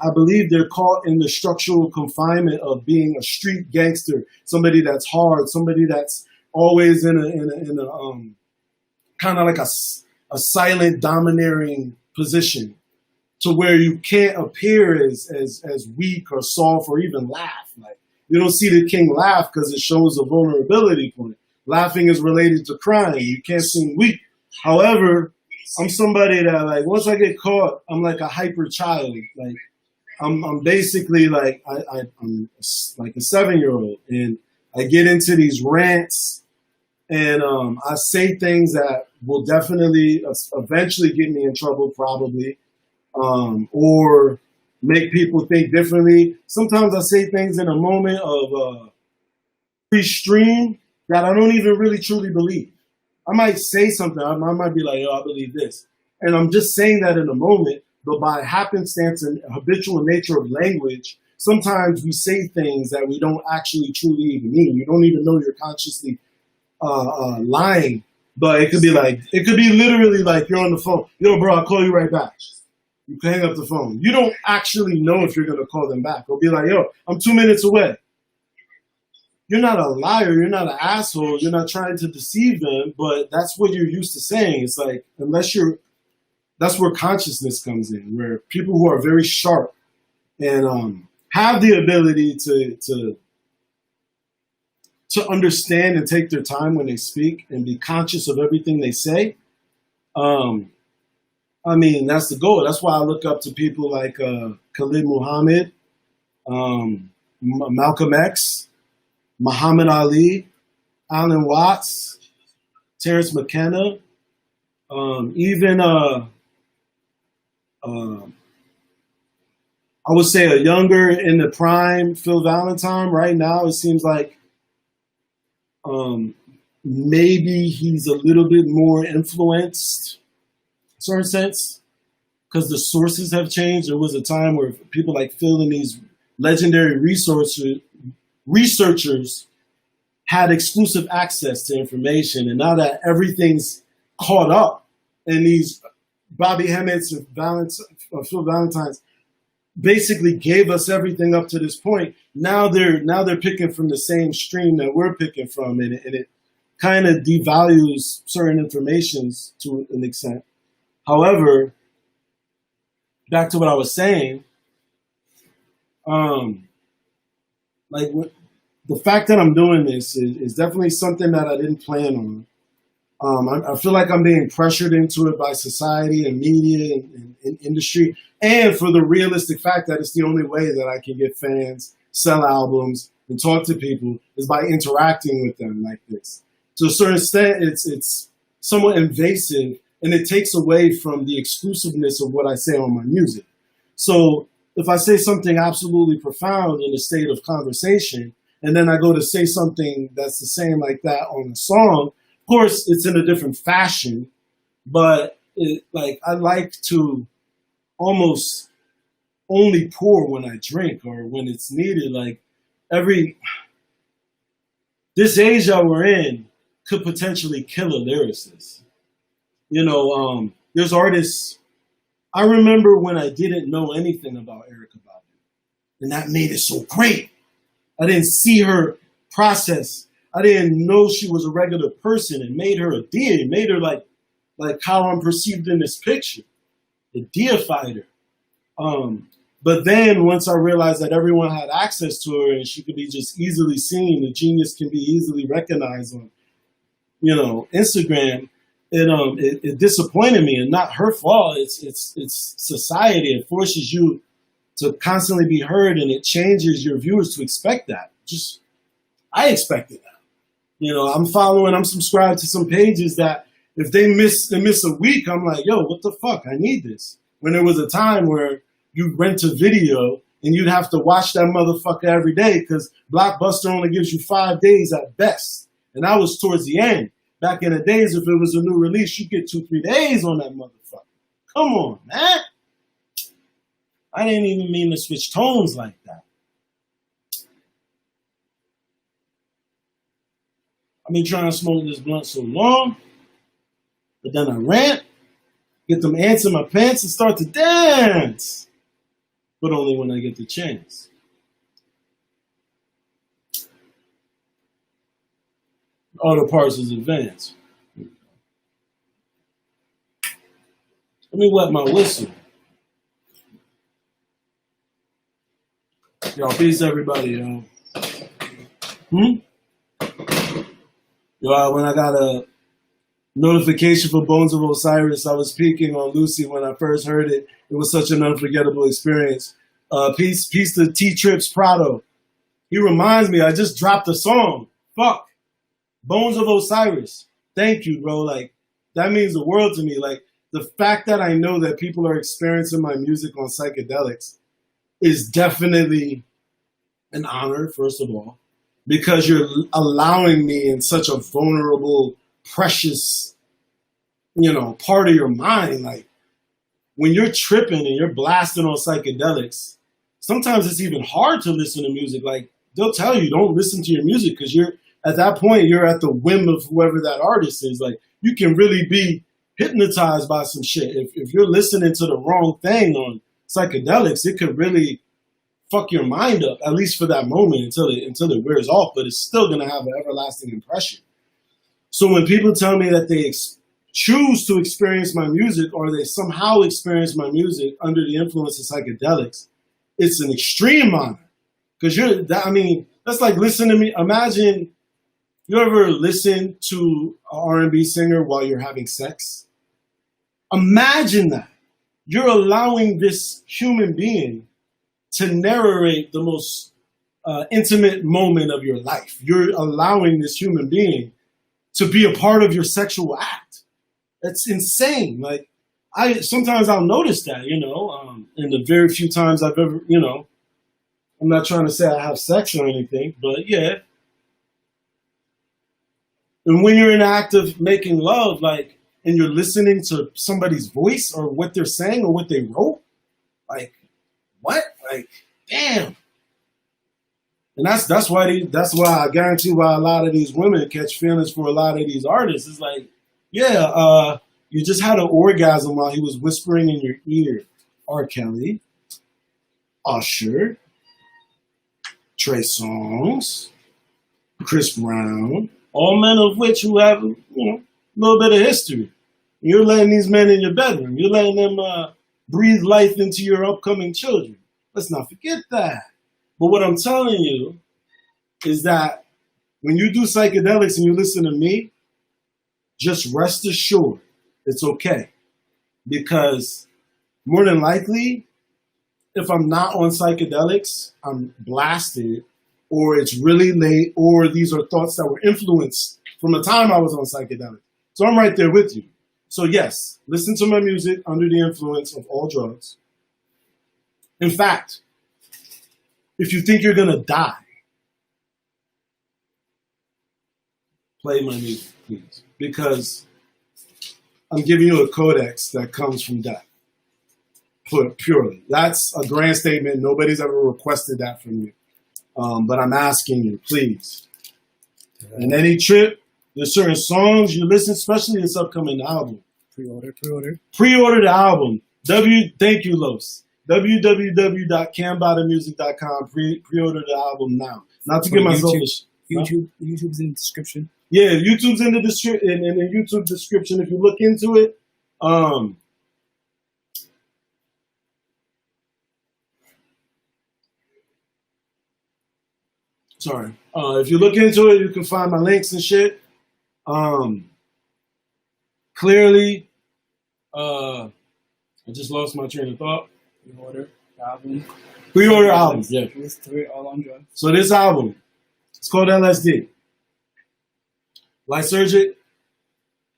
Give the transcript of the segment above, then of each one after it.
I believe they're caught in the structural confinement of being a street gangster, somebody that's hard, somebody that's always in a kind of like a silent domineering position, to where you can't appear as weak or soft or even laugh. Like, you don't see the king laugh because it shows a vulnerability point. Laughing is related to crying. You can't seem weak. However, I'm somebody that, like, once I get caught, I'm like a hyper child. Like, I'm basically like I'm like a 7-year-old, and I get into these rants, and I say things that will definitely eventually get me in trouble, probably. Or make people think differently. Sometimes I say things in a moment of pre-stream that I don't even really truly believe. I might say something, I might be like, yo, I believe this. And I'm just saying that in a moment, but by happenstance and habitual nature of language, sometimes we say things that we don't actually truly even mean. You don't even know you're consciously lying, but it could be literally like you're on the phone. Yo, bro, I'll call you right back. You can hang up the phone. You don't actually know if you're going to call them back. Or be like, yo, I'm 2 minutes away. You're not a liar. You're not an asshole. You're not trying to deceive them, but that's what you're used to saying. It's like, that's where consciousness comes in, where people who are very sharp and have the ability to understand and take their time when they speak and be conscious of everything they say. I mean, that's the goal. That's why I look up to people like Khalid Muhammad, Malcolm X, Muhammad Ali, Alan Watts, Terrence McKenna, even I would say a younger in the prime Phil Valentine. Right now, it seems like maybe he's a little bit more influenced, certain sense, because the sources have changed. There was a time where people like Phil and these legendary researchers had exclusive access to information, and now that everything's caught up, and these Bobby Hemmett's and Phil Valentine's basically gave us everything up to this point. Now they're picking from the same stream that we're picking from, and it kind of devalues certain informations to an extent. However, back to what I was saying, like the fact that I'm doing this is definitely something that I didn't plan on. I feel like I'm being pressured into it by society and media and industry, and for the realistic fact that it's the only way that I can get fans, sell albums, and talk to people is by interacting with them like this. To a certain extent, it's somewhat invasive, and it takes away from the exclusiveness of what I say on my music. So if I say something absolutely profound in a state of conversation, and then I go to say something that's the same like that on a song, of course, it's in a different fashion, but I like to almost only pour when I drink or when it's needed. Like this age that we're in could potentially kill a lyricist. You know, there's artists. I remember when I didn't know anything about Erykah Badu, and that made it so great. I didn't see her process. I didn't know she was a regular person, and made her a deity. Made her like how I'm perceived in this picture. It deified her. But then once I realized that everyone had access to her and she could be just easily seen, the genius can be easily recognized on, Instagram. It disappointed me, and not her fault. It's society. It forces you to constantly be heard, and it changes your viewers to expect that. I expected that. I'm subscribed to some pages that if they miss a week, I'm like, yo, what the fuck? I need this. When there was a time where you'd rent a video and you'd have to watch that motherfucker every day because Blockbuster only gives you 5 days at best. And that was towards the end. Back in the days, if it was a new release, you get 2-3 days on that motherfucker. Come on, man. I didn't even mean to switch tones like that. I've been trying to smoke this blunt so long, but then I rant, get them ants in my pants, and start to dance. but only when I get the chance. Auto parts is advanced. Let me wet my whistle. Yo, peace everybody, yo. Yo, when I got a notification for Bones of Osiris, I was speaking on Lucy when I first heard it. It was such an unforgettable experience. Peace to T-Trips Prado. He reminds me, I just dropped a song. Fuck. Bones of Osiris. Thank you, bro. Like, that means the world to me. Like, the fact that I know that people are experiencing my music on psychedelics is definitely an honor, first of all, because you're allowing me in such a vulnerable, precious, part of your mind. Like, when you're tripping and you're blasting on psychedelics, sometimes it's even hard to listen to music. Like, they'll tell you, don't listen to your music, because at that point, you're at the whim of whoever that artist is. Like, you can really be hypnotized by some shit. If you're listening to the wrong thing on psychedelics, it could really fuck your mind up, at least for that moment until it wears off, but it's still going to have an everlasting impression. So when people tell me that they choose to experience my music, or they somehow experience my music under the influence of psychedelics, it's an extreme honor. Because that's like listening to me. Imagine you ever listen to an R&B singer while you're having sex? Imagine that. You're allowing this human being to narrate the most intimate moment of your life. You're allowing this human being to be a part of your sexual act. That's insane. Like, sometimes I'll notice that, in the very few times I've ever, I'm not trying to say I have sex or anything, but yeah. And when you're in the act of making love, like, and you're listening to somebody's voice or what they're saying or what they wrote, like, what? Like, damn. And that's why I guarantee why a lot of these women catch feelings for a lot of these artists. It's like, yeah, you just had an orgasm while he was whispering in your ear. R. Kelly, Usher, Trey Songz, Chris Brown, all men of which who have, a little bit of history. You're letting these men in your bedroom. You're letting them breathe life into your upcoming children. Let's not forget that. But what I'm telling you is that when you do psychedelics and you listen to me, just rest assured it's okay. Because more than likely, if I'm not on psychedelics, I'm blasted, or it's really late, or these are thoughts that were influenced from the time I was on psychedelics. So I'm right there with you. So yes, listen to my music under the influence of all drugs. In fact, if you think you're gonna die, play my music, please. Because I'm giving you a codex that comes from death. Purely. That's a grand statement. Nobody's ever requested that from you. But I'm asking you, please. And any trip, there's certain songs you listen, especially this upcoming album. Pre-order. Pre-order the album. Thank you, Los. www.cambattamusic.com. Pre-order the album now. Not to get myself YouTube's in the description. Yeah, YouTube's in the description. In the YouTube description, if you look into it, sorry. If you look into it, you can find my links and shit. Clearly, I just lost my train of thought. Pre-order album. Pre-order album, yeah. Listen to it all on drugs. So this album, it's called LSD. Lysergic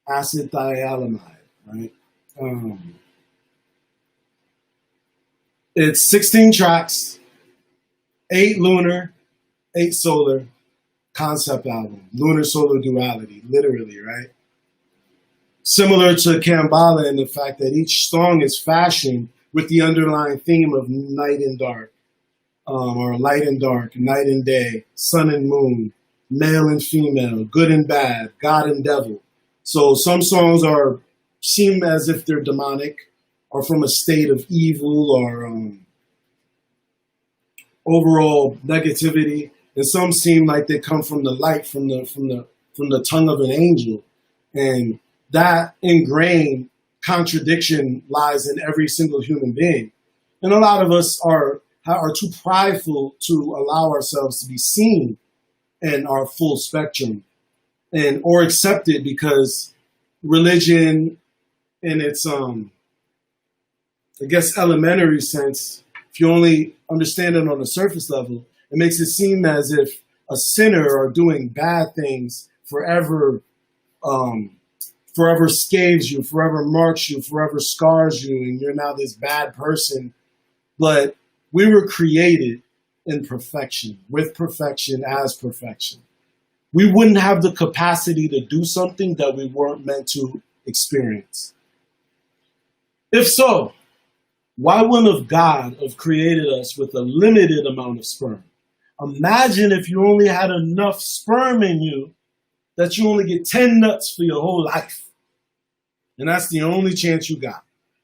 acid diethylamide, right? It's 16 tracks, 8 lunar, 8 solar, concept album, Lunar Solar Duality, literally, right? Similar to Cambatta in the fact that each song is fashioned with the underlying theme of night and dark, or light and dark, night and day, sun and moon, male and female, good and bad, God and devil. So some songs seem as if they're demonic or from a state of evil or overall negativity, and some seem like they come from the light, from the tongue of an angel. And that ingrained contradiction lies in every single human being. And a lot of us are too prideful to allow ourselves to be seen in our full spectrum or accept it, because religion in its I guess elementary sense, if you only understand it on the surface level, it makes it seem as if a sinner or doing bad things forever scathes you, forever marks you, forever scars you, and you're now this bad person. But we were created in perfection, with perfection as perfection. We wouldn't have the capacity to do something that we weren't meant to experience. If so, why wouldn't God have created us with a limited amount of sperm? Imagine if you only had enough sperm in you that you only get 10 nuts for your whole life. And that's the only chance you got.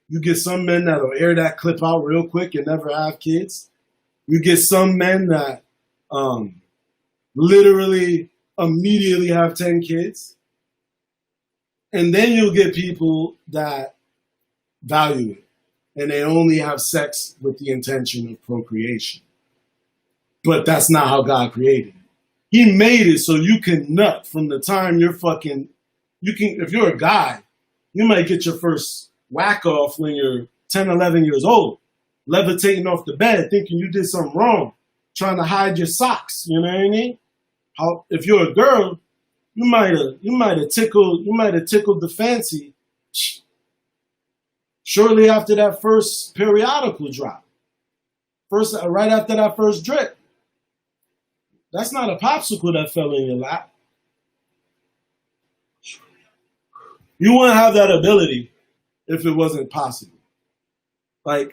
You get some men that'll air that clip out real quick and never have kids. You get some men that literally immediately have 10 kids. And then you'll get people that value it, and they only have sex with the intention of procreation. But that's not how God created it. He made it so you can nut from the time if you're a guy, you might get your first whack off when you're 10, 11 years old, levitating off the bed, thinking you did something wrong, trying to hide your socks. You know what I mean? If you're a girl, you might have tickled the fancy shortly after that first periodical drop, right after that first drip. That's not a popsicle that fell in your lap. You wouldn't have that ability if it wasn't possible.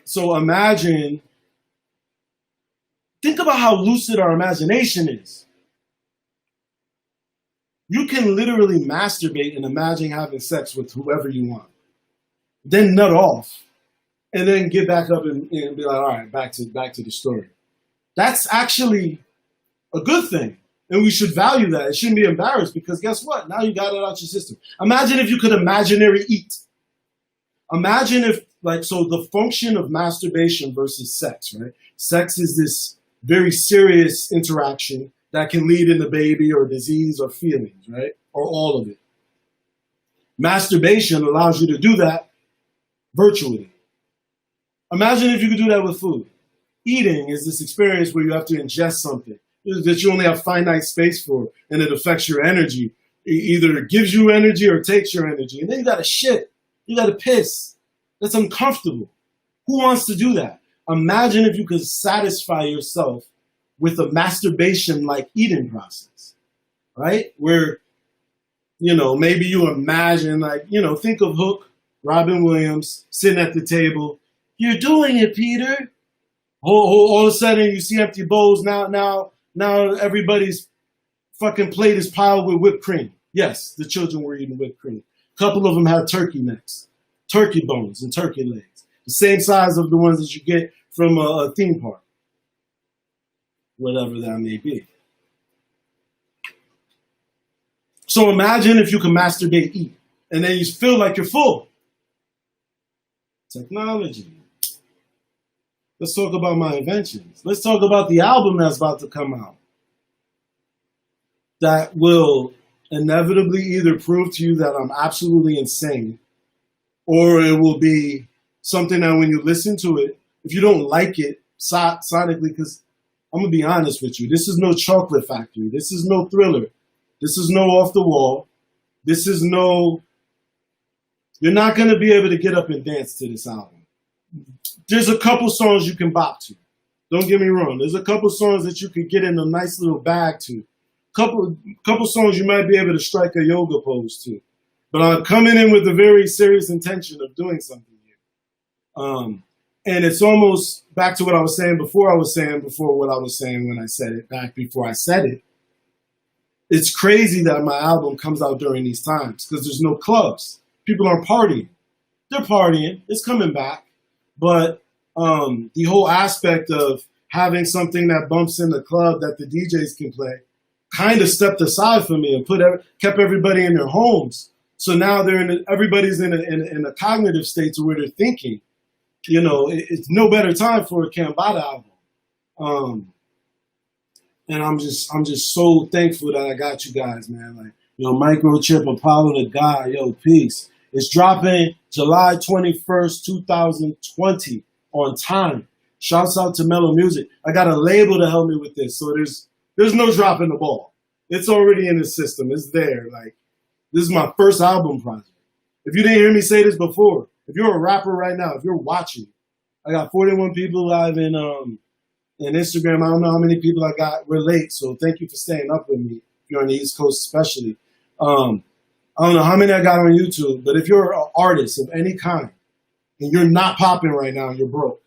So think about how lucid our imagination is. You can literally masturbate and imagine having sex with whoever you want, then nut off, and then get back up and be like, all right, back to the story. That's actually a good thing, and we should value that. It shouldn't be embarrassed, because guess what? Now you got it out your system. Imagine if you could imaginary eat. Imagine if, so the function of masturbation versus sex, right? Sex is this very serious interaction that can lead into baby or disease or feelings, right? Or all of it. Masturbation allows you to do that virtually. Imagine if you could do that with food. Eating is this experience where you have to ingest something that you only have finite space for, and it affects your energy. It either gives you energy or takes your energy. And then you gotta shit. You gotta piss. That's uncomfortable. Who wants to do that? Imagine if you could satisfy yourself with a masturbation-like eating process, right? Where, maybe you imagine, think of Hook, Robin Williams, sitting at the table. You're doing it, Peter. All of a sudden, you see empty bowls. Now everybody's fucking plate is piled with whipped cream. Yes, the children were eating whipped cream. A couple of them had turkey necks, turkey bones, and turkey legs. The same size of the ones that you get from a theme park. Whatever that may be. So imagine if you can masturbate, eat, and then you feel like you're full. Technology. Let's talk about my inventions. Let's talk about the album that's about to come out. That will inevitably either prove to you that I'm absolutely insane, or it will be something that when you listen to it, if you don't like it sonically, because I'm going to be honest with you. This is no Chocolate Factory. This is no Thriller. This is no Off the Wall. This is no... You're not going to be able to get up and dance to this album. There's a couple songs you can bop to. Don't get me wrong. There's a couple songs that you could get in a nice little bag to. Couple songs you might be able to strike a yoga pose to. But I'm coming in with a very serious intention of doing something here. And it's almost back to what I was saying before what I was saying when I said it, back before I said it. It's crazy that my album comes out during these times because there's no clubs. People aren't partying. They're partying. It's coming back. But the whole aspect of having something that bumps in the club that the DJs can play kind of stepped aside for me and kept everybody in their homes. So now everybody's in a cognitive state to where they're thinking. You know, it's no better time for a Cambatta album. And I'm just so thankful that I got you guys, man. Like, yo, Microchip, Apollo the God, yo, peace. It's dropping July 21st, 2020 on time. Shouts out to Mellow Music. I got a label to help me with this, so there's no dropping the ball. It's already in the system. It's there. Like, this is my first album project. If you didn't hear me say this before, if you're a rapper right now, if you're watching, I got 41 people live in Instagram. I don't know how many people I got relate, so thank you for staying up with me. If you're on the East Coast especially. I don't know how many I got on YouTube, but if you're an artist of any kind and you're not popping right now and you're broke,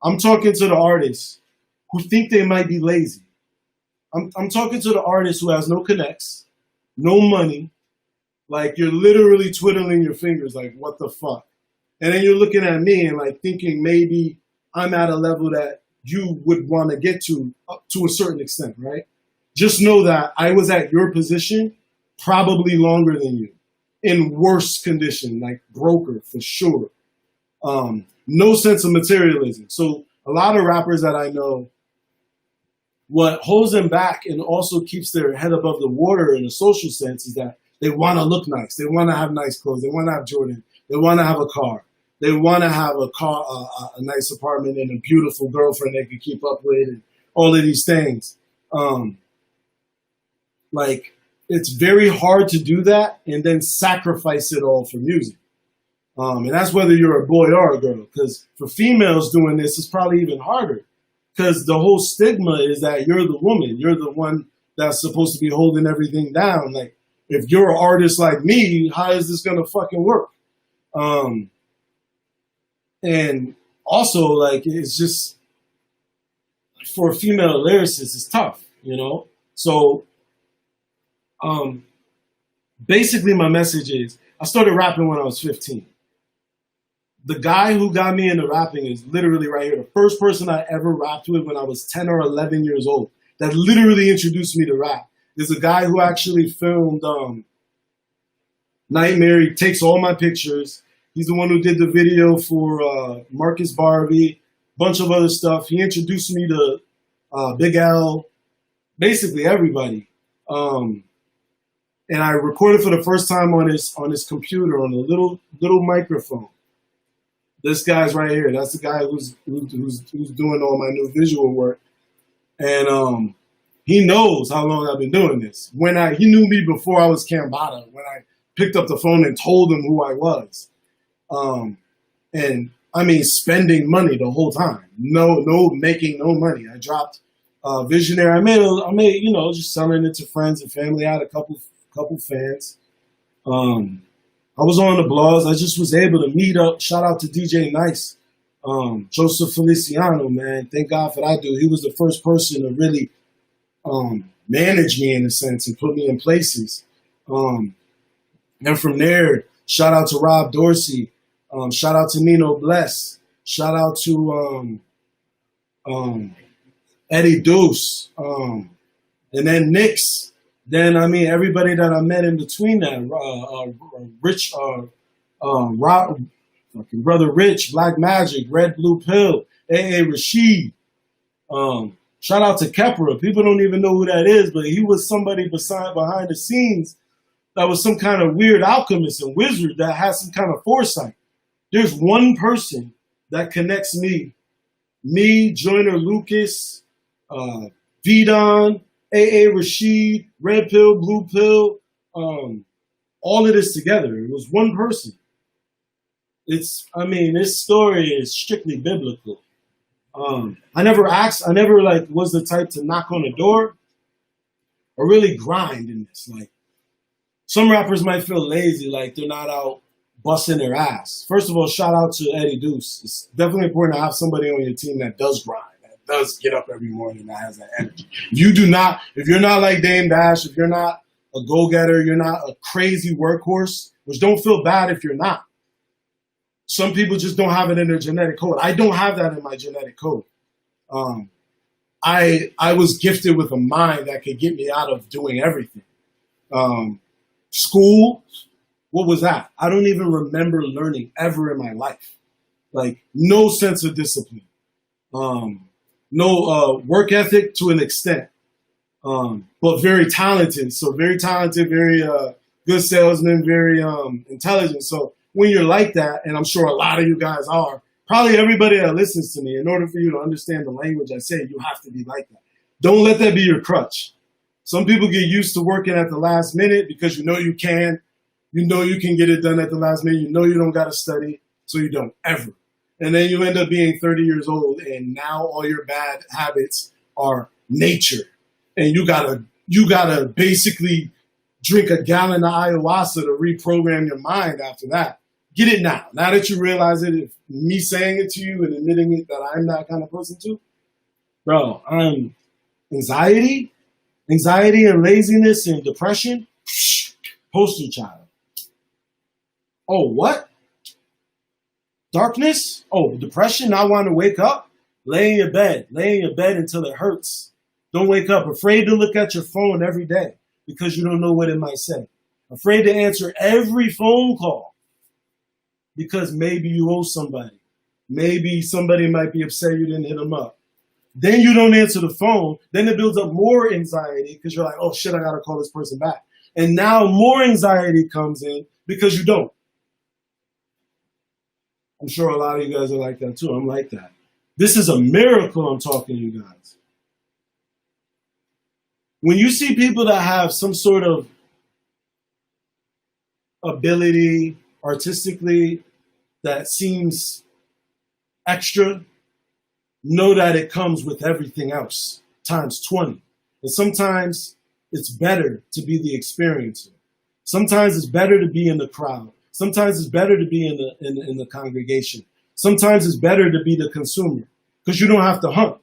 I'm talking to the artists who think they might be lazy. I'm talking to the artist who has no connects, no money. Like, you're literally twiddling your fingers like, what the fuck? And then you're looking at me and like thinking maybe I'm at a level that you would want to get to up to a certain extent, right? Just know that I was at your position probably longer than you, in worse condition, like broker for sure. No sense of materialism. So a lot of rappers that I know, what holds them back and also keeps their head above the water in a social sense is that they want to look nice. They want to have nice clothes. They want to have Jordan. They want to have a car. They want to have a nice apartment and a beautiful girlfriend they can keep up with and all of these things. Like, it's very hard to do that and then sacrifice it all for music. And that's whether you're a boy or a girl, because for females doing this, it's probably even harder because the whole stigma is that you're the woman. You're the one that's supposed to be holding everything down. Like, if you're an artist like me, how is this going to fucking work? And also, like, it's just, for a female lyricist, it's tough, you know? So, basically my message is, I started rapping when I was 15. The guy who got me into rapping is literally right here. The first person I ever rapped with when I was 10 or 11 years old, that literally introduced me to rap, is a guy who actually filmed Nightmare. He takes all my pictures. He's the one who did the video for Marcus Barbie, bunch of other stuff. He introduced me to Big L, basically everybody. And I recorded for the first time on his computer on a little microphone. This guy's right here. That's the guy who's doing all my new visual work. And he knows how long I've been doing this. He knew me before I was Cambatta, when I picked up the phone and told him who I was. And I mean, spending money the whole time. Making no money. I dropped Visionary. I made, you know, just selling it to friends and family. I had a couple fans. I was on the blogs. I just was able to meet up. Shout out to DJ Nice, Joseph Feliciano, man. Thank God for that dude. He was the first person to really manage me in a sense and put me in places. And from there, shout out to Rob Dorsey. Shout out to Nino Bless. Shout out to Eddie Deuce. And then Nix. Then, I mean, everybody that I met in between that, Rich, fucking Brother Rich, Black Magic, Red Blue Pill, A.A. Rashid. Shout out to Kepra. People don't even know who that is, but he was somebody behind the scenes that was some kind of weird alchemist and wizard that has some kind of foresight. There's one person that connects me, Joyner Lucas, Vidon, A.A. Rashid, Red Pill, Blue Pill, all of this together. It was one person. This story is strictly biblical. I never was the type to knock on a door or really grind in this. Like, some rappers might feel lazy, like they're not out busting their ass. First of all, shout out to Eddie Deuce. It's definitely important to have somebody on your team that does grind, does get up every morning, that has that energy. If you're not like Dame Dash, if you're not a go-getter, you're not a crazy workhorse, which don't feel bad if you're not. Some people just don't have it in their genetic code. I don't have that in my genetic code. I was gifted with a mind that could get me out of doing everything. School, what was that? I don't even remember learning ever in my life. Like, no sense of discipline. No work ethic to an extent. But very talented. So very talented, very good salesman, very intelligent. So when you're like that, and I'm sure a lot of you guys are, probably everybody that listens to me, in order for you to understand the language I say, you have to be like that. Don't let that be your crutch. Some people get used to working at the last minute because you know you can. You know you can get it done at the last minute. You know you don't got to study, so you don't ever. And then you end up being 30 years old, and now all your bad habits are nature. And you gotta basically drink a gallon of ayahuasca to reprogram your mind after that. Get it now. Now that you realize it, if me saying it to you and admitting it that I'm that kind of person too, bro, I'm anxiety and laziness and depression, poster child. Oh, what? Darkness? Oh, depression, not wanting to wake up? Lay in your bed until it hurts. Don't wake up. Afraid to look at your phone every day because you don't know what it might say. Afraid to answer every phone call because maybe you owe somebody. Maybe somebody might be upset you didn't hit them up. Then you don't answer the phone. Then it builds up more anxiety because you're like, oh shit, I got to call this person back. And now more anxiety comes in because you don't. I'm sure a lot of you guys are like that too. I'm like that. This is a miracle I'm talking to you guys. When you see people that have some sort of ability artistically that seems extra, know that it comes with everything else, times 20. And sometimes it's better to be the experiencer. Sometimes it's better to be in the crowd. Sometimes it's better to be in the congregation. Sometimes it's better to be the consumer because you don't have to hunt.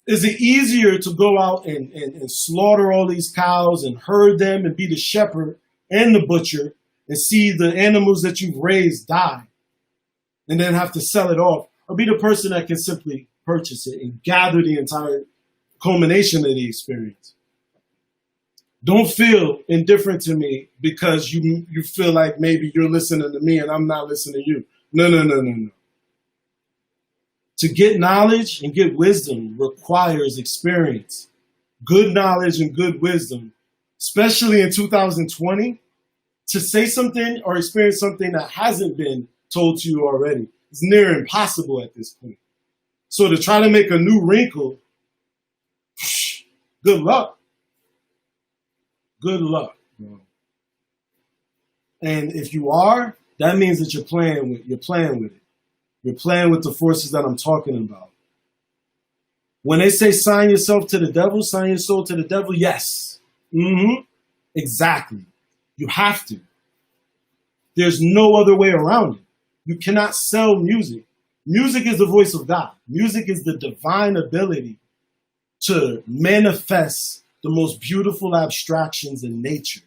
Is it easier to go out and slaughter all these cows and herd them and be the shepherd and the butcher and see the animals that you've raised die and then have to sell it off, or be the person that can simply purchase it and gather the entire culmination of the experience? Don't feel indifferent to me because you feel like maybe you're listening to me and I'm not listening to you. No. To get knowledge and get wisdom requires experience. Good knowledge and good wisdom, especially in 2020, to say something or experience something that hasn't been told to you already is near impossible at this point. So to try to make a new wrinkle, good luck. Good luck, bro. And if you are, that means that you're playing with it. You're playing with the forces that I'm talking about. When they say sign yourself to the devil, sign your soul to the devil, yes. Exactly. You have to. There's no other way around it. You cannot sell music. Music is the voice of God. Music is the divine ability to manifest the most beautiful abstractions in nature.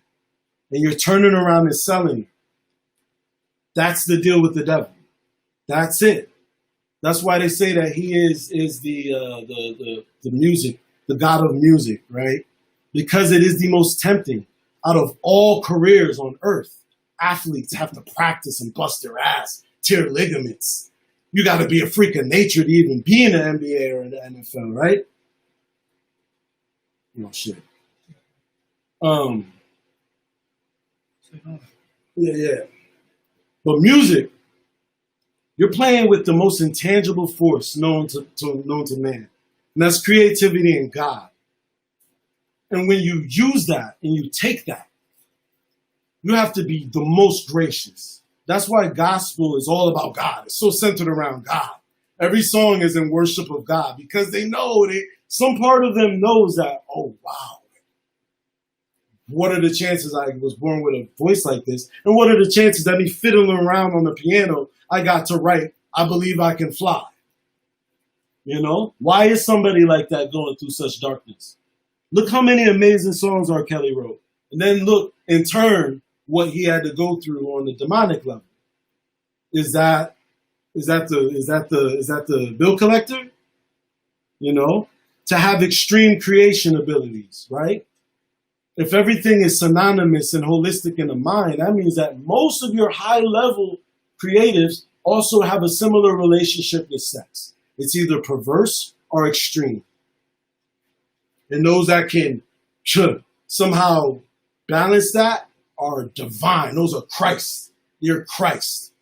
And you're turning around and selling it. That's the deal with the devil. That's it. That's why they say that he is the music, the god of music, right? Because it is the most tempting out of all careers on earth. Athletes have to practice and bust their ass, tear ligaments. You got to be a freak of nature to even be in the NBA or in the NFL, right? No shit. Yeah. But music, you're playing with the most intangible force known to man. And that's creativity and God. And when you use that and you take that, you have to be the most gracious. That's why gospel is all about God. It's so centered around God. Every song is in worship of God because they know some part of them knows that, oh, wow. What are the chances I was born with a voice like this? And what are the chances that me fiddling around on the piano, I got to write, I believe I can fly? You know? Why is somebody like that going through such darkness? Look how many amazing songs R. Kelly wrote. And then look, in turn, what he had to go through on the demonic level. Is that the bill collector? You know? to have extreme creation abilities, right? If everything is synonymous and holistic in the mind, that means that most of your high-level creatives also have a similar relationship with sex. It's either perverse or extreme. And those that can somehow balance that are divine. Those are Christ. You're Christ.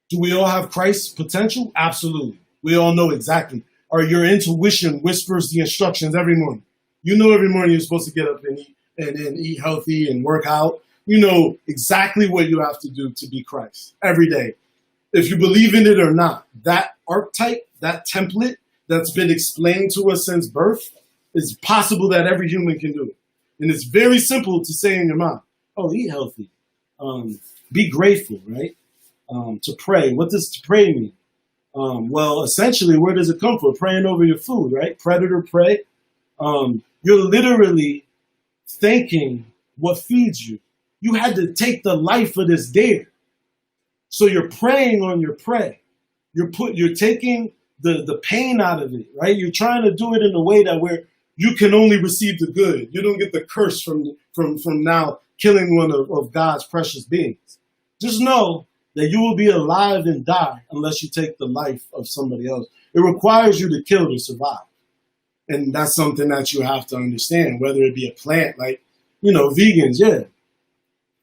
Do we all have Christ's potential? Absolutely. We all know exactly. Or your intuition whispers the instructions every morning. You know every morning you're supposed to get up and eat healthy and work out. You know exactly what you have to do to be Christ every day. If you believe in it or not, that archetype, that template that's been explained to us since birth, it's possible that every human can do it. And it's very simple to say in your mind, oh, eat healthy. Be grateful, right? To pray. What does to pray mean? Well, essentially, where does it come from? Praying over your food, right? Predator prey. You're literally thanking what feeds you. You had to take the life of this deer. So you're preying on your prey. You're taking the pain out of it, right? You're trying to do it in a way that where you can only receive the good. You don't get the curse from now killing one of God's precious beings. Just know that you will be alive and die unless you take the life of somebody else. It requires you to kill to survive. And that's something that you have to understand, whether it be a plant, like, vegans, yeah.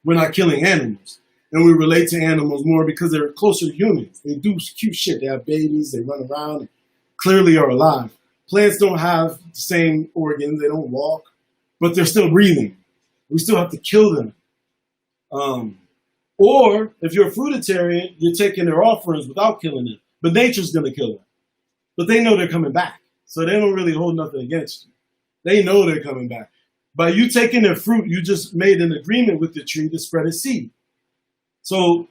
We're not killing animals. And we relate to animals more because they're closer to humans. They do cute shit. They have babies, they run around, and clearly are alive. Plants don't have the same organs, they don't walk, but they're still breathing. We still have to kill them. Or if you're a fruitarian, you're taking their offerings without killing them. But nature's gonna kill them. But they know they're coming back. So they don't really hold nothing against you. They know they're coming back. By you taking their fruit, you just made an agreement with the tree to spread its seed. So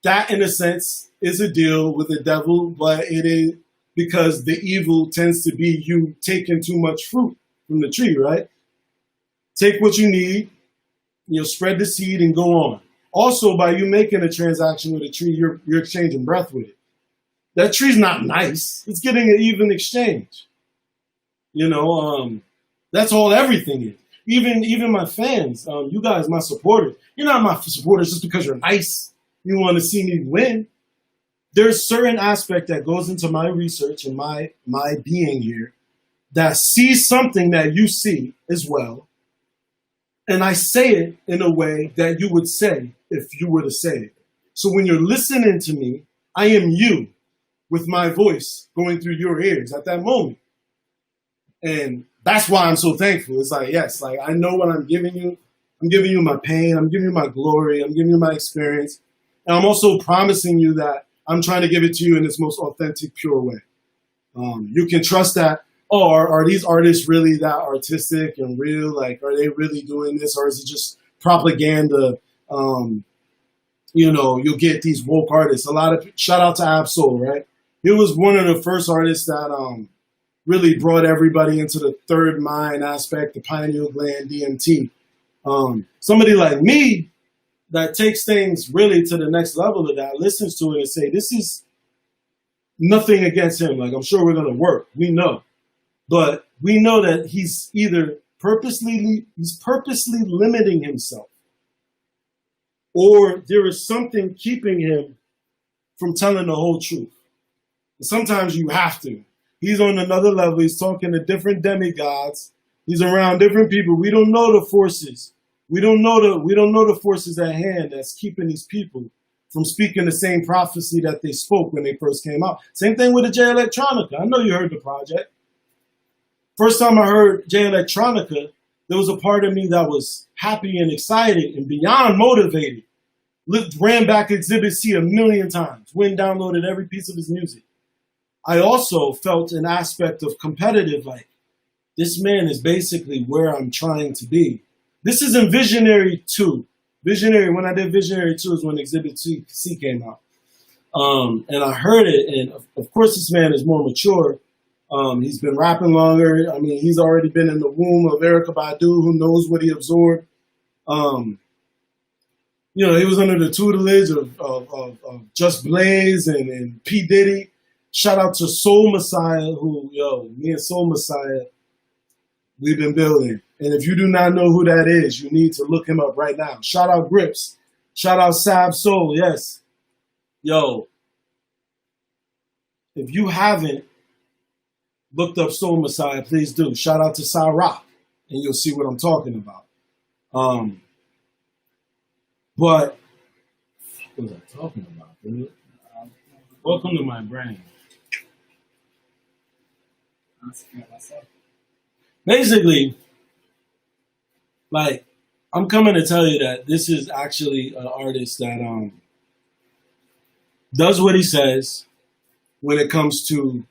that, in a sense, is a deal with the devil, but it is because the evil tends to be you taking too much fruit from the tree, right? Take what you need, spread the seed and go on. Also, by you making a transaction with a tree, you're exchanging breath with it. That tree's not nice. It's getting an even exchange. That's all everything is. Even my fans, you guys, my supporters. You're not my supporters just because you're nice. You want to see me win. There's certain aspect that goes into my research and my being here that sees something that you see as well. And I say it in a way that you would say if you were to say it. So when you're listening to me, I am you with my voice going through your ears at that moment. And that's why I'm so thankful. It's like, yes, like I know what I'm giving you. I'm giving you my pain. I'm giving you my glory. I'm giving you my experience. And I'm also promising you that I'm trying to give it to you in its most authentic, pure way. You can trust that. Oh, are these artists really that artistic and real? Like, are they really doing this? Or is it just propaganda? You'll get these woke artists. Shout out to Absol, right? He was one of the first artists that really brought everybody into the third mind aspect, the pineal gland, DMT. Somebody like me that takes things really to the next level of that, listens to it and say, this is nothing against him. Like, I'm sure we're going to work. We know. But we know that he's either purposely limiting himself, or there is something keeping him from telling the whole truth. And sometimes you have to. He's on another level. He's talking to different demigods. He's around different people. We don't know the forces. We don't know the forces at hand that's keeping these people from speaking the same prophecy that they spoke when they first came out. Same thing with the J Electronica. I know you heard the project. First time I heard J Electronica, there was a part of me that was happy and excited and beyond motivated. Ran back Exhibit C a million times. Went and downloaded every piece of his music. I also felt an aspect of competitive, like, this man is basically where I'm trying to be. This is in Visionary 2. When I did Visionary 2 is when Exhibit C came out. And I heard it, and of course this man is more mature. He's been rapping longer. I mean, he's already been in the womb of Erykah Badu, who knows what he absorbed. He was under the tutelage of Just Blaze and P. Diddy. Shout out to Soul Messiah, me and Soul Messiah we've been building. And if you do not know who that is, you need to look him up right now. Shout out Grips. Shout out Sab Soul. Yes. Yo, if you haven't looked up Soul Messiah, please do. Shout out to Cy Rock, and you'll see what I'm talking about. But what was I talking about, dude? Welcome to my brain. Basically, like, I'm coming to tell you that this is actually an artist that does what he says when it comes to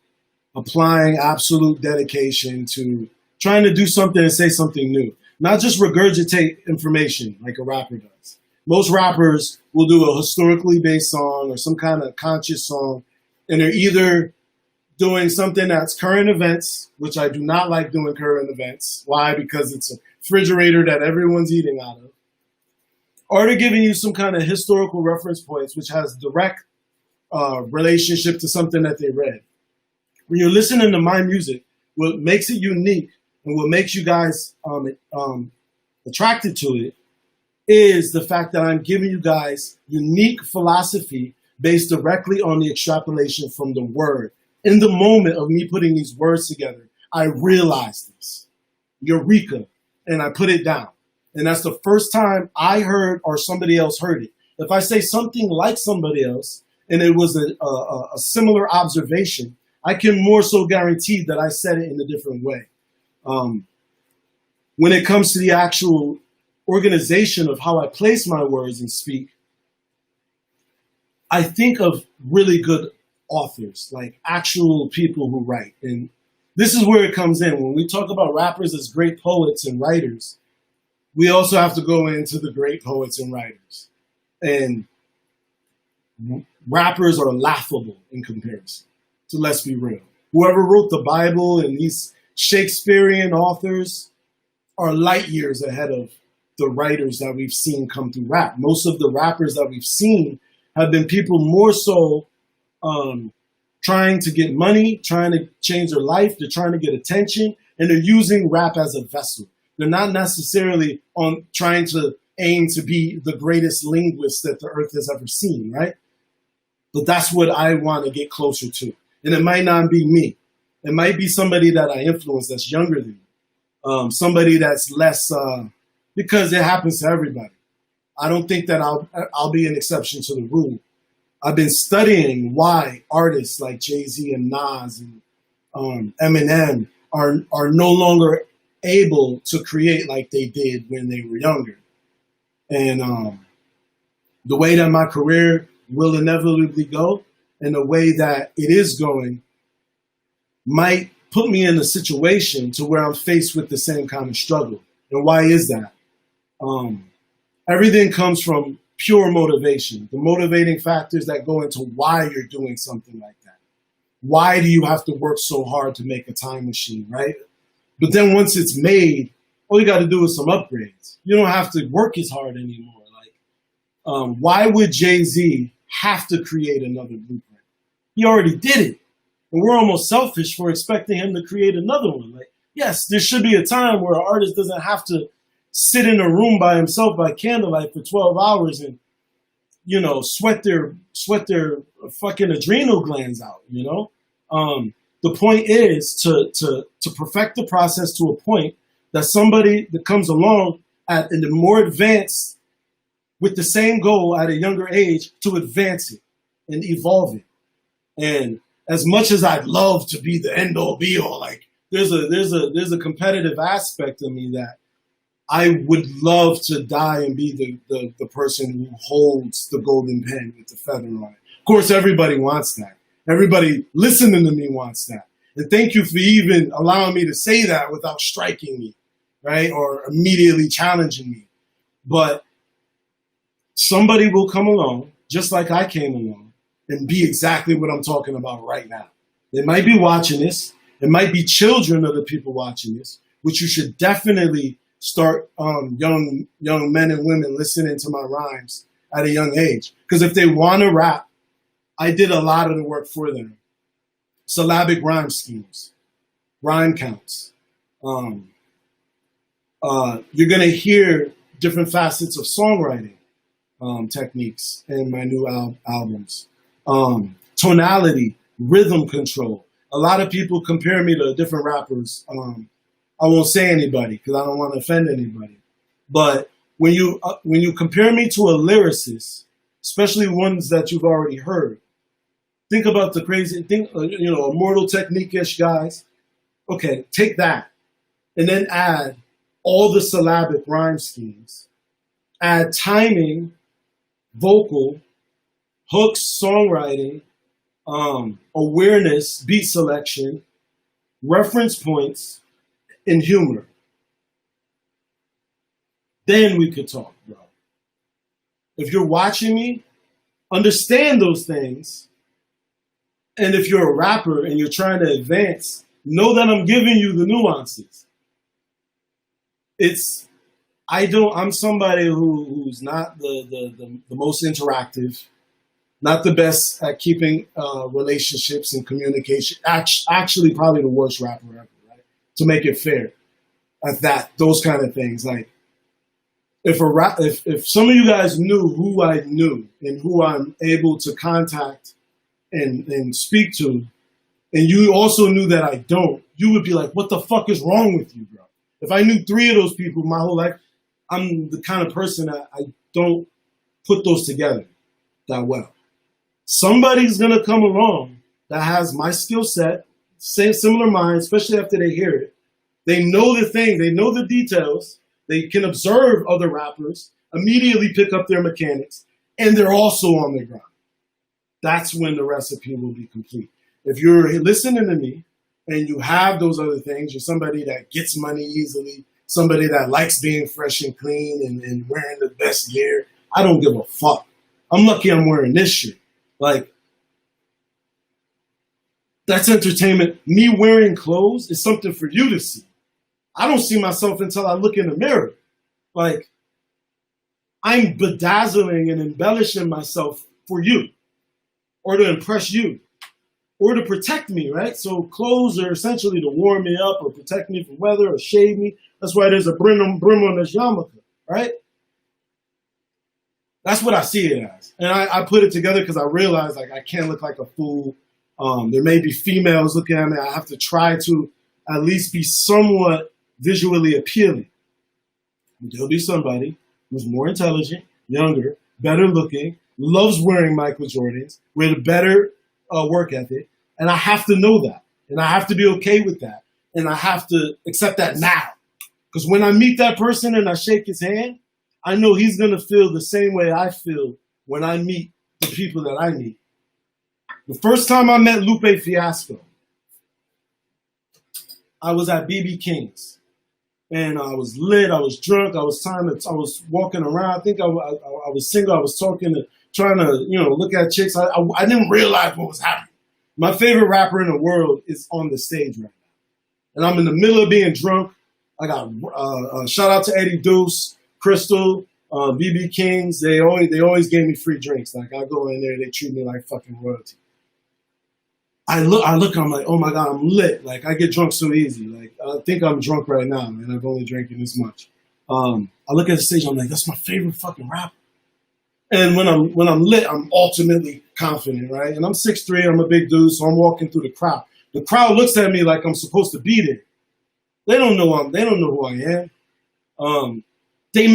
applying absolute dedication to trying to do something and say something new. Not just regurgitate information like a rapper does. Most rappers will do a historically based song or some kind of conscious song, and they're either doing something that's current events, which I do not like doing current events. Why? Because it's a refrigerator that everyone's eating out of. Or they're giving you some kind of historical reference points, which has direct relationship to something that they read. When you're listening to my music, what makes it unique and what makes you guys attracted to it is the fact that I'm giving you guys unique philosophy based directly on the extrapolation from the word. In the moment of me putting these words together, I realized this. Eureka. And I put it down. And that's the first time I heard or somebody else heard it. If I say something like somebody else and it was a similar observation, I can more so guarantee that I said it in a different way. When it comes to the actual organization of how I place my words and speak, I think of really good authors, like actual people who write. And this is where it comes in. When we talk about rappers as great poets and writers, we also have to go into the great poets and writers. And rappers are laughable in comparison. So let's be real. Whoever wrote the Bible and these Shakespearean authors are light years ahead of the writers that we've seen come through rap. Most of the rappers that we've seen have been people more so trying to get money, trying to change their life, they're trying to get attention, and they're using rap as a vessel. They're not necessarily on trying to aim to be the greatest linguist that the earth has ever seen, right? But that's what I want to get closer to. And it might not be me. It might be somebody that I influence that's younger than me. Somebody that's less, because it happens to everybody. I don't think that I'll be an exception to the rule. I've been studying why artists like Jay-Z and Nas and Eminem are no longer able to create like they did when they were younger. And the way that my career will inevitably go and the way that it is going might put me in a situation to where I'm faced with the same kind of struggle. And why is that? Everything comes from pure motivation, the motivating factors that go into why you're doing something like that. Why do you have to work so hard to make a time machine, right? But then once it's made, all you got to do is some upgrades. You don't have to work as hard anymore. Like, why would Jay-Z have to create another blueprint? He already did it. And we're almost selfish for expecting him to create another one. Like, yes, there should be a time where an artist doesn't have to sit in a room by himself by candlelight for 12 hours and, you know, sweat their fucking adrenal glands out, you know? The point is to perfect the process to a point that somebody that comes along at in the more advanced with the same goal at a younger age to advance it and evolve it. And as much as I'd love to be the end all be all, like there's a competitive aspect of me that I would love to die and be the person who holds the golden pen with the feather on it. Of course, everybody wants that. Everybody listening to me wants that. And thank you for even allowing me to say that without striking me, right? Or immediately challenging me. But somebody will come along, just like I came along, and be exactly what I'm talking about right now. They might be watching this. It might be children of the people watching this, which you should definitely start young men and women listening to my rhymes at a young age. Because if they want to rap, I did a lot of the work for them. Syllabic rhyme schemes, rhyme counts, You're going to hear different facets of songwriting techniques in my new albums. Tonality, rhythm control. A lot of people compare me to different rappers. I won't say anybody because I don't want to offend anybody. But when you compare me to a lyricist, especially ones that you've already heard, think about the crazy thing, Immortal Technique-ish guys. Okay, take that and then add all the syllabic rhyme schemes, add timing, vocal, hooks, songwriting, awareness, beat selection, reference points, and humor. Then we could talk, bro. If you're watching me, understand those things. And if you're a rapper and you're trying to advance, know that I'm giving you the nuances. I'm somebody who's not the most interactive, not the best at keeping relationships and communication. Actually, probably the worst rapper ever, right? To make it fair, at those kind of things. Like, if some of you guys knew who I knew and who I'm able to contact and speak to, and you also knew that I don't, you would be like, what the fuck is wrong with you, bro? If I knew 3 of those people my whole life, I'm the kind of person that I don't put those together that well. Somebody's going to come along that has my skill set, similar mind, especially after they hear it. They know the thing, they know the details, they can observe other rappers, immediately pick up their mechanics, and they're also on the ground. That's when the recipe will be complete. If you're listening to me and you have those other things, you're somebody that gets money easily, somebody that likes being fresh and clean and wearing the best gear, I don't give a fuck. I'm lucky I'm wearing this shit. Like, that's entertainment. Me wearing clothes is something for you to see. I don't see myself until I look in the mirror. Like, I'm bedazzling and embellishing myself for you, or to impress you, or to protect me, right? So clothes are essentially to warm me up or protect me from weather or shade me. That's why there's a brim on this yarmulke, right? That's what I see it as. And I put it together because I realize, like, I can't look like a fool. There may be females looking at me. I have to try to at least be somewhat visually appealing. There'll be somebody who's more intelligent, younger, better looking, loves wearing Michael Jordans, with a better work ethic. And I have to know that. And I have to be okay with that. And I have to accept that now. Because when I meet that person and I shake his hand, I know he's going to feel the same way I feel when I meet the people that I meet. The first time I met Lupe Fiasco, I was at BB King's. And I was lit, I was drunk, I was walking around. I think I was single, I was trying to look at chicks. I didn't realize what was happening. My favorite rapper in the world is on the stage right now. And I'm in the middle of being drunk. I got shout out to Eddie Deuce, Crystal, BB King's. They always gave me free drinks. Like, I go in there, they treat me like fucking royalty. I look, I'm like, oh my God, I'm lit. Like, I get drunk so easy. Like, I think I'm drunk right now, and I've only drinking this much. I look at the stage, I'm like, that's my favorite fucking rapper. And when I'm lit, I'm ultimately confident, right? And I'm 6'3", I'm a big dude, so I'm walking through the crowd. The crowd looks at me like I'm supposed to be there. They don't know who I am. They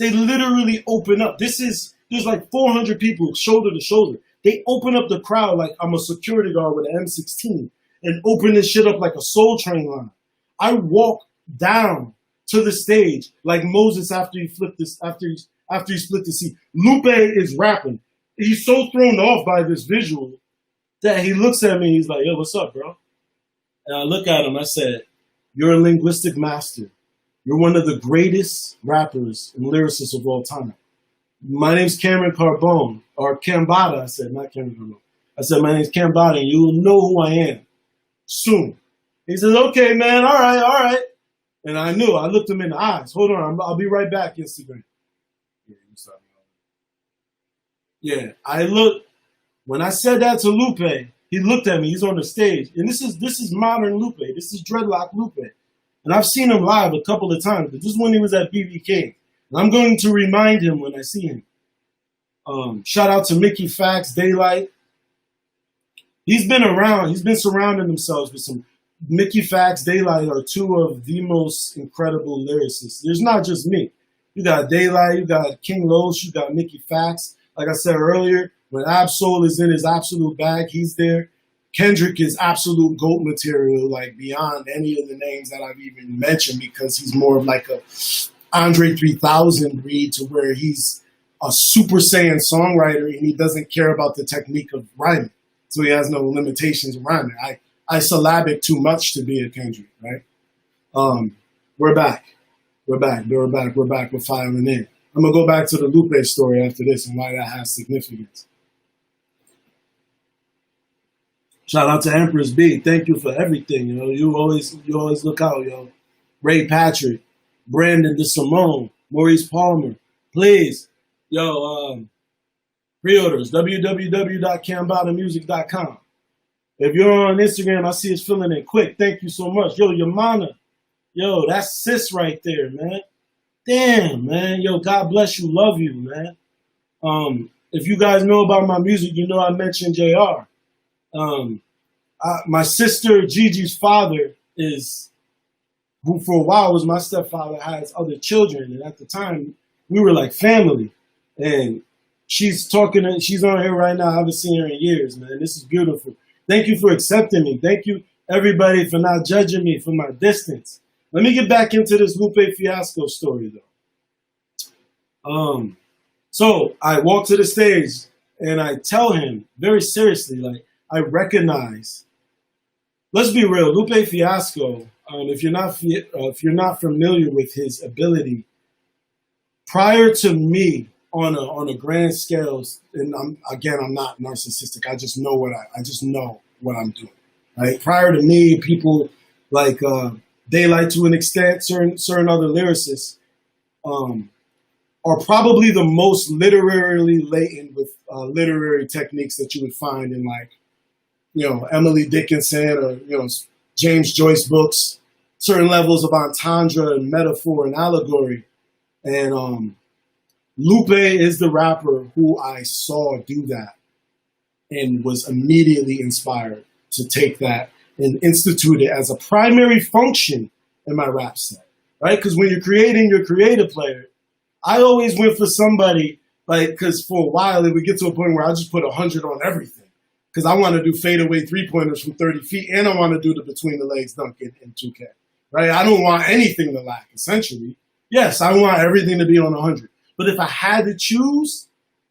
literally open up. There's like 400 people shoulder to shoulder. They open up the crowd like I'm a security guard with an M16 and open this shit up like a Soul Train line. I walk down to the stage like Moses after he split the sea. Lupe is rapping. He's so thrown off by this visual that he looks at me. He's like, yo, what's up, bro? And I look at him. I said, you're a linguistic master. You're one of the greatest rappers and lyricists of all time. My name's Cameron Carbone, or Cambatta. I said, not Cameron Carbone. I said, my name's Cambatta, and you will know who I am soon. He says, okay, man, all right. And I knew. I looked him in the eyes. Hold on, I'll be right back, Instagram. Yeah, I looked. When I said that to Lupe, he looked at me. He's on the stage. And this is modern Lupe. This is dreadlock Lupe. And I've seen him live a couple of times, but this is when he was at BB King. And I'm going to remind him when I see him. Shout out to Mickey Fax, Daylight. He's been around. He's been surrounding himself with some. Mickey Fax, Daylight are two of the most incredible lyricists. There's not just me. You got Daylight, you got King Los, you got Mickey Fax. Like I said earlier, when Absol is in his absolute bag, he's there. Kendrick is absolute GOAT material, like beyond any of the names that I've even mentioned, because he's more of like a Andre 3000 read, to where he's a Super Saiyan songwriter and he doesn't care about the technique of rhyming. So he has no limitations of rhyming. I syllabic too much to be a Kendrick, right? We're back. We're filing in. I'm gonna go back to the Lupe story after this and why that has significance. Shout out to Empress B. Thank you for everything. You know, you always look out, yo. Ray Patrick, Brandon DeSimone, Maurice Palmer. Please, yo, pre-orders, www.cambattamusic.com. If you're on Instagram, I see it's filling in quick. Thank you so much. Yo, Yamana. Yo, that's sis right there, man. Damn, man. Yo, God bless you. Love you, man. If you guys know about my music, you know I mentioned JR. My sister Gigi's father is, who for a while was my stepfather, has other children, and at the time we were like family. And she's on here right now. I haven't seen her in years, man. This is beautiful. Thank you for accepting me. Thank you everybody for not judging me from my distance. Let me get back into this Lupe Fiasco story though. So I walk to the stage and I tell him very seriously, like, I recognize. Let's be real, Lupe Fiasco. If you're not familiar with his ability, prior to me on a grand scale, and I'm not narcissistic. I just know what I'm doing. Right? Prior to me, people like Daylight, to an extent, certain other lyricists, are probably the most literarily latent with literary techniques that you would find in, like, you know, Emily Dickinson or, you know, James Joyce books, certain levels of entendre and metaphor and allegory. And Lupe is the rapper who I saw do that and was immediately inspired to take that and institute it as a primary function in my rap set, right? Because when you're creating your creative player, I always went for somebody, like, because for a while it would get to a point where I just put 100 on everything. Because I want to do fadeaway three-pointers from 30 feet, and I want to do the between the legs dunk in 2K, right? I don't want anything to lack, essentially. Yes, I want everything to be on 100. But if I had to choose,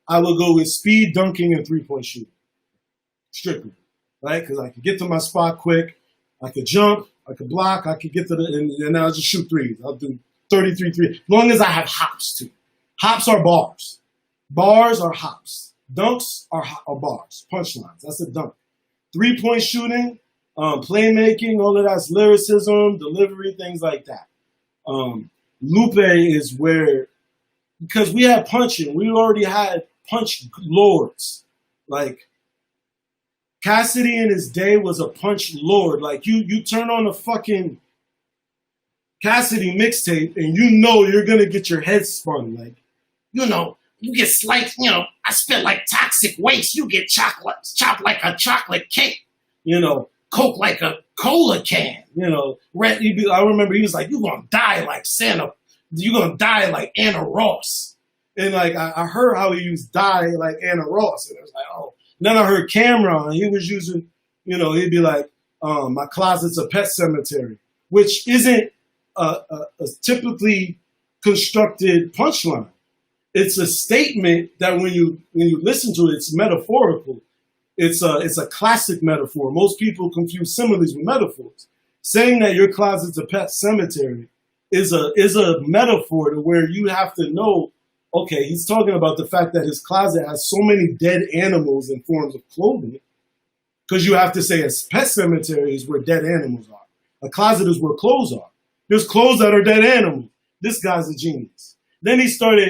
I would go with speed, dunking, and three-point shooting. Strictly, right? Because I could get to my spot quick. I could jump. I could block. I could get to and I'll just shoot threes. I'll do 33 threes. As long as I have hops, too. Hops are bars. Bars are hops. Dunks are bars. Punchlines. That's a dunk. Three-point shooting, playmaking, all of that's lyricism, delivery, things like that. Lupe is where, because we had punching, we already had punch lords. Like, Cassidy in his day was a punch lord. Like, you turn on a fucking Cassidy mixtape and you know you're gonna get your head spun. Like, you know, you get sliced, you know, I spit like toxic waste, you get chopped like a chocolate cake. You know, Coke like a cola can. You know, I remember he was like, you're gonna die like Santa, you're gonna die like Anna Ross. And like, I heard how he used die like Anna Ross. And I was like, oh. And then I heard Cameron, he was using, you know, he'd be like, my closet's a pet cemetery, which isn't a typically constructed punchline. It's a statement that when you listen to it, it's metaphorical. It's a classic metaphor. Most people confuse similes with metaphors. Saying that your closet's a pet cemetery is a metaphor to where you have to know, okay, he's talking about the fact that his closet has so many dead animals in forms of clothing, because you have to say a pet cemetery is where dead animals are. A closet is where clothes are. There's clothes that are dead animals. This guy's a genius. Then he said,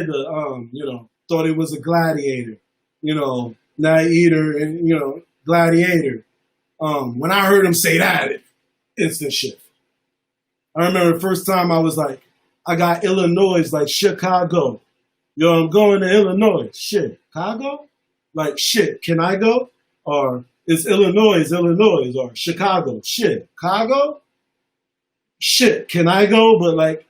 you know, thought it was a gladiator, you know, night eater and, you know, gladiator. When I heard him say that, instant shift. I remember the first time I was like, I got Illinois like Chicago. Yo, I'm going to Illinois. Shit, Chicago? Like, shit, can I go? Or it's Illinois, or Chicago. Shit, Chicago? Shit, can I go? But like,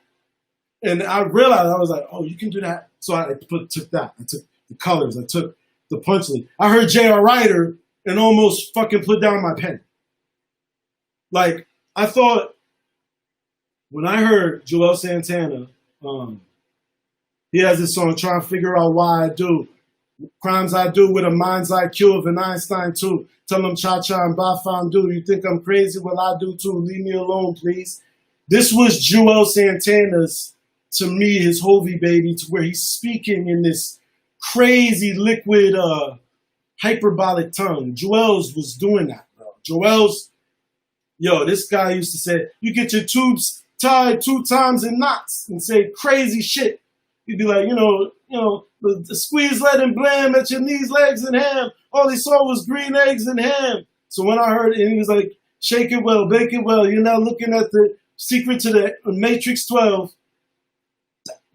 and I realized, I was like, oh, you can do that. So I took that. I took the colors. I took the punchline. I heard J.R. Ryder and almost fucking put down my pen. Like, I thought, when I heard Joel Santana, he has this song, trying to figure out why I do crimes I do with a mind's IQ of an Einstein too. Tell them cha-cha and ba fondue. You think I'm crazy? Well, I do too. Leave me alone, please. This was Joel Santana's, to me, his Hovey baby, to where he's speaking in this crazy liquid hyperbolic tongue. Joel's was doing that, bro. Joel's, this guy used to say, you get your tubes tied 2 times in knots and say crazy shit. He'd be like, the squeeze, let and blam at your knees, legs, and ham. All he saw was green eggs and ham. So when I heard it, and he was like, shake it well, bake it well. You're now looking at the secret to the Matrix 12.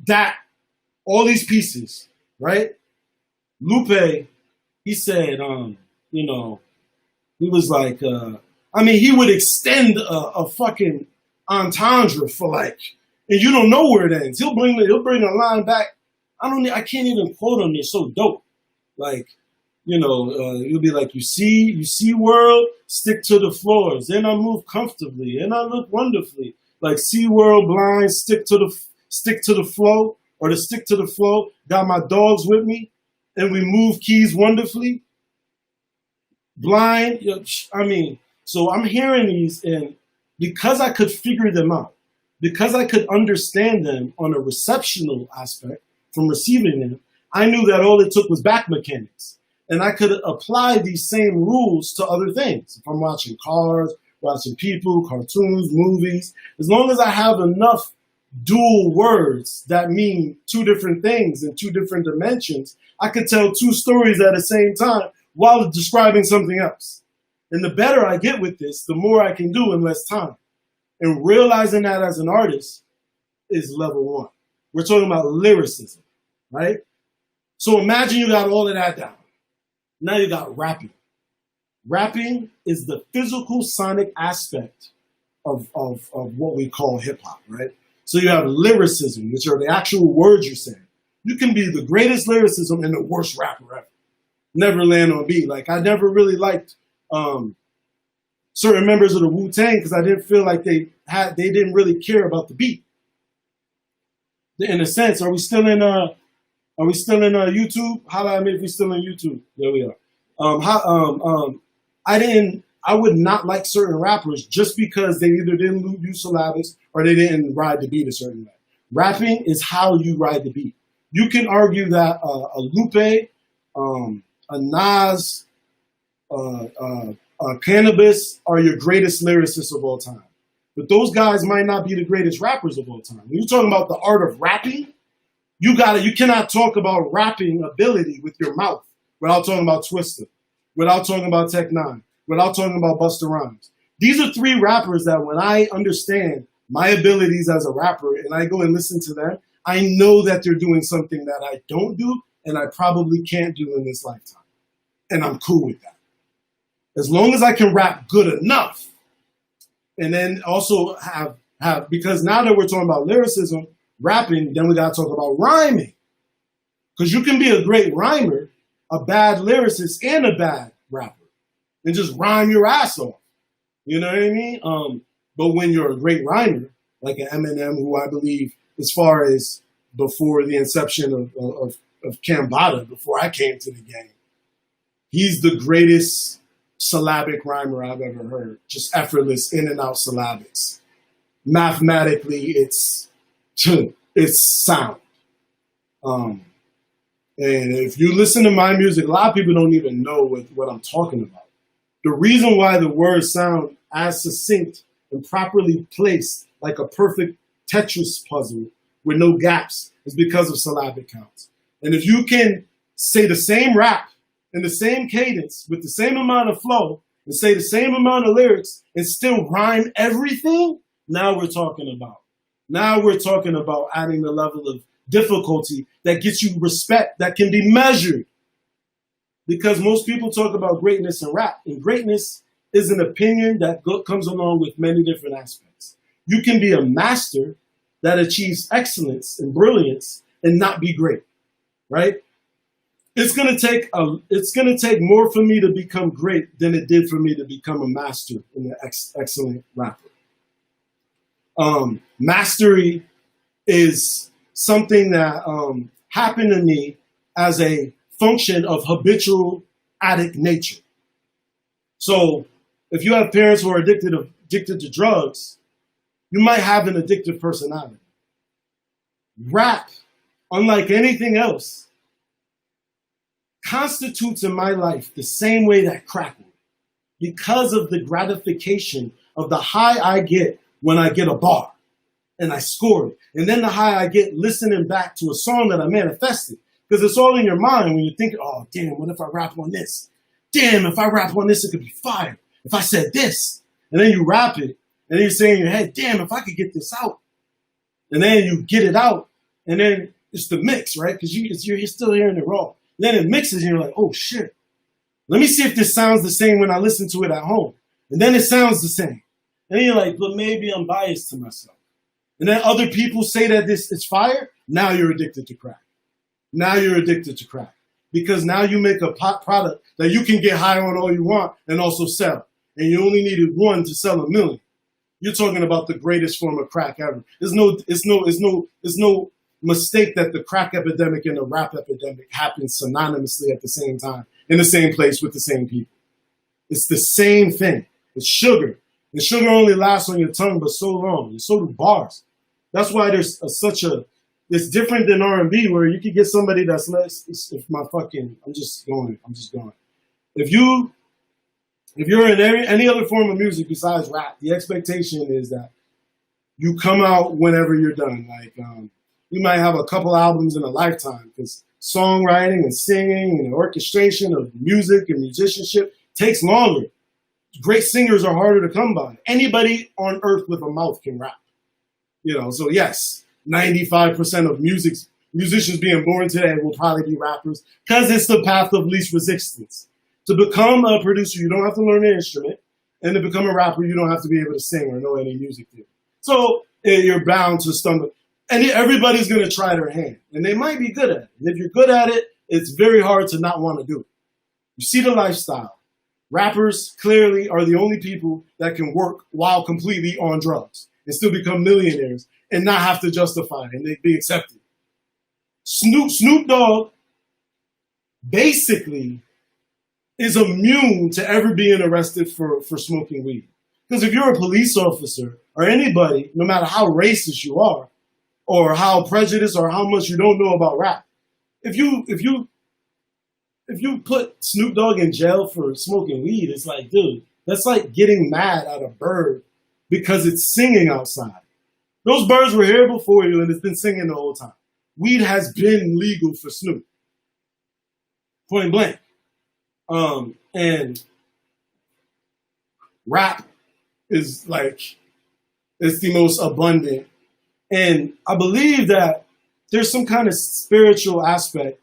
That, all these pieces, right? Lupe, he said, he was like, he would extend a fucking entendre for like, and you don't know where it ends. He'll bring a line back. I can't even quote him. They're so dope. Like, you'll be like, you see world, stick to the floors. Then I move comfortably and I look wonderfully. Like, see world blind, stick to the flow, or to stick to the flow. Got my dogs with me and we move keys wonderfully. Blind, so I'm hearing these, and because I could figure them out, because I could understand them on a receptional aspect from receiving them, I knew that all it took was back mechanics. And I could apply these same rules to other things. If I'm watching cars, watching people, cartoons, movies, as long as I have enough dual words that mean 2 different things in 2 different dimensions, I could tell 2 stories at the same time while describing something else. And the better I get with this, the more I can do in less time. And realizing that as an artist is level 1. We're talking about lyricism, right? So imagine you got all of that down. Now you got rapping. Rapping is the physical sonic aspect of what we call hip hop, right? So you have lyricism, which are the actual words you're saying. You can be the greatest lyricism and the worst rapper ever. Never land on beat. Like, I never really liked certain members of the Wu-Tang because I didn't feel like they didn't really care about the beat. In a sense, are we still in YouTube? Holla at me if we're still in YouTube. There we are. I would not like certain rappers just because they either didn't use syllables or they didn't ride the beat a certain way. Rapping is how you ride the beat. You can argue that a Lupe, a Nas, Cannabis are your greatest lyricists of all time. But those guys might not be the greatest rappers of all time. When you're talking about the art of rapping, you cannot talk about rapping ability with your mouth without talking about Twista, without talking about Tech Nine, without talking about Busta Rhymes. These are 3 rappers that when I understand my abilities as a rapper and I go and listen to them, I know that they're doing something that I don't do and I probably can't do in this lifetime. And I'm cool with that. As long as I can rap good enough, and then also have because now that we're talking about lyricism, rapping, then we got to talk about rhyming. Because you can be a great rhymer, a bad lyricist, and a bad rapper, and just rhyme your ass off. You know what I mean? But when you're a great rhymer, like an Eminem, who I believe, as far as before the inception of Cambatta, before I came to the game, he's the greatest syllabic rhymer I've ever heard. Just effortless in and out syllabics. Mathematically, it's sound. And if you listen to my music, a lot of people don't even know what I'm talking about. The reason why the words sound as succinct and properly placed like a perfect Tetris puzzle with no gaps is because of syllabic counts. And if you can say the same rap in the same cadence with the same amount of flow and say the same amount of lyrics and still rhyme everything, Now we're talking about. Now we're talking about adding the level of difficulty that gets you respect, that can be measured. Because most people talk about greatness in rap, and greatness is an opinion that comes along with many different aspects. You can be a master that achieves excellence and brilliance and not be great, right? It's gonna take more for me to become great than it did for me to become a master and an excellent rapper. Mastery is something that happened to me as a function of habitual addict nature. So if you have parents who are addicted to drugs, you might have an addictive personality. Rap, unlike anything else, constitutes in my life the same way that crack would, because of the gratification of the high I get when I get a bar and I score it, and then the high I get listening back to a song that I manifested, because it's all in your mind when you think, oh damn, what if I rap on this? Damn, if I rap on this, it could be fire. If I said this, and then you rap it, and then you say in your head, damn, if I could get this out, and then you get it out, and then it's the mix, right? Because you're still hearing it raw. Then it mixes and you're like, oh shit. Let me see if this sounds the same when I listen to it at home. And then it sounds the same. And then you're like, but maybe I'm biased to myself. And then other people say that this is fire. Now you're addicted to crack. Now you're addicted to crack. Because now you make a product that you can get high on all you want and also sell. And you only needed one to sell 1 million. You're talking about the greatest form of crack ever. There's no mistake that the crack epidemic and the rap epidemic happen synonymously at the same time, in the same place with the same people. It's the same thing. It's sugar. And sugar only lasts on your tongue but so long. And so do bars. That's why there's it's different than R&B, where you could get somebody that's less, I'm just going. If you're in any other form of music besides rap, the expectation is that you come out whenever you're done. Like, you might have a couple albums in a lifetime, because songwriting and singing and orchestration of music and musicianship takes longer. Great singers are harder to come by. Anybody on earth with a mouth can rap. So yes, 95% of musicians being born today will probably be rappers, because it's the path of least resistance. To become a producer, you don't have to learn an instrument. And to become a rapper, you don't have to be able to sing or know any music theory. So you're bound to stumble. And everybody's going to try their hand. And they might be good at it. And if you're good at it, it's very hard to not want to do it. You see the lifestyle. Rappers clearly are the only people that can work while completely on drugs and still become millionaires and not have to justify it and they be accepted. Snoop Dogg basically is immune to ever being arrested for smoking weed. Because if you're a police officer or anybody, no matter how racist you are, or how prejudiced or how much you don't know about rap, if you put Snoop Dogg in jail for smoking weed, it's like, dude, that's like getting mad at a bird because it's singing outside. Those birds were here before you and it's been singing the whole time. Weed has been legal for Snoop. Point blank. And rap is like, it's the most abundant. And I believe that there's some kind of spiritual aspect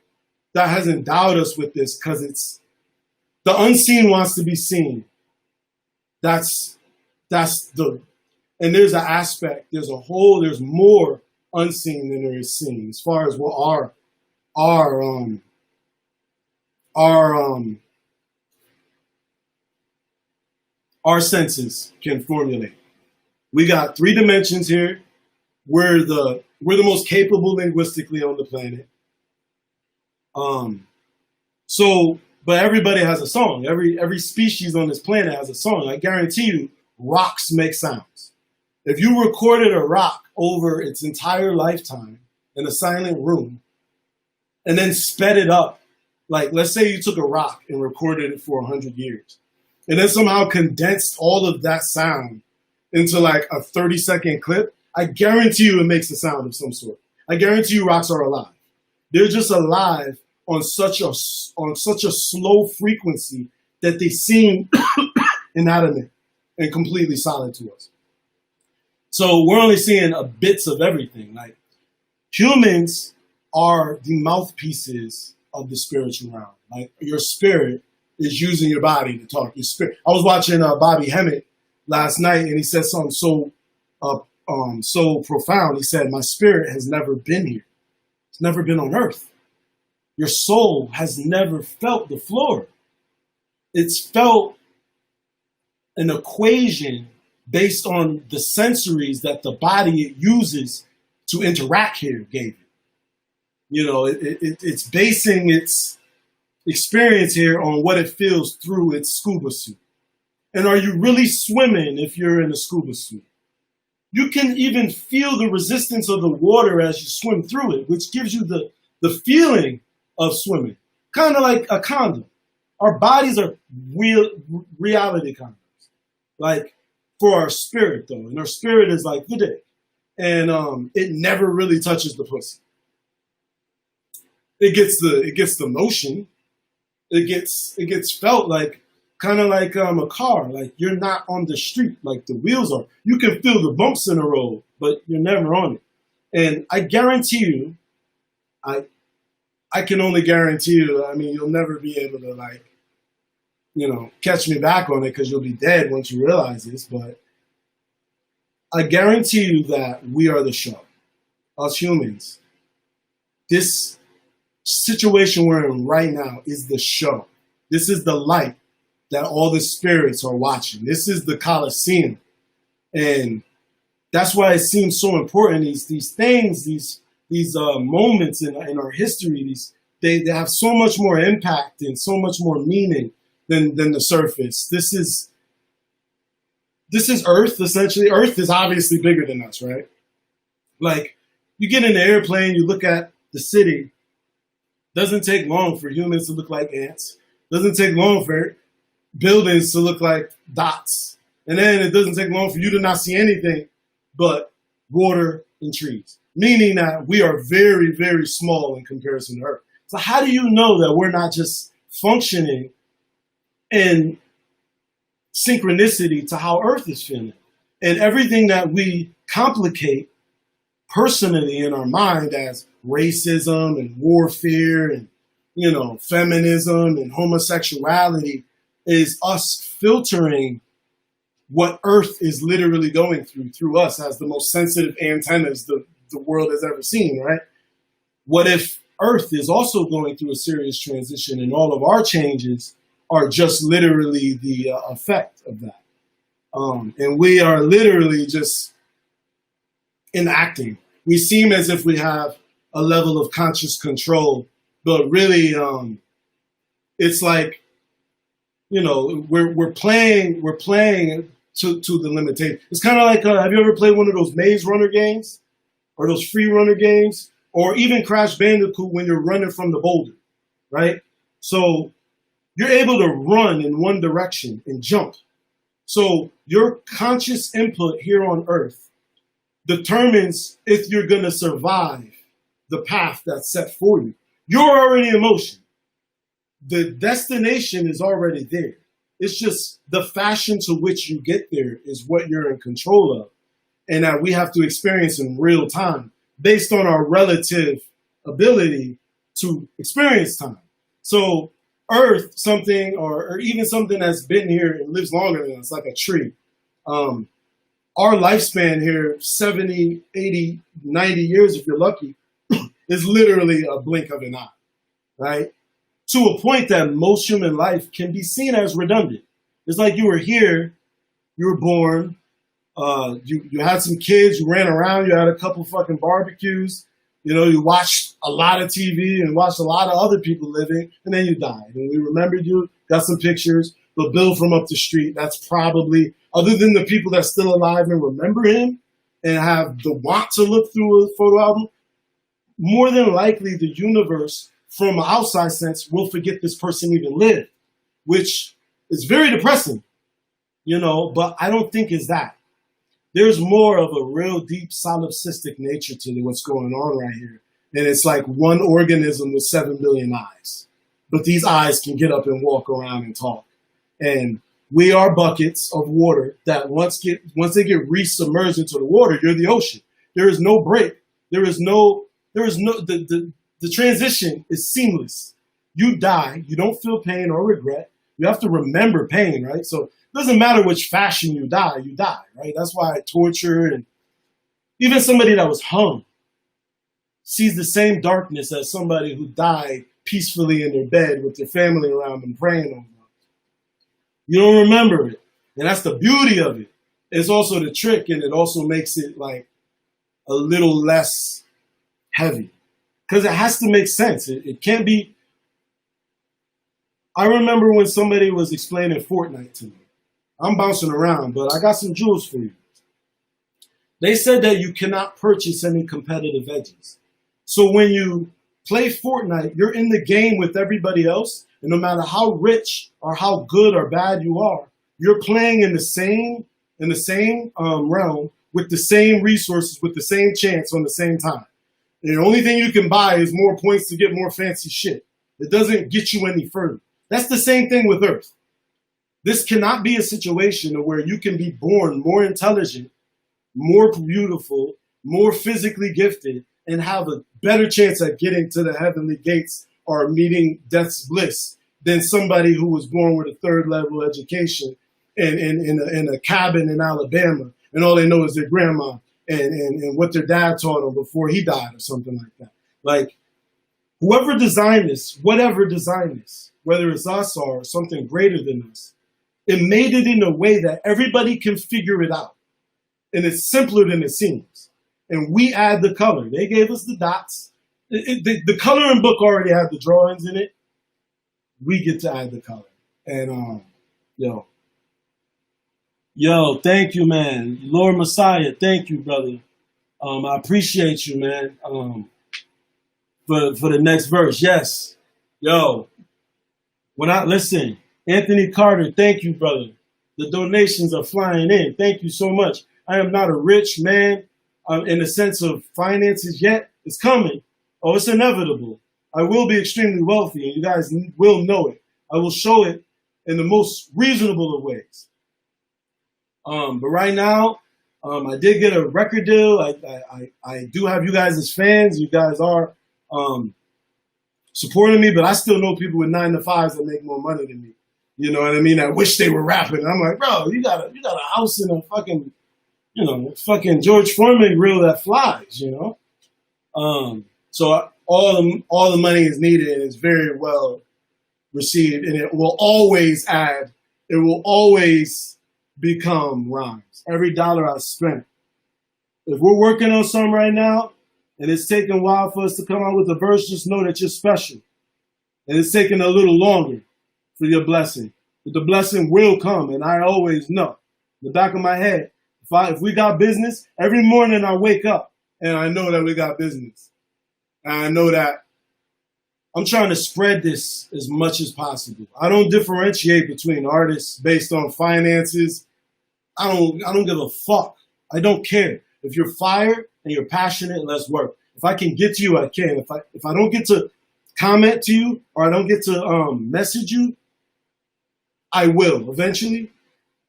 that has endowed us with this, because it's the unseen wants to be seen. And there's an aspect, there's more unseen than there is seen, as far as what our senses can formulate. We got 3 dimensions here. We're the most capable linguistically on the planet. But everybody has a song. Every species on this planet has a song. I guarantee you, rocks make sounds. If you recorded a rock over its entire lifetime in a silent room, and then sped it up, like let's say you took a rock and recorded it for 100 years, and then somehow condensed all of that sound into like a 30-second clip, I guarantee you it makes a sound of some sort. I guarantee you rocks are alive. They're just alive on such a slow frequency that they seem inanimate and completely solid to us. So we're only seeing bits of everything. Like humans are the mouthpieces of the spiritual realm. Like your spirit is using your body to talk. Your spirit. I was watching Bobby Hemmett last night, and he said something so profound. He said, "My spirit has never been here. It's never been on earth. Your soul has never felt the floor. It's felt an equation based on the sensories that the body it uses to interact here gave it. You know, it's basing its experience here on what it feels through its scuba suit. And are you really swimming if you're in a scuba suit? You can even feel the resistance of the water as you swim through it, which gives you the feeling of swimming. Kind of like a condom. Our bodies are reality condoms. Like for our spirit though. And our spirit is like the dick. And it never really touches the pussy. It gets the motion. It gets felt like kind of like a car. Like you're not on the street like the wheels are. You can feel the bumps in the road, but you're never on it. And I guarantee you, I can only guarantee you, I mean, you'll never be able to like, you know, catch me back on it because you'll be dead once you realize this. But I guarantee you that we are the show, us humans. This situation we're in right now is the show. This is the light that all the spirits are watching. This is the Colosseum. And that's why it seems so important. These things, these moments in our history, they have so much more impact and so much more meaning than the surface. This is Earth, essentially. Earth is obviously bigger than us, right? Like, you get in the airplane, you look at the city. Doesn't take long for humans to look like ants. Doesn't take long for buildings to look like dots. And then it doesn't take long for you to not see anything but water and trees. Meaning that we are very, very small in comparison to Earth. So how do you know that we're not just functioning in synchronicity to how Earth is feeling? And everything that we complicate personally in our mind as racism and warfare and, you know, feminism and homosexuality is us filtering what Earth is literally going through us as the most sensitive antennas the world has ever seen, right? What if Earth is also going through a serious transition and all of our changes are just literally the effect of that? And we are literally just enacting. We seem as if we have a level of conscious control, but really it's like, you know, we're playing to the limitation. It's kind of like, have you ever played one of those Maze Runner games or those free runner games or even Crash Bandicoot when you're running from the boulder, right? So you're able to run in one direction and jump. So your conscious input here on Earth determines if you're going to survive the path that's set for you. You're already in motion. The destination is already there. It's just the fashion to which you get there is what you're in control of. And that we have to experience in real time based on our relative ability to experience time. So Earth, something, or even something that's been here and lives longer than us, like a tree. Our lifespan here, 70, 80, 90 years, if you're lucky, is literally a blink of an eye, right? To a point that most human life can be seen as redundant. It's like you were here, you were born, you had some kids, you ran around, you had a couple fucking barbecues, you know, you watched a lot of TV and watched a lot of other people living, and then you died. And we remembered you, got some pictures, but Bill from up the street, that's probably, other than the people that's still alive and remember him and have the want to look through a photo album, more than likely the universe from an outside sense will forget this person even lived, which is very depressing, you know, but I don't think it's that. There's more of a real deep solipsistic nature to what's going on right here. And it's like one organism with 7 billion eyes. But these eyes can get up and walk around and talk. And We are buckets of water that once they get re-submerged into the water, you're the ocean. There is no break. The transition is seamless. You die, you don't feel pain or regret. You have to remember pain, right? So it doesn't matter which fashion you die, right? That's why torture and even somebody that was hung sees the same darkness as somebody who died peacefully in their bed with their family around them praying on them. You don't remember it. And that's the beauty of it. It's also the trick, and it also makes it like a little less heavy. Because it has to make sense. It can't be. I remember when somebody was explaining Fortnite to me. I'm bouncing around, but I got some jewels for you. They said that you cannot purchase any competitive edges. So when you play Fortnite, you're in the game with everybody else, and no matter how rich or how good or bad you are, you're playing in the same realm with the same resources, with the same chance on the same time. And the only thing you can buy is more points to get more fancy shit. It doesn't get you any further. That's the same thing with Earth. This cannot be a situation where you can be born more intelligent, more beautiful, more physically gifted, and have a better chance at getting to the heavenly gates or meeting death's bliss than somebody who was born with a third level education in a cabin in Alabama, and all they know is their grandma and what their dad taught them before he died or something like that. Like, whoever designed this, whatever designed this, whether it's us or something greater than us, it made it in a way that everybody can figure it out. And it's simpler than it seems. And we add the color. They gave us the dots. The coloring book already had the drawings in it. We get to add the color. And yo, thank you, man. Lord Messiah, thank you, brother. I appreciate you, man. For the next verse, yes. Yo, listen, Anthony Carter, thank you, brother. The donations are flying in. Thank you so much. I am not a rich man in the sense of finances yet. It's coming. Oh, it's inevitable. I will be extremely wealthy, and you guys will know it. I will show it in the most reasonable of ways. But right now, I did get a record deal. I do have you guys as fans. You guys are supporting me, but I still know people with 9-to-5s that make more money than me. You know what I mean? I wish they were rapping. I'm like, bro, you got a house in a fucking, fucking George Foreman grill that flies, So all the money is needed and it's very well received, and it will always become rhymes. Every dollar I spent. If we're working on something right now and it's taking a while for us to come out with a verse, just know that you're special. And it's taking a little longer for your blessing. But the blessing will come, and I always know. In the back of my head, if we got business, every morning I wake up and I know that we got business. And I know that I'm trying to spread this as much as possible. I don't differentiate between artists based on finances. I don't give a fuck. I don't care. If you're fired and you're passionate, let's work. If I can get to you, I can. If I don't get to comment to you or I don't get to message you, I will eventually.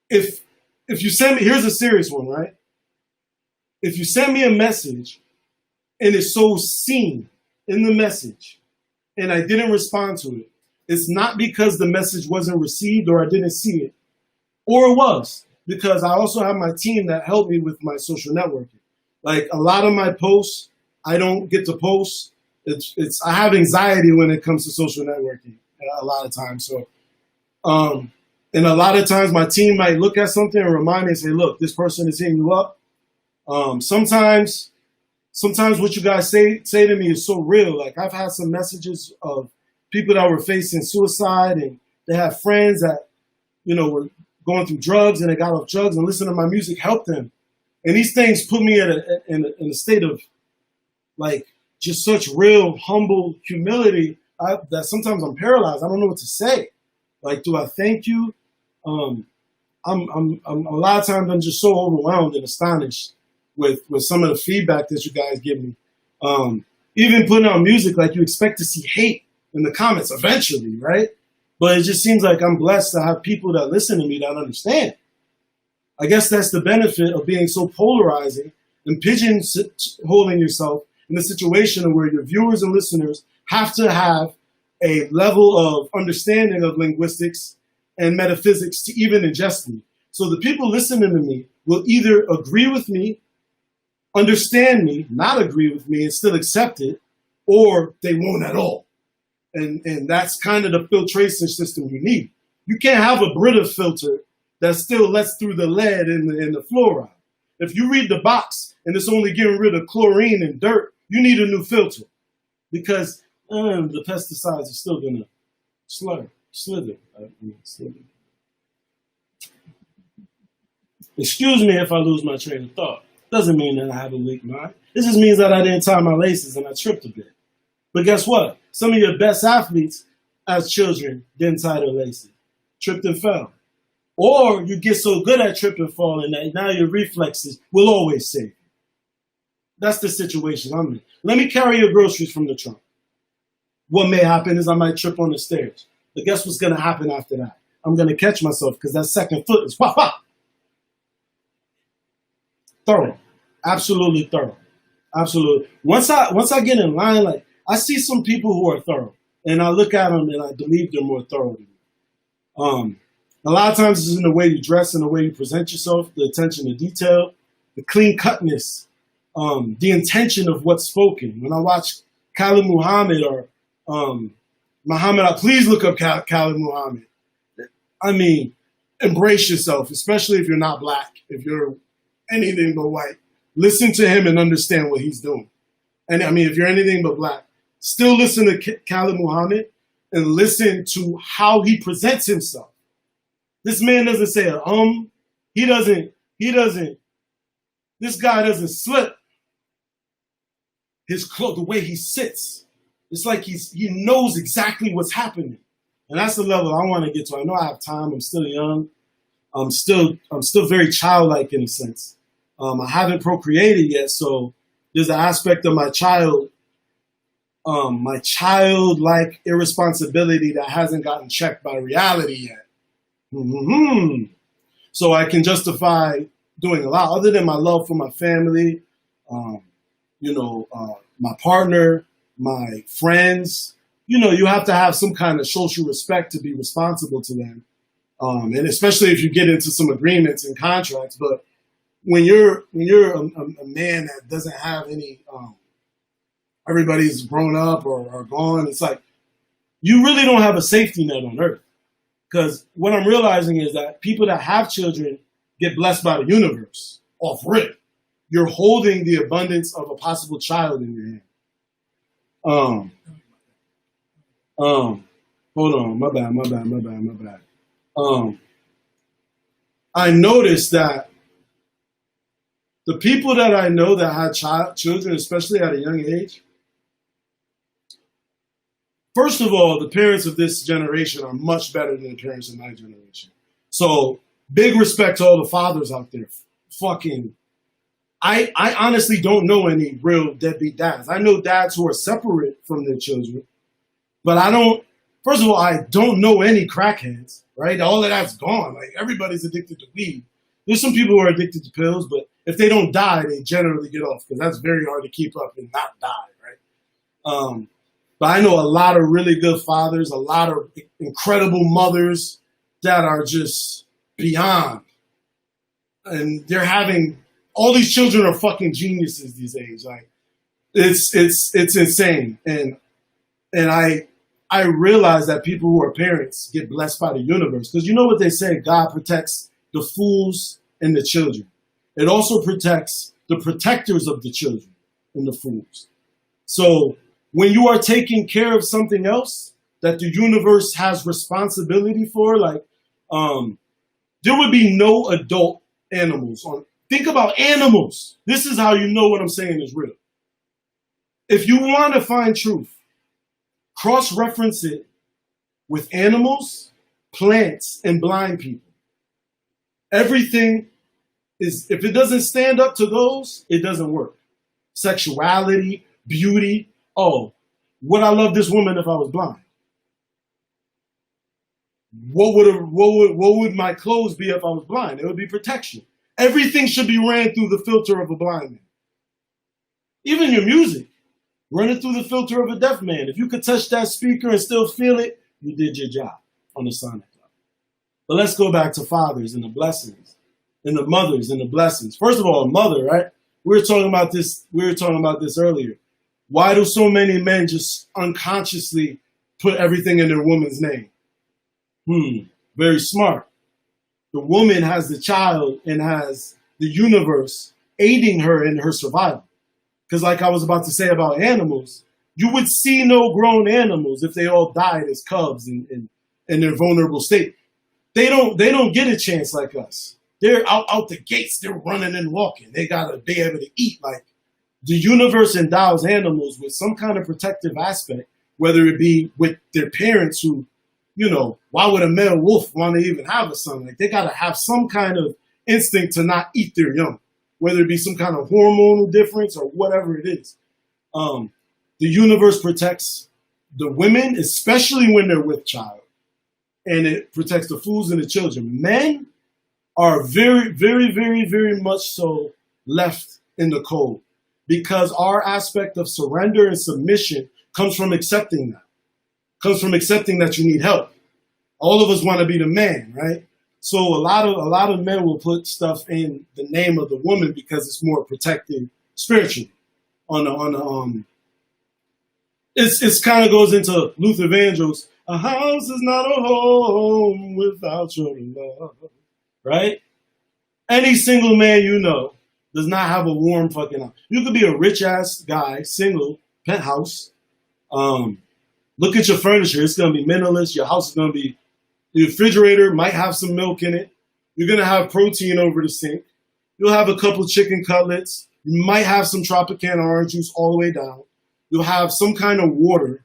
If you send me, here's a serious one, right? If you send me a message and it's so seen in the message and I didn't respond to it, it's not because the message wasn't received or I didn't see it, or it was, because I also have my team that helped me with my social networking. Like, a lot of my posts, I don't get to post. I have anxiety when it comes to social networking a lot of times. So, and a lot of times my team might look at something and remind me and say, look, this person is hitting you up. Sometimes what you guys say to me is so real. Like, I've had some messages of people that were facing suicide, and they have friends that, were going through drugs, and they got off drugs, and listening to my music helped them. And these things put me in a state of, like, just such real, humble humility that sometimes I'm paralyzed. I don't know what to say. Like, do I thank you? I'm a lot of times I'm just so overwhelmed and astonished with some of the feedback that you guys give me. Even putting out music, like, you expect to see hate in the comments eventually, right? But it just seems like I'm blessed to have people that listen to me that understand. I guess that's the benefit of being so polarizing and pigeonholing yourself in a situation where your viewers and listeners have to have a level of understanding of linguistics and metaphysics to even ingest me. So the people listening to me will either agree with me, understand me, not agree with me, and still accept it, or they won't at all. And that's kind of the filtration system you need. You can't have a Brita filter that still lets through the lead and the fluoride. If you read the box and it's only getting rid of chlorine and dirt, you need a new filter because the pesticides are still gonna slither. Excuse me if I lose my train of thought. Doesn't mean that I have a weak mind. It just means that I didn't tie my laces and I tripped a bit. But guess what? Some of your best athletes as children didn't tie their laces, tripped and fell. Or you get so good at tripping and falling that now your reflexes will always save you. That's the situation I'm in. Let me carry your groceries from the trunk. What may happen is I might trip on the stairs. But guess what's going to happen after that? I'm going to catch myself because that second foot is wah, wah. Thorough. Absolutely thorough. Absolutely. Once I get in line, like I see some people who are thorough and I look at them and I believe they're more thorough than me. A lot of times it's in the way you dress and the way you present yourself, the attention to detail, the clean cutness, the intention of what's spoken. When I watch Khalid Muhammad or Muhammad, please look up Khalid Muhammad. I mean, embrace yourself, especially if you're not black, if you're anything but white. Listen to him and understand what he's doing. And I mean, if you're anything but black, still listen to Khalid Muhammad and listen to how he presents himself. This man doesn't say he doesn't, this guy doesn't slip. His clothes, the way he sits, it's like he knows exactly what's happening. And that's the level I want to get to. I know I have time, I'm still young. I'm still very childlike in a sense. I haven't procreated yet, so there's an aspect of my childlike irresponsibility that hasn't gotten checked by reality yet. Mm-hmm. So I can justify doing a lot other than my love for my family, my partner, my friends. You have to have some kind of social respect to be responsible to them. And especially if you get into some agreements and contracts. But when you're a man that doesn't have any, everybody's grown up or gone, it's like you really don't have a safety net on earth. Because what I'm realizing is that people that have children get blessed by the universe off rip. You're holding the abundance of a possible child in your hand. Hold on, my bad. I noticed that the people that I know that had children, especially at a young age, first of all, the parents of this generation are much better than the parents of my generation. So big respect to all the fathers out there. I honestly don't know any real deadbeat dads. I know dads who are separate from their children, but first of all, I don't know any crackheads, right? All of that's gone. Like everybody's addicted to weed. There's some people who are addicted to pills, but if they don't die, they generally get off because that's very hard to keep up and not die, right? But I know a lot of really good fathers, a lot of incredible mothers that are just beyond. And they're having, all these children are fucking geniuses these days. Like it's insane. And I realize that people who are parents get blessed by the universe. Because you know what they say, God protects the fools and the children. It also protects the protectors of the children and the fools. So when you are taking care of something else that the universe has responsibility for, like there would be no adult animals. Think about animals. This is how you know what I'm saying is real. If you want to find truth, cross-reference it with animals, plants, and blind people. Everything is, if it doesn't stand up to those, it doesn't work. Sexuality, beauty. Oh, would I love this woman if I was blind? what would my clothes be if I was blind? It would be protection. Everything should be ran through the filter of a blind man. Even your music, run it through the filter of a deaf man. If you could touch that speaker and still feel it, you did your job on the sonic level. But let's go back to fathers and the blessings, and the mothers and the blessings. First of all, a mother, right? We were talking about this earlier. Why do so many men just unconsciously put everything in their woman's name? Very smart. The woman has the child and has the universe aiding her in her survival. Because like I was about to say about animals, you would see no grown animals if they all died as cubs in their vulnerable state. They don't get a chance like us. They're out the gates, they're running and walking. They gotta be able to eat. Like, the universe endows animals with some kind of protective aspect, whether it be with their parents who, why would a male wolf want to even have a son? Like, they gotta have some kind of instinct to not eat their young, whether it be some kind of hormonal difference or whatever it is. The universe protects the women, especially when they're with child, and it protects the fools and the children. Men are very, very, very, very much so left in the cold, because our aspect of surrender and submission comes from accepting that. Comes from accepting that you need help. All of us want to be the man, right? So a lot of men will put stuff in the name of the woman because it's more protected spiritually. It's kind of goes into Luther Vandross. A house is not a home without your love, right? Any single man does not have a warm fucking house. You could be a rich ass guy, single, penthouse. Look at your furniture. It's gonna be minimalist. Your house is gonna be. The refrigerator might have some milk in it. You're going to have protein over the sink. You'll have a couple of chicken cutlets. You might have some Tropicana orange juice all the way down. You'll have some kind of water.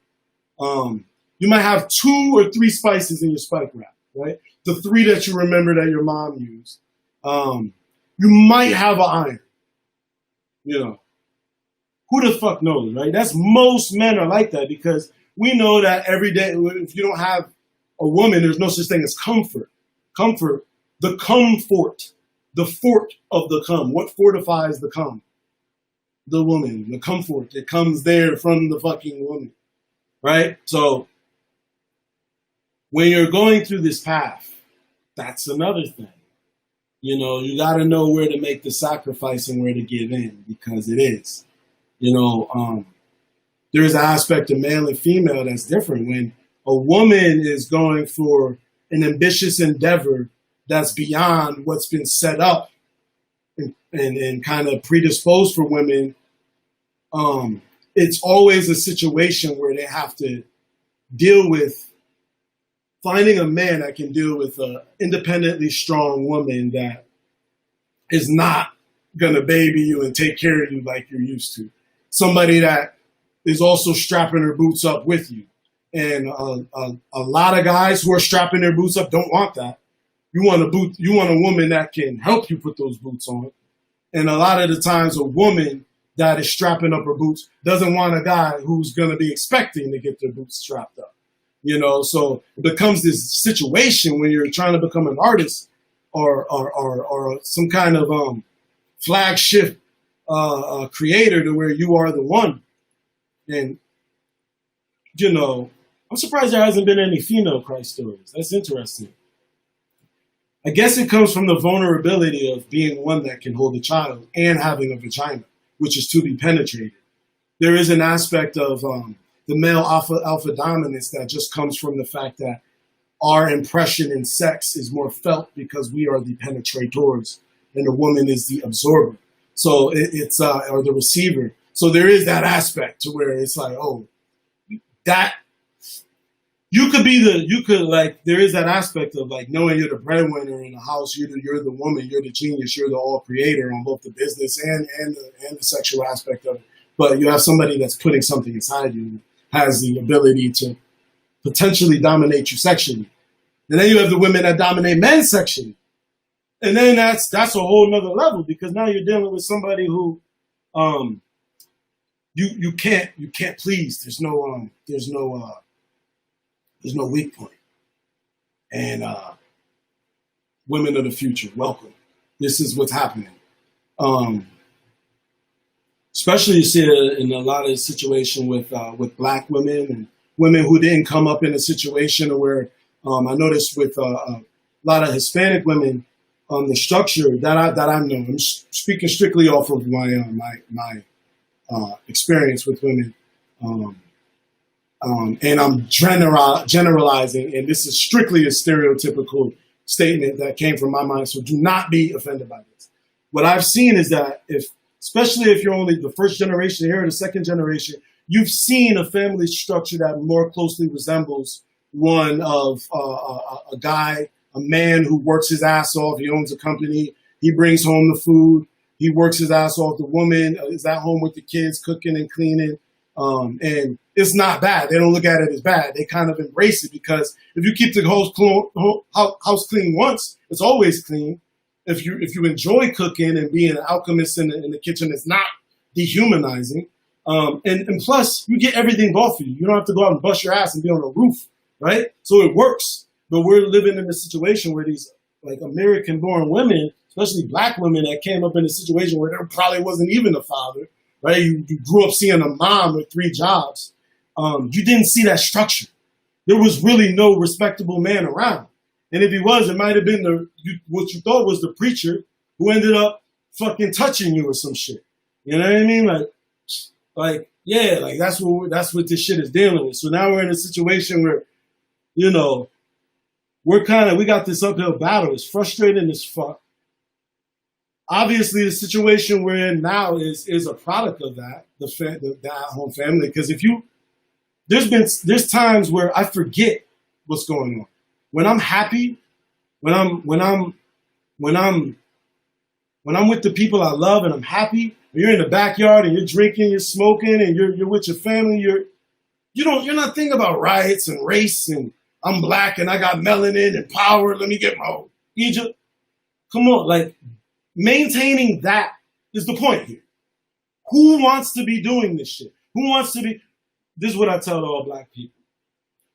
You might have 2 or 3 spices in your spike wrap, right? The 3 that you remember that your mom used. You might have an iron. Who the fuck knows, right? That's most men are like that, because we know that every day, if you don't have a woman, there's no such thing as comfort. Comfort, the comfort, the fort of the come. What fortifies the come? The woman, the comfort. It comes there from the fucking woman, right? So when you're going through this path, that's another thing. You got to know where to make the sacrifice and where to give in, because it is. There's an aspect of male and female that's different. When a woman is going for an ambitious endeavor that's beyond what's been set up and kind of predisposed for women, it's always a situation where they have to deal with finding a man that can deal with an independently strong woman that is not going to baby you and take care of you like you're used to. Somebody that is also strapping her boots up with you. And a lot of guys who are strapping their boots up don't want that. You want a woman that can help you put those boots on. And a lot of the times, a woman that is strapping up her boots doesn't want a guy who's going to be expecting to get their boots strapped up. So it becomes this situation when you're trying to become an artist or some kind of flagship creator, to where you are the one. And I'm surprised there hasn't been any female Christ stories. That's interesting. I guess it comes from the vulnerability of being one that can hold a child and having a vagina, which is to be penetrated. There is an aspect of the male alpha dominance that just comes from the fact that our impression in sex is more felt because we are the penetrators and the woman is the absorber. So it's or the receiver. So there is that aspect to where it's like, that there is that aspect of like knowing you're the breadwinner in the house, you're the woman, you're the genius, you're the all creator on both the business and the sexual aspect of it. But you have somebody that's putting something inside you, has the ability to potentially dominate you sexually. And then you have the women that dominate men sexually. And then that's a whole nother level, because now you're dealing with somebody who you can't please. There's no weak point. And women of the future, welcome. This is what's happening. Especially you see it in a lot of situation with Black women and women who didn't come up in a situation where I noticed with a lot of Hispanic women, the structure that I know. I'm speaking strictly off of my experience with women, and I'm generalizing, and this is strictly a stereotypical statement that came from my mind. So do not be offended by this. What I've seen is that especially if you're only the first generation here or the second generation, you've seen a family structure that more closely resembles one of a guy, a man who works his ass off. He owns a company. He brings home the food. He works his ass off. The woman is at home with the kids, cooking and cleaning. And it's not bad. They don't look at it as bad. They kind of embrace it because if you keep the house clean once, it's always clean. If you enjoy cooking and being an alchemist in the kitchen, it's not dehumanizing. And plus, you get everything bought for you. You don't have to go out and bust your ass and be on a roof, right? So it works. But we're living in a situation where these like American-born women, especially Black women that came up in a situation where there probably wasn't even a father, right? You grew up seeing a mom with 3 jobs. You didn't see that structure. There was really no respectable man around. And if he was, it might have been what you thought was the preacher who ended up fucking touching you or some shit. You know what I mean? Like yeah, like that's what this shit is dealing with. So now we're in a situation where, you know, we got this uphill battle. It's frustrating as fuck. Obviously, the situation we're in now is a product of that, the at-home family. Because there's times where I forget what's going on. When I'm happy, when I'm with the people I love and I'm happy, and you're in the backyard and you're drinking, you're smoking, and you're with your family, you're not thinking about riots and race and I'm Black and I got melanin and power. Let me get my Egypt. Come on, like maintaining that is the point here. Who wants to be doing this shit? Who wants to be? This is what I tell all Black people.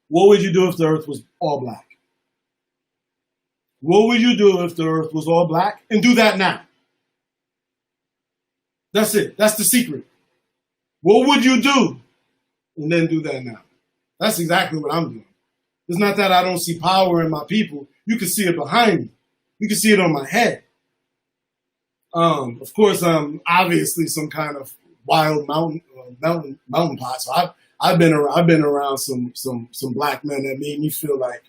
What would you do if the earth was all Black? What would you do if the earth was all Black? And do that now. That's it. That's the secret. What would you do? And then do that now. That's exactly what I'm doing. It's not that I don't see power in my people. You can see it behind me. You can see it on my head. Of course, I'm obviously some kind of wild mountain pot. So I've been around some Black men that made me feel like,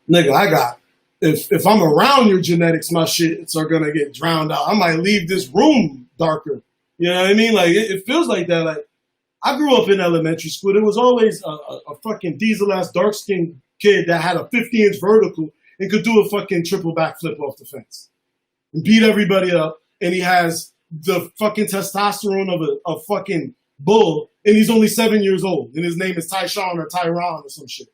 nigga, if I'm around your genetics, my shits are gonna get drowned out. I might leave this room darker. You know what I mean? Like it feels like that. Like I grew up in elementary school. There was always a fucking diesel-ass dark-skinned kid that had a 50-inch vertical and could do a fucking triple backflip off the fence and beat everybody up. And he has the fucking testosterone of a fucking bull, and he's only 7 years old, and his name is Tyshawn or Tyron or some shit.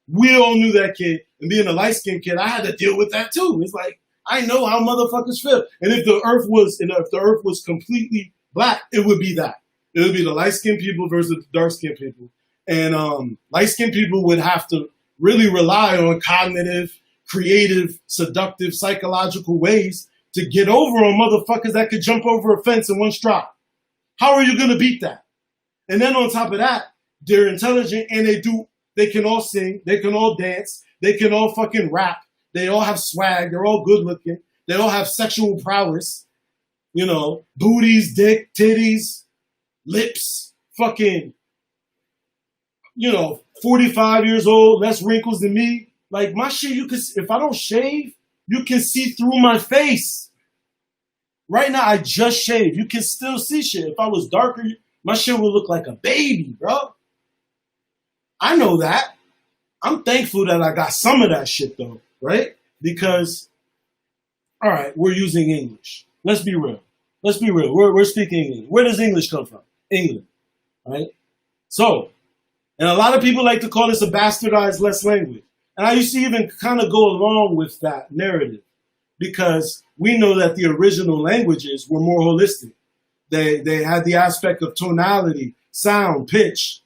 We all knew that kid, and being a light-skinned kid, I had to deal with that too. It's like I know how motherfuckers feel, and if the earth was completely Black, it would be that. It would be the light-skinned people versus the dark-skinned people. And light-skinned people would have to really rely on cognitive, creative, seductive, psychological ways to get over on motherfuckers that could jump over a fence in one stride. How are you going to beat that? And then on top of that, they're intelligent and they can all sing, they can all dance, they can all fucking rap, they all have swag, they're all good looking, they all have sexual prowess, you know, booties, dick, titties, lips, fucking, you know, 45 years old, less wrinkles than me. Like my shit, if I don't shave, you can see through my face. Right now, I just shaved. You can still see shit. If I was darker, my shit would look like a baby, bro. I know that. I'm thankful that I got some of that shit though, right? Because, all right, we're using English. Let's be real. Let's be real. We're speaking English. Where does English come from? England, right? So, and a lot of people like to call this a bastardized less language. And I used to even kind of go along with that narrative because we know that the original languages were more holistic. They had the aspect of tonality, sound, pitch,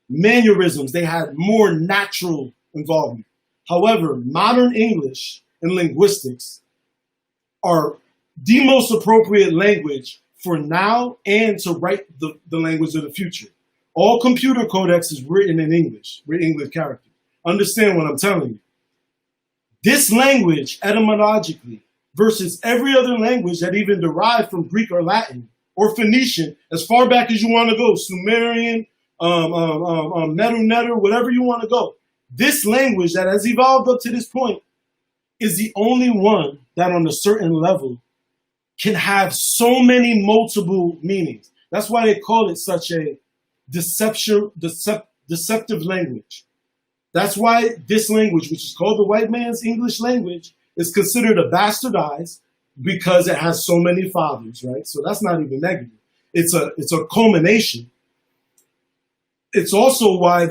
mannerisms. They had more natural involvement. However, modern English and linguistics are the most appropriate language for now and to write the language of the future. All computer codex is written in English, with English characters. Understand what I'm telling you. This language, etymologically, versus every other language that even derived from Greek or Latin or Phoenician, as far back as you want to go, Sumerian, Medu Neter, whatever you want to go. This language that has evolved up to this point is the only one that on a certain level can have so many multiple meanings. That's why they call it such a deceptive language. That's why this language, which is called the white man's English language, is considered a bastardized because it has so many fathers, right? So that's not even negative. It's a culmination. It's also why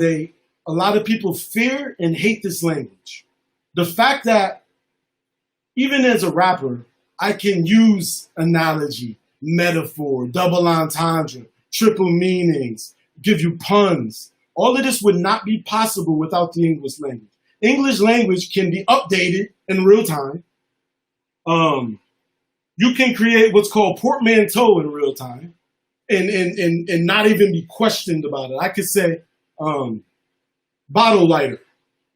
a lot of people fear and hate this language. The fact that even as a rapper, I can use analogy, metaphor, double entendre, triple meanings, give you puns. All of this would not be possible without the English language. English language can be updated in real time. You can create what's called portmanteau in real time and not even be questioned about it. I could say bottle lighter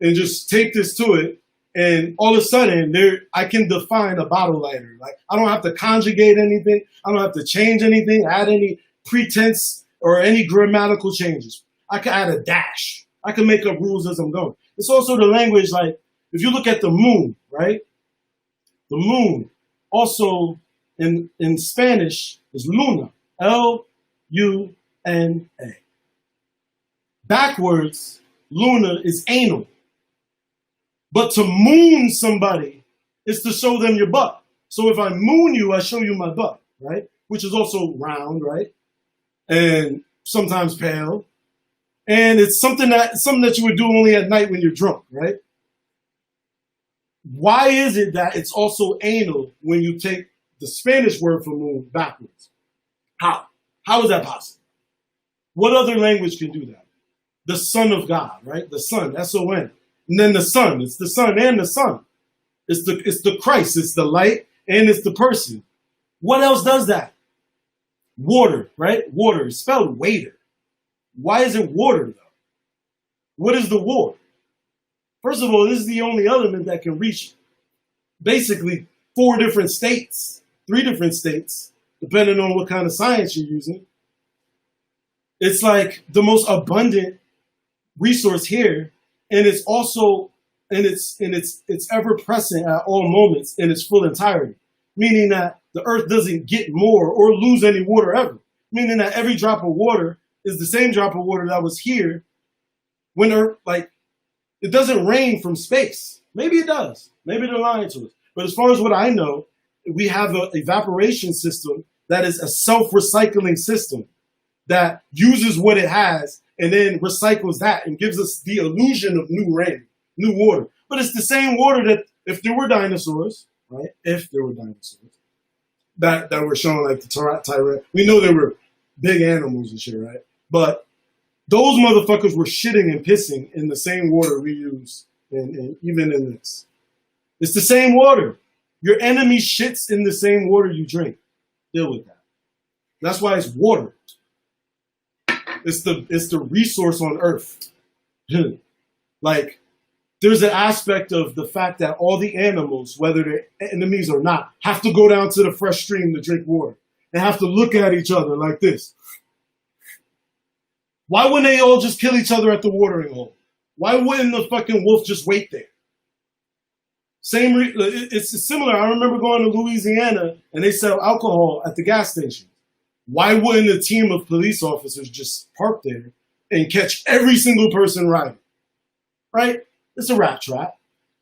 and just take this to it, and all of a sudden I can define a bottle lighter. Like, I don't have to conjugate anything. I don't have to change anything, add any pretense or any grammatical changes. I can add a dash. I can make up rules as I'm going. It's also the language, like, if you look at the moon, right? The moon also in Spanish is luna, L-U-N-A. Backwards, luna is anal. But to moon somebody is to show them your butt. So if I moon you, I show you my butt, right? Which is also round, right? And sometimes pale. And it's something that you would do only at night when you're drunk, right? Why is it that it's also anal when you take the Spanish word for moon backwards? How? How is that possible? What other language can do that? The Son of God, right? The Son, S-O-N. And then the Son. It's the Son and the Son. It's the Christ. It's the light and it's the person. What else does that? Water, right? Water is spelled waiter. Why is it water, though? What is the water? First of all, this is the only element that can reach basically 4 different states, 3 different states, depending on what kind of science you're using. It's like the most abundant resource here, and it's also, and it's ever present at all moments in its full entirety, meaning that the earth doesn't get more or lose any water ever, meaning that every drop of water is the same drop of water that was here when Earth, like, it doesn't rain from space. Maybe it does. Maybe they're lying to us. But as far as what I know, we have an evaporation system that is a self-recycling system that uses what it has and then recycles that and gives us the illusion of new rain, new water. But it's the same water that if there were dinosaurs, right? If there were dinosaurs that were shown, like the Tyrant, we know there were big animals and shit, right? But those motherfuckers were shitting and pissing in the same water we use, and even in this. It's the same water. Your enemy shits in the same water you drink. Deal with that. That's why it's water. It's the resource on Earth. Like, there's an aspect of the fact that all the animals, whether they're enemies or not, have to go down to the fresh stream to drink water. They have to look at each other like this. Why wouldn't they all just kill each other at the watering hole? Why wouldn't the fucking wolf just wait there? It's similar. I remember going to Louisiana and they sell alcohol at the gas station. Why wouldn't a team of police officers just park there and catch every single person riding? Right? It's a rat trap.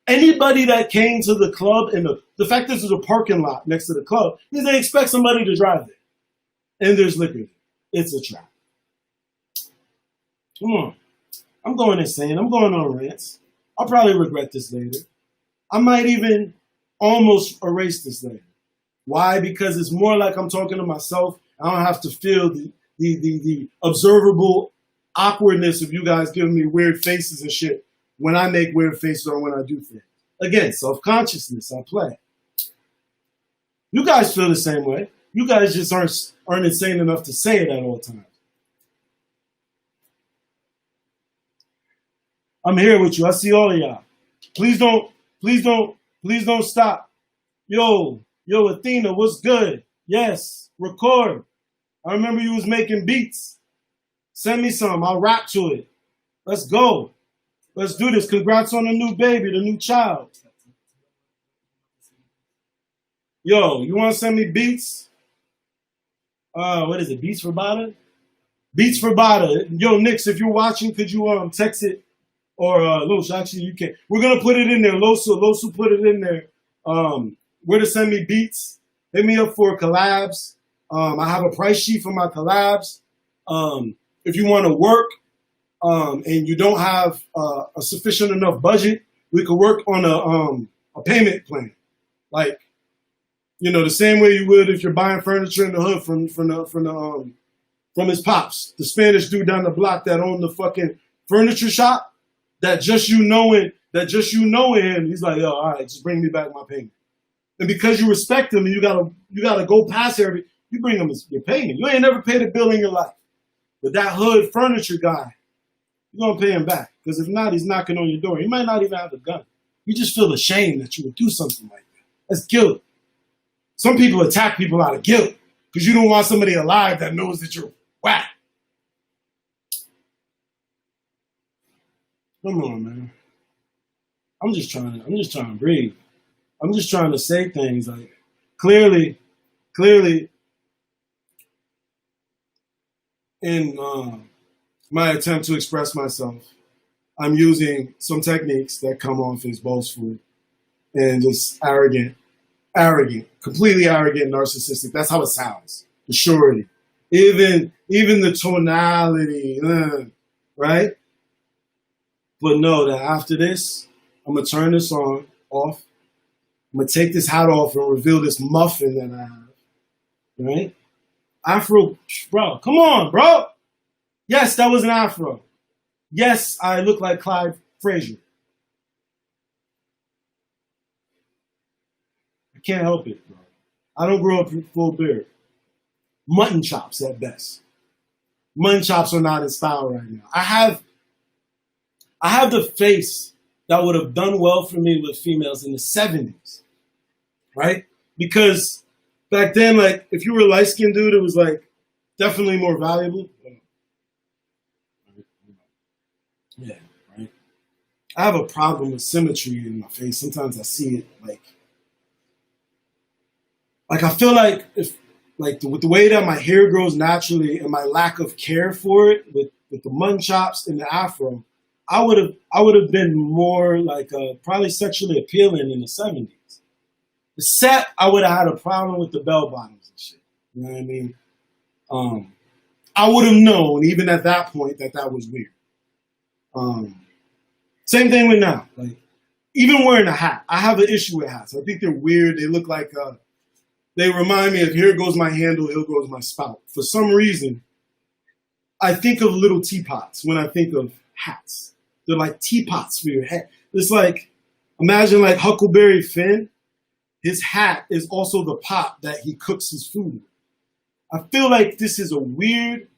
Anybody that came to the club, and the fact this is a parking lot next to the club, means they expect somebody to drive there. And there's liquor there. It's a trap. Come on. I'm going insane. I'm going on rants. I'll probably regret this later. I might even almost erase this later. Why? Because it's more like I'm talking to myself. I don't have to feel the observable awkwardness of you guys giving me weird faces and shit when I make weird faces or when I do things. Again, self-consciousness, I play. You guys feel the same way. You guys just aren't insane enough to say it at all times. I'm here with you. I see all of y'all. Please don't stop. Yo, Athena, what's good? Yes, record. I remember you was making beats. Send me some. I'll rap to it. Let's go. Let's do this. Congrats on the new baby, the new child. Yo, you want to send me beats? What is it? Beats for Bada? Beats for Bada. Yo, Nix, if you're watching, could you text it? Or Los, actually, you can. We're gonna put it in there. Losu put it in there. Where to send me beats? Hit me up for collabs. I have a price sheet for my collabs. If you want to work and you don't have a sufficient enough budget, we could work on a payment plan, like the same way you would if you're buying furniture in the hood from his pops, the Spanish dude down the block that owned the fucking furniture shop. That just you knowing him, he's like, yo, all right, just bring me back my payment. And because you respect him and you gotta go past every, you bring him your payment. You ain't never paid a bill in your life. But that hood furniture guy, you're gonna pay him back. Because if not, he's knocking on your door. He might not even have a gun. You just feel ashamed that you would do something like that. That's guilt. Some people attack people out of guilt because you don't want somebody alive that knows that you're whack. Come on, man. I'm just trying to breathe. I'm just trying to say things like clearly in my attempt to express myself, I'm using some techniques that come off as boastful and just arrogant, completely arrogant, narcissistic. That's how it sounds. The surety. Even the tonality, right? But know that after this, I'm going to turn this off. I'm going to take this hat off and reveal this muffin that I have. Right? Afro, bro. Come on, bro. Yes, that was an afro. Yes, I look like Clyde Frazier. I can't help it, bro. I don't grow up with full beard. Mutton chops at best. Mutton chops are not in style right now. I have the face that would have done well for me with females in the 70s, right? Because back then, like, if you were a light-skinned dude, it was, like, definitely more valuable. Yeah, right? I have a problem with symmetry in my face. Sometimes I see it, like I feel like with the way that my hair grows naturally and my lack of care for it, with the mutton chops and the afro, I would have been more like probably sexually appealing in the 70s. Except I would have had a problem with the bell bottoms and shit. You know what I mean? I would have known even at that point that was weird. Same thing with now. Like even wearing a hat, I have an issue with hats. I think they're weird. They look like they remind me of here goes my handle, here goes my spout. For some reason, I think of little teapots when I think of hats. They're like teapots for your head. It's like, imagine like Huckleberry Finn. His hat is also the pot that he cooks his food in. I feel like this is a weird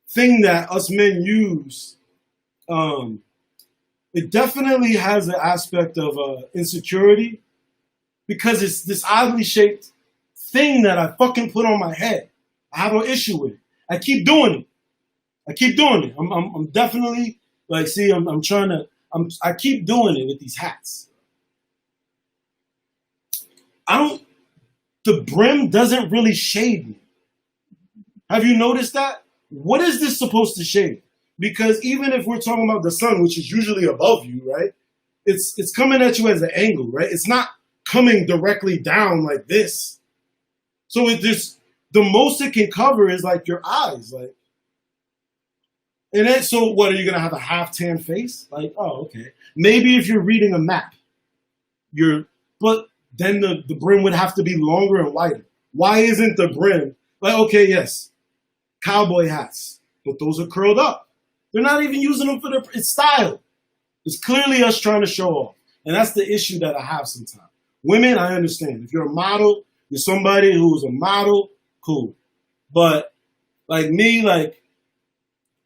thing that us men use. It definitely has an aspect of insecurity because it's this oddly shaped thing that I fucking put on my head. I have an issue with it. I keep doing it. I'm definitely like, see, I keep doing it with these hats. The brim doesn't really shade me. Have you noticed that? What is this supposed to shade? Because even if we're talking about the sun, which is usually above you, right? It's coming at you as an angle, right? It's not coming directly down like this. So the most it can cover is like your eyes, like. And then, so what, are you gonna have a half tan face? Like, oh, okay. Maybe if you're reading a map, but then the brim would have to be longer and wider. Why isn't the brim, like, okay, yes, cowboy hats, but those are curled up. They're not even using them for it's style. It's clearly us trying to show off. And that's the issue that I have sometimes. Women, I understand. If you're a model, you're somebody who's a model, cool. But like me, like,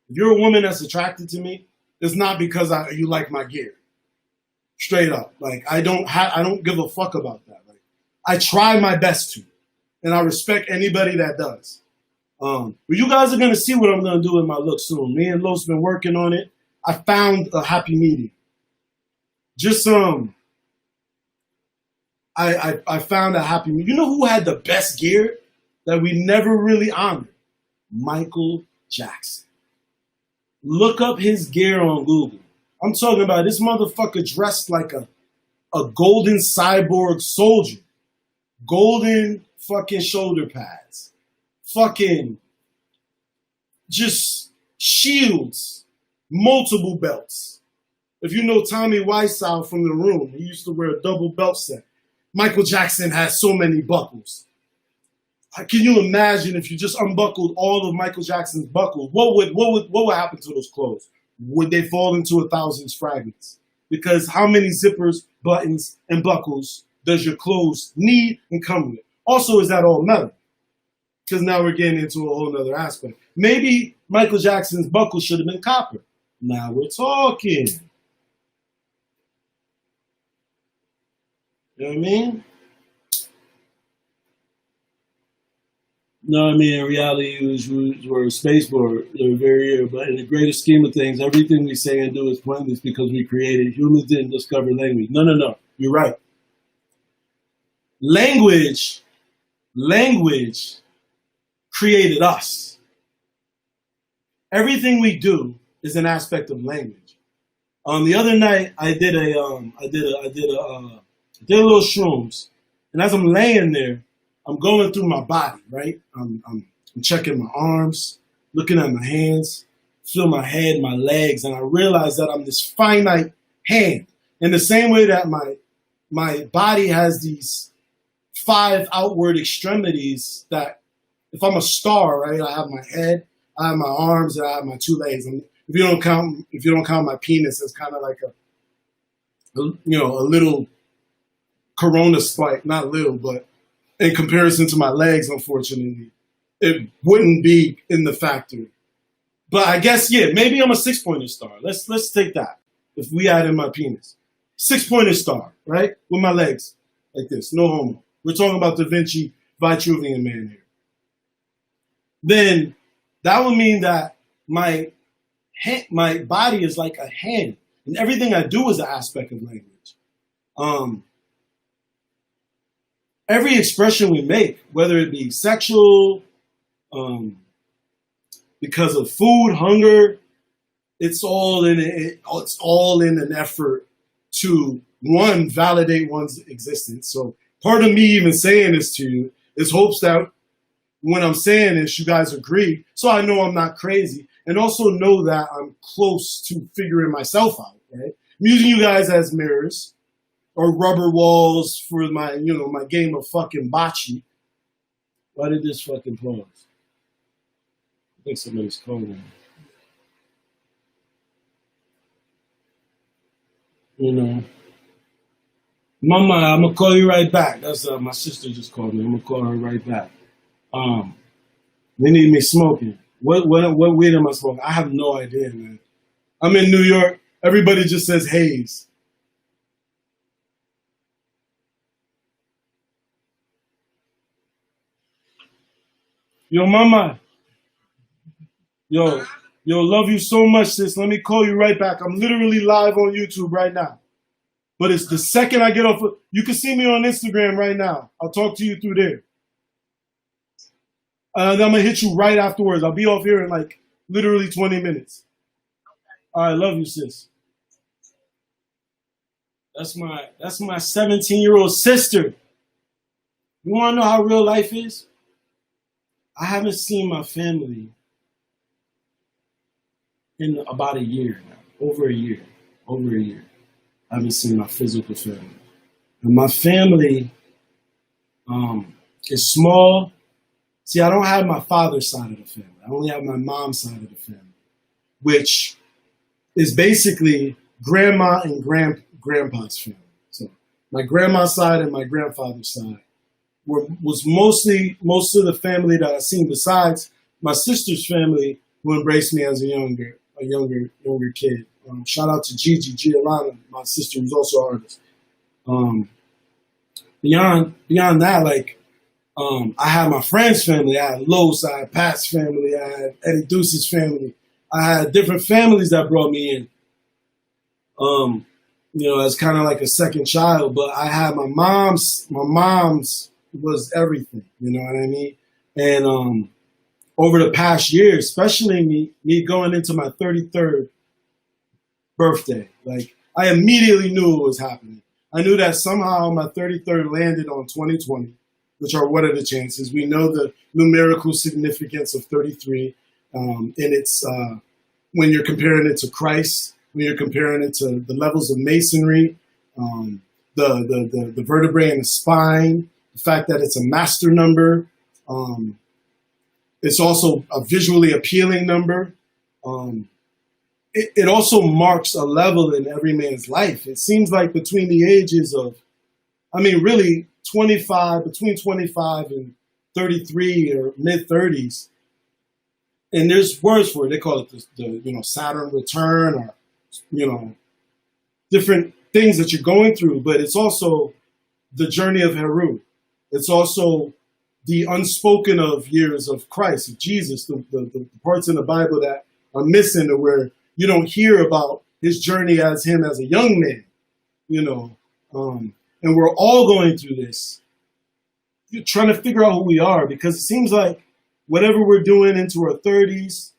if you're a woman that's attracted to me, it's not because you like my gear. Straight up. Like, I don't give a fuck about that. Like, I try my best to. And I respect anybody that does. But you guys are going to see what I'm going to do with my look soon. Me and Los been working on it. I found a happy medium. Just, I found a happy medium. You know who had the best gear that we never really honored? Michael Jackson. Look up his gear on Google. I'm talking about this motherfucker dressed like a golden cyborg soldier. Golden fucking shoulder pads. Fucking just shields. Multiple belts. If you know Tommy Wiseau from The Room, he used to wear a double belt set. Michael Jackson has so many buckles. Can you imagine if you just unbuckled all of Michael Jackson's buckles? What would happen to those clothes? Would they fall into 1,000 fragments? Because how many zippers, buttons, and buckles does your clothes need and come with? Also, is that all metal? Because now we're getting into a whole other aspect. Maybe Michael Jackson's buckle should have been copper. Now we're talking. You know what I mean? No, I mean, in reality, we're a spaceport. They're very rare. But in the greater scheme of things, everything we say and do is pointless because we created. Humans didn't discover language. No. You're right. Language created us. Everything we do is an aspect of language. The other night, I did a little shrooms, and as I'm laying there, I'm going through my body, right? I'm checking my arms, looking at my hands, feel my head, my legs, and I realize that I'm this finite hand. In the same way that my body has these 5 outward extremities that, if I'm a star, right, I have my head, I have my arms, and I have my 2 legs. And if you don't count my penis, it's kind of like a little corona spike, not little, but in comparison to my legs, unfortunately, it wouldn't be in the factory. But I guess, yeah, maybe I'm a 6-pointer star. Let's take that. If we add in my penis. 6-pointer star, right? With my legs like this, no homo. We're talking about Da Vinci, Vitruvian man here. Then that would mean that my body is like a hand. And everything I do is an aspect of language. Every expression we make, whether it be sexual, because of food, hunger, it's all in an effort to, one, validate one's existence. So part of me even saying this to you is hopes that when I'm saying this, you guys agree, so I know I'm not crazy, and also know that I'm close to figuring myself out, right? I'm using you guys as mirrors or rubber walls for my game of fucking bocce. Why did this fucking pause? I think somebody's calling. Mama, I'm gonna call you right back. That's my sister just called me. I'm gonna call her right back. They need me smoking. What weed am I smoking? I have no idea, man. I'm in New York. Everybody just says haze. Yo, mama. Yo, love you so much, sis. Let me call you right back. I'm literally live on YouTube right now. But it's the second I get off. You can see me on Instagram right now. I'll talk to you through there. I'm going to hit you right afterwards. I'll be off here in like literally 20 minutes. All right, love you, sis. That's my 17-year-old sister. You want to know how real life is? I haven't seen my family in about a year now. Over a year. I haven't seen my physical family. And my family is small. See, I don't have my father's side of the family. I only have my mom's side of the family, which is basically grandma and grandpa's family. So my grandma's side and my grandfather's side was most of the family that I seen, besides my sister's family, who embraced me as a younger kid. Shout out to Gigi Giolana, my sister, who's also an artist. Beyond that, like, I had my friend's family. I had Los, I had Pat's family, I had Eddie Deuce's family. I had different families that brought me in. As kind of like a second child. But I had my mom's was everything. You know what I mean? And over the past year, especially me going into my 33rd birthday, like, I immediately knew it was happening. I knew that somehow my 33rd landed on 2020, which are what are the chances? We know the numerical significance of 33, and it's when you're comparing it to Christ, when you're comparing it to the levels of masonry, the vertebrae in the spine, the fact that it's a master number. It's also a visually appealing number. It also marks a level in every man's life. It seems like between the ages of, really between 25 and 33 or mid 30s, and there's words for it. They call it the Saturn return, or, different things that you're going through. But it's also the journey of Heru. It's also the unspoken of years of Christ, of Jesus, the parts in the Bible that are missing, or where you don't hear about his journey as him as a young man, and we're all going through this. You're trying to figure out who we are, because it seems like whatever we're doing into our 30s,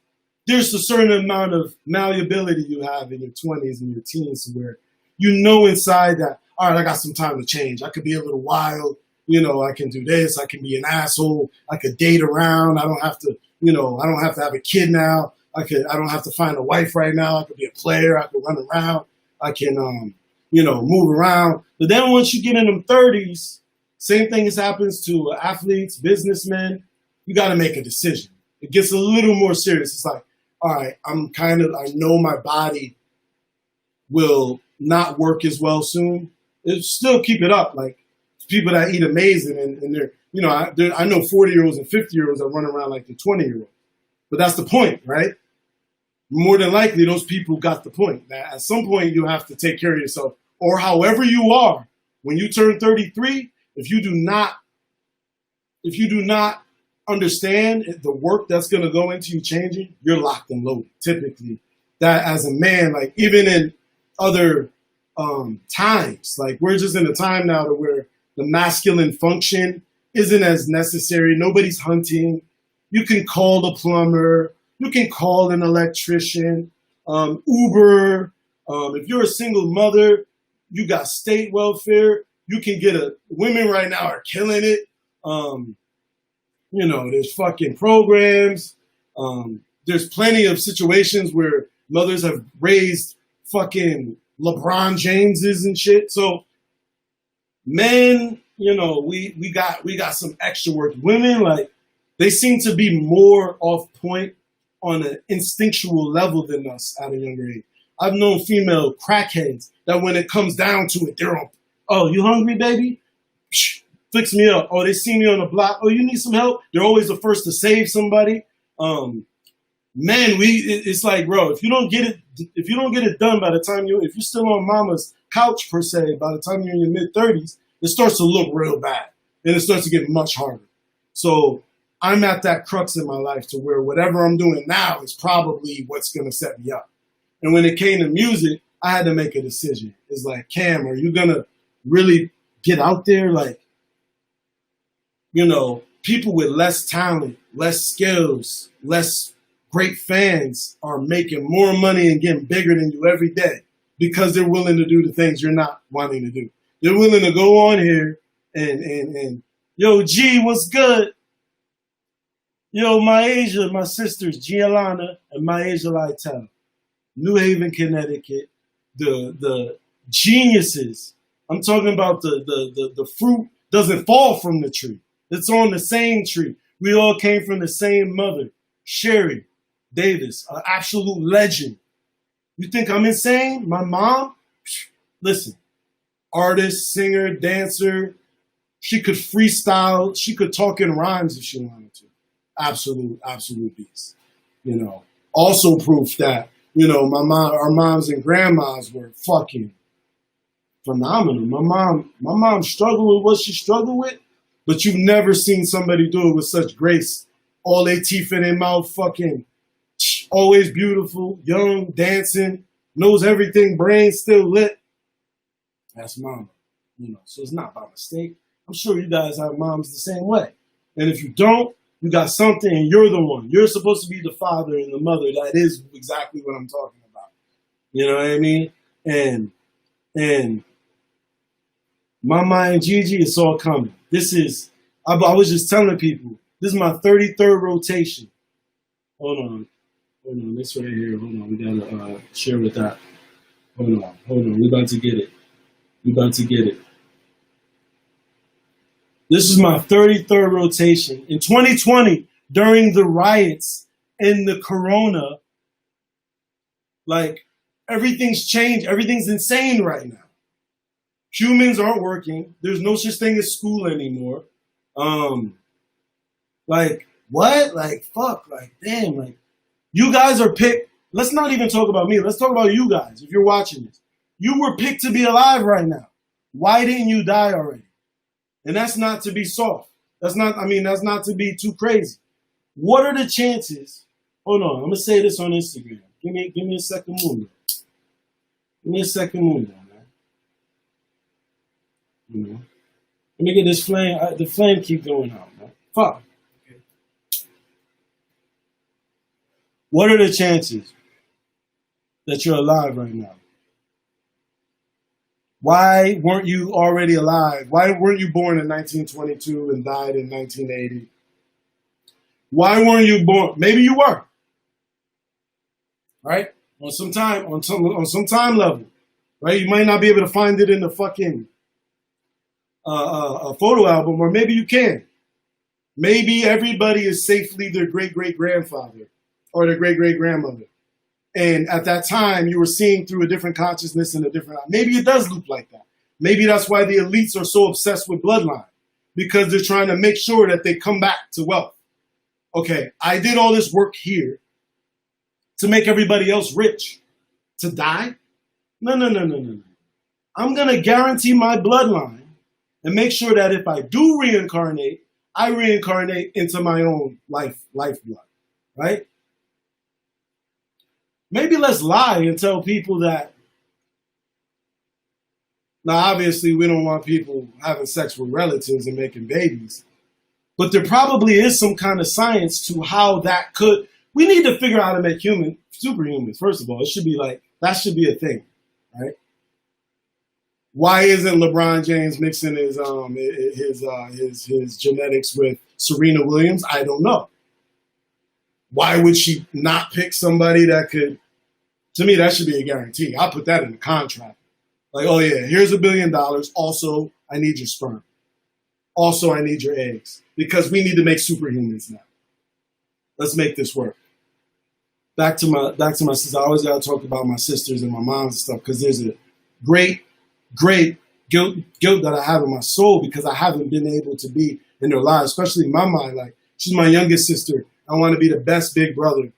there's a certain amount of malleability you have in your 20s and your teens, where inside that, all right, I got some time to change. I could be a little wild. I can do this. I can be an asshole. I could date around. I don't have to, I don't have to have a kid now. I don't have to find a wife right now. I could be a player. I could run around. I can, move around. But then once you get in them 30s, same thing happens to athletes, businessmen. You got to make a decision. It gets a little more serious. It's like, all right, I know my body will not work as well soon. It'll still keep it up. Like, people that eat amazing, and they're, I know 40-year-olds and 50-year-olds that run around like the 20-year-old. But that's the point, right? More than likely, those people got the point. That at some point, you have to take care of yourself, or however you are. When you turn 33, if you do not understand the work that's going to go into you changing, you're locked and loaded. Typically, that as a man, like, even in other times, like, we're just in a time now to where the masculine function isn't as necessary. Nobody's hunting. You can call the plumber. You can call an electrician. Uber. If you're a single mother, you got state welfare. You can get women right now are killing it. There's fucking programs. There's plenty of situations where mothers have raised fucking LeBron Jameses and shit. So men, we got some extra work. Women, like, they seem to be more off point on an instinctual level than us at a younger age. I've known female crackheads that when it comes down to it, they're on, oh, you hungry, baby? Psh, fix me up. Oh, they see me on the block. Oh, you need some help? They're always the first to save somebody. Men, it's like, bro, if you don't get it done by the time if you're still on mama's couch, per se, by the time you're in your mid-30s, it starts to look real bad, and it starts to get much harder. So I'm at that crux in my life to where whatever I'm doing now is probably what's going to set me up. And when it came to music, I had to make a decision. It's like, Cam, are you going to really get out there? Like, people with less talent, less skills, less great fans are making more money and getting bigger than you every day because they're willing to do the things you're not wanting to do. They're willing to go on here and yo, G, what's good? Yo, my sisters, Giolana and Myasia Lytle, New Haven, Connecticut, the geniuses. I'm talking about the fruit doesn't fall from the tree. It's on the same tree. We all came from the same mother, Sherry Davis, an absolute legend. You think I'm insane? My mom, listen, artist, singer, dancer, she could freestyle, she could talk in rhymes if she wanted to. Absolute beast. You know, also proof that, you know, our moms and grandmas were fucking phenomenal. My mom struggled with what she struggled with, but you've never seen somebody do it with such grace. All their teeth in their mouth, fucking always beautiful, young, dancing, knows everything, brain still lit. That's mama, you know. So it's not by mistake. I'm sure you guys have moms the same way. And if you don't, you got something and you're the one. You're supposed to be the father and the mother. That is exactly what I'm talking about. You know what I mean? And Mama and Gigi, it's all coming. I was just telling people, this is my 33rd rotation. Hold on, this right here. Hold on, we gotta share with that. Hold on, we about to get it. This is my 33rd rotation. In 2020, during the riots and the corona, like, everything's changed. Everything's insane right now. Humans aren't working. There's no such thing as school anymore. Like, what? Like, fuck. Like, damn. Like, you guys are picked. Let's not even talk about me. Let's talk about you guys, if you're watching this. You were picked to be alive right now. Why didn't you die already? And that's not to be soft. That's not to be too crazy. What are the chances? Hold on. I'm going to say this on Instagram. Give me a second moment. Give me a second moment, man. You know? Let me get this flame. The flame keep going out, man. Fuck. Okay. What are the chances that you're alive right now? Why weren't you already alive? Why weren't you born in 1922 and died in 1980? Why weren't you born? Maybe you were. Right? On some time level. Right? You might not be able to find it in the fucking a photo album, or maybe you can. Maybe everybody is safely their great-great-grandfather or their great-great-grandmother. And at that time, you were seeing through a different consciousness and a different... Maybe it does loop like that. Maybe that's why the elites are so obsessed with bloodline. Because they're trying to make sure that they come back to wealth. Okay, I did all this work here to make everybody else rich. To die? No. I'm going to guarantee my bloodline and make sure that if I do reincarnate, I reincarnate into my own lifeblood. Right? Maybe let's lie and tell people that. Now, obviously, we don't want people having sex with relatives and making babies. But there probably is some kind of science to how that could. We need to figure out how to make superhumans, first of all. It should be like, that should be a thing, right? Why isn't LeBron James mixing his genetics with Serena Williams? I don't know. Why would she not pick somebody that could? To me, that should be a guarantee. I'll put that in the contract. Like, oh yeah, here's $1 billion. Also, I need your sperm. Also, I need your eggs. Because we need to make superhumans now. Let's make this work. Back to my sister. I always gotta talk about my sisters and my moms and stuff, because there's a great guilt that I have in my soul because I haven't been able to be in their lives, especially in my mind. Like, she's my youngest sister. I want to be the best big brother,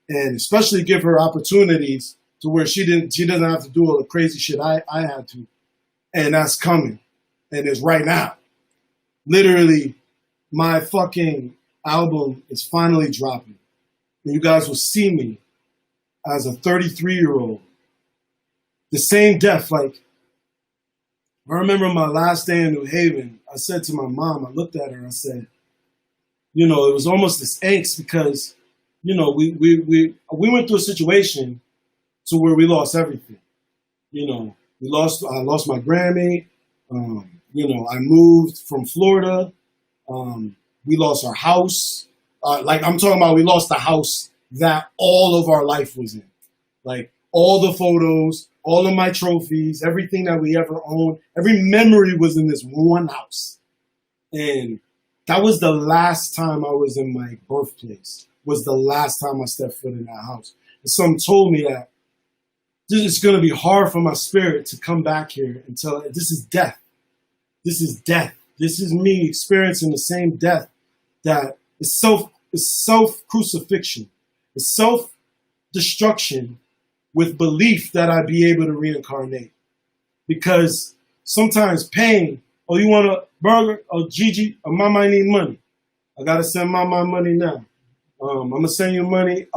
and especially give her opportunities to where she doesn't have to do all the crazy shit I had to. And that's coming. And it's right now. Literally, my fucking album is finally dropping. And you guys will see me as a 33-year-old. The same death. Like, I remember my last day in New Haven, I said to my mom, I looked at her, I said, you know, it was almost this angst because, you know, we went through a situation to where we lost everything. You know, I lost my Grammy. You know, I moved from Florida. We lost our house. Like, I'm talking about, we lost the house that all of our life was in. Like, all the photos, all of my trophies, everything that we ever owned, every memory was in this one house. And that was the last time I was in my birthplace, was the last time I stepped foot in that house. And someone told me that it's going to be hard for my spirit to come back here and tell this is death. This is death. This is me experiencing the same death that is self-crucifixion. It's self-destruction with belief that I'd be able to reincarnate. Because sometimes pain, oh, you want a burger? Oh, Gigi, or Mama, I need money. I got to send Mama money now. I'm going to send you money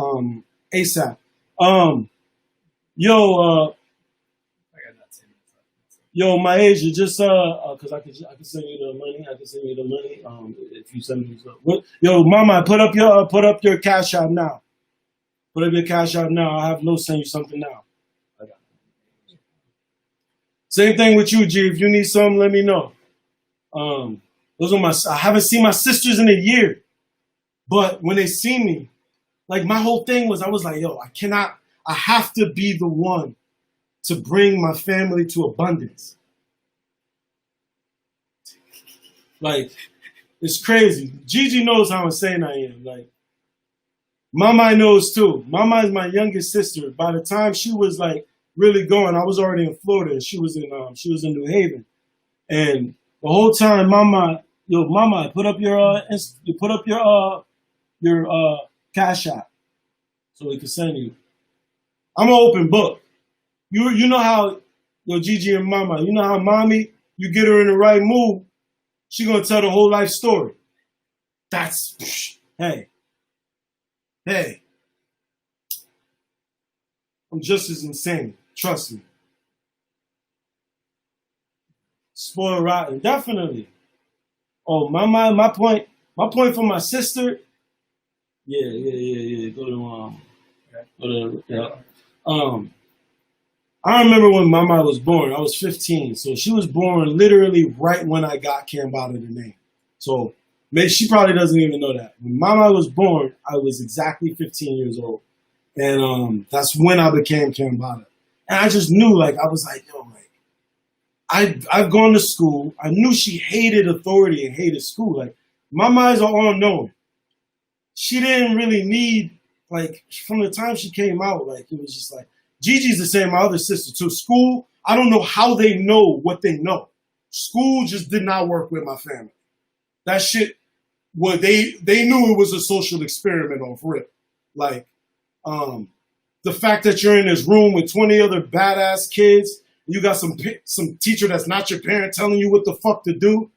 ASAP. Yo, my Asia, just because I can send you the money. I can send you the money. If you send me stuff. Yo, Mama, put up your cash out now. Put up your cash out now. I have no send you something now. I got it. Same thing with you, G. If you need something, let me know. Those are I haven't seen my sisters in a year, but when they see me, like my whole thing was, I was like, yo, I have to be the one to bring my family to abundance. Like, it's crazy. Gigi knows how insane I am. Like, Mama knows too. Mama is my youngest sister. By the time she was like really going, I was already in Florida and she was in New Haven. And the whole time, Mama, put up your cash app so we can send you. I'm an open book. You know how Gigi and Mama, you know how Mommy, you get her in the right mood, she gonna tell the whole life story. That's hey. I'm just as insane. Trust me. Spoiled rotten, definitely. Oh, my point for my sister. Yeah. Go to I remember when Mama was born. I was 15, so she was born literally right when I got Cambatta the name. So maybe she probably doesn't even know that. When Mama was born, I was exactly 15 years old, and that's when I became Cambatta. And I just knew, like, I was like, yo, like, I've gone to school. I knew she hated authority and hated school. Like, Mamas are all knowing. She didn't really need, like, from the time she came out, like, it was just like, Gigi's the same, my other sister too. School, I don't know how they know what they know. School just did not work with my family. That shit, well, they knew it was a social experiment off rip. Like, the fact that you're in this room with 20 other badass kids, you got some teacher that's not your parent telling you what the fuck to do.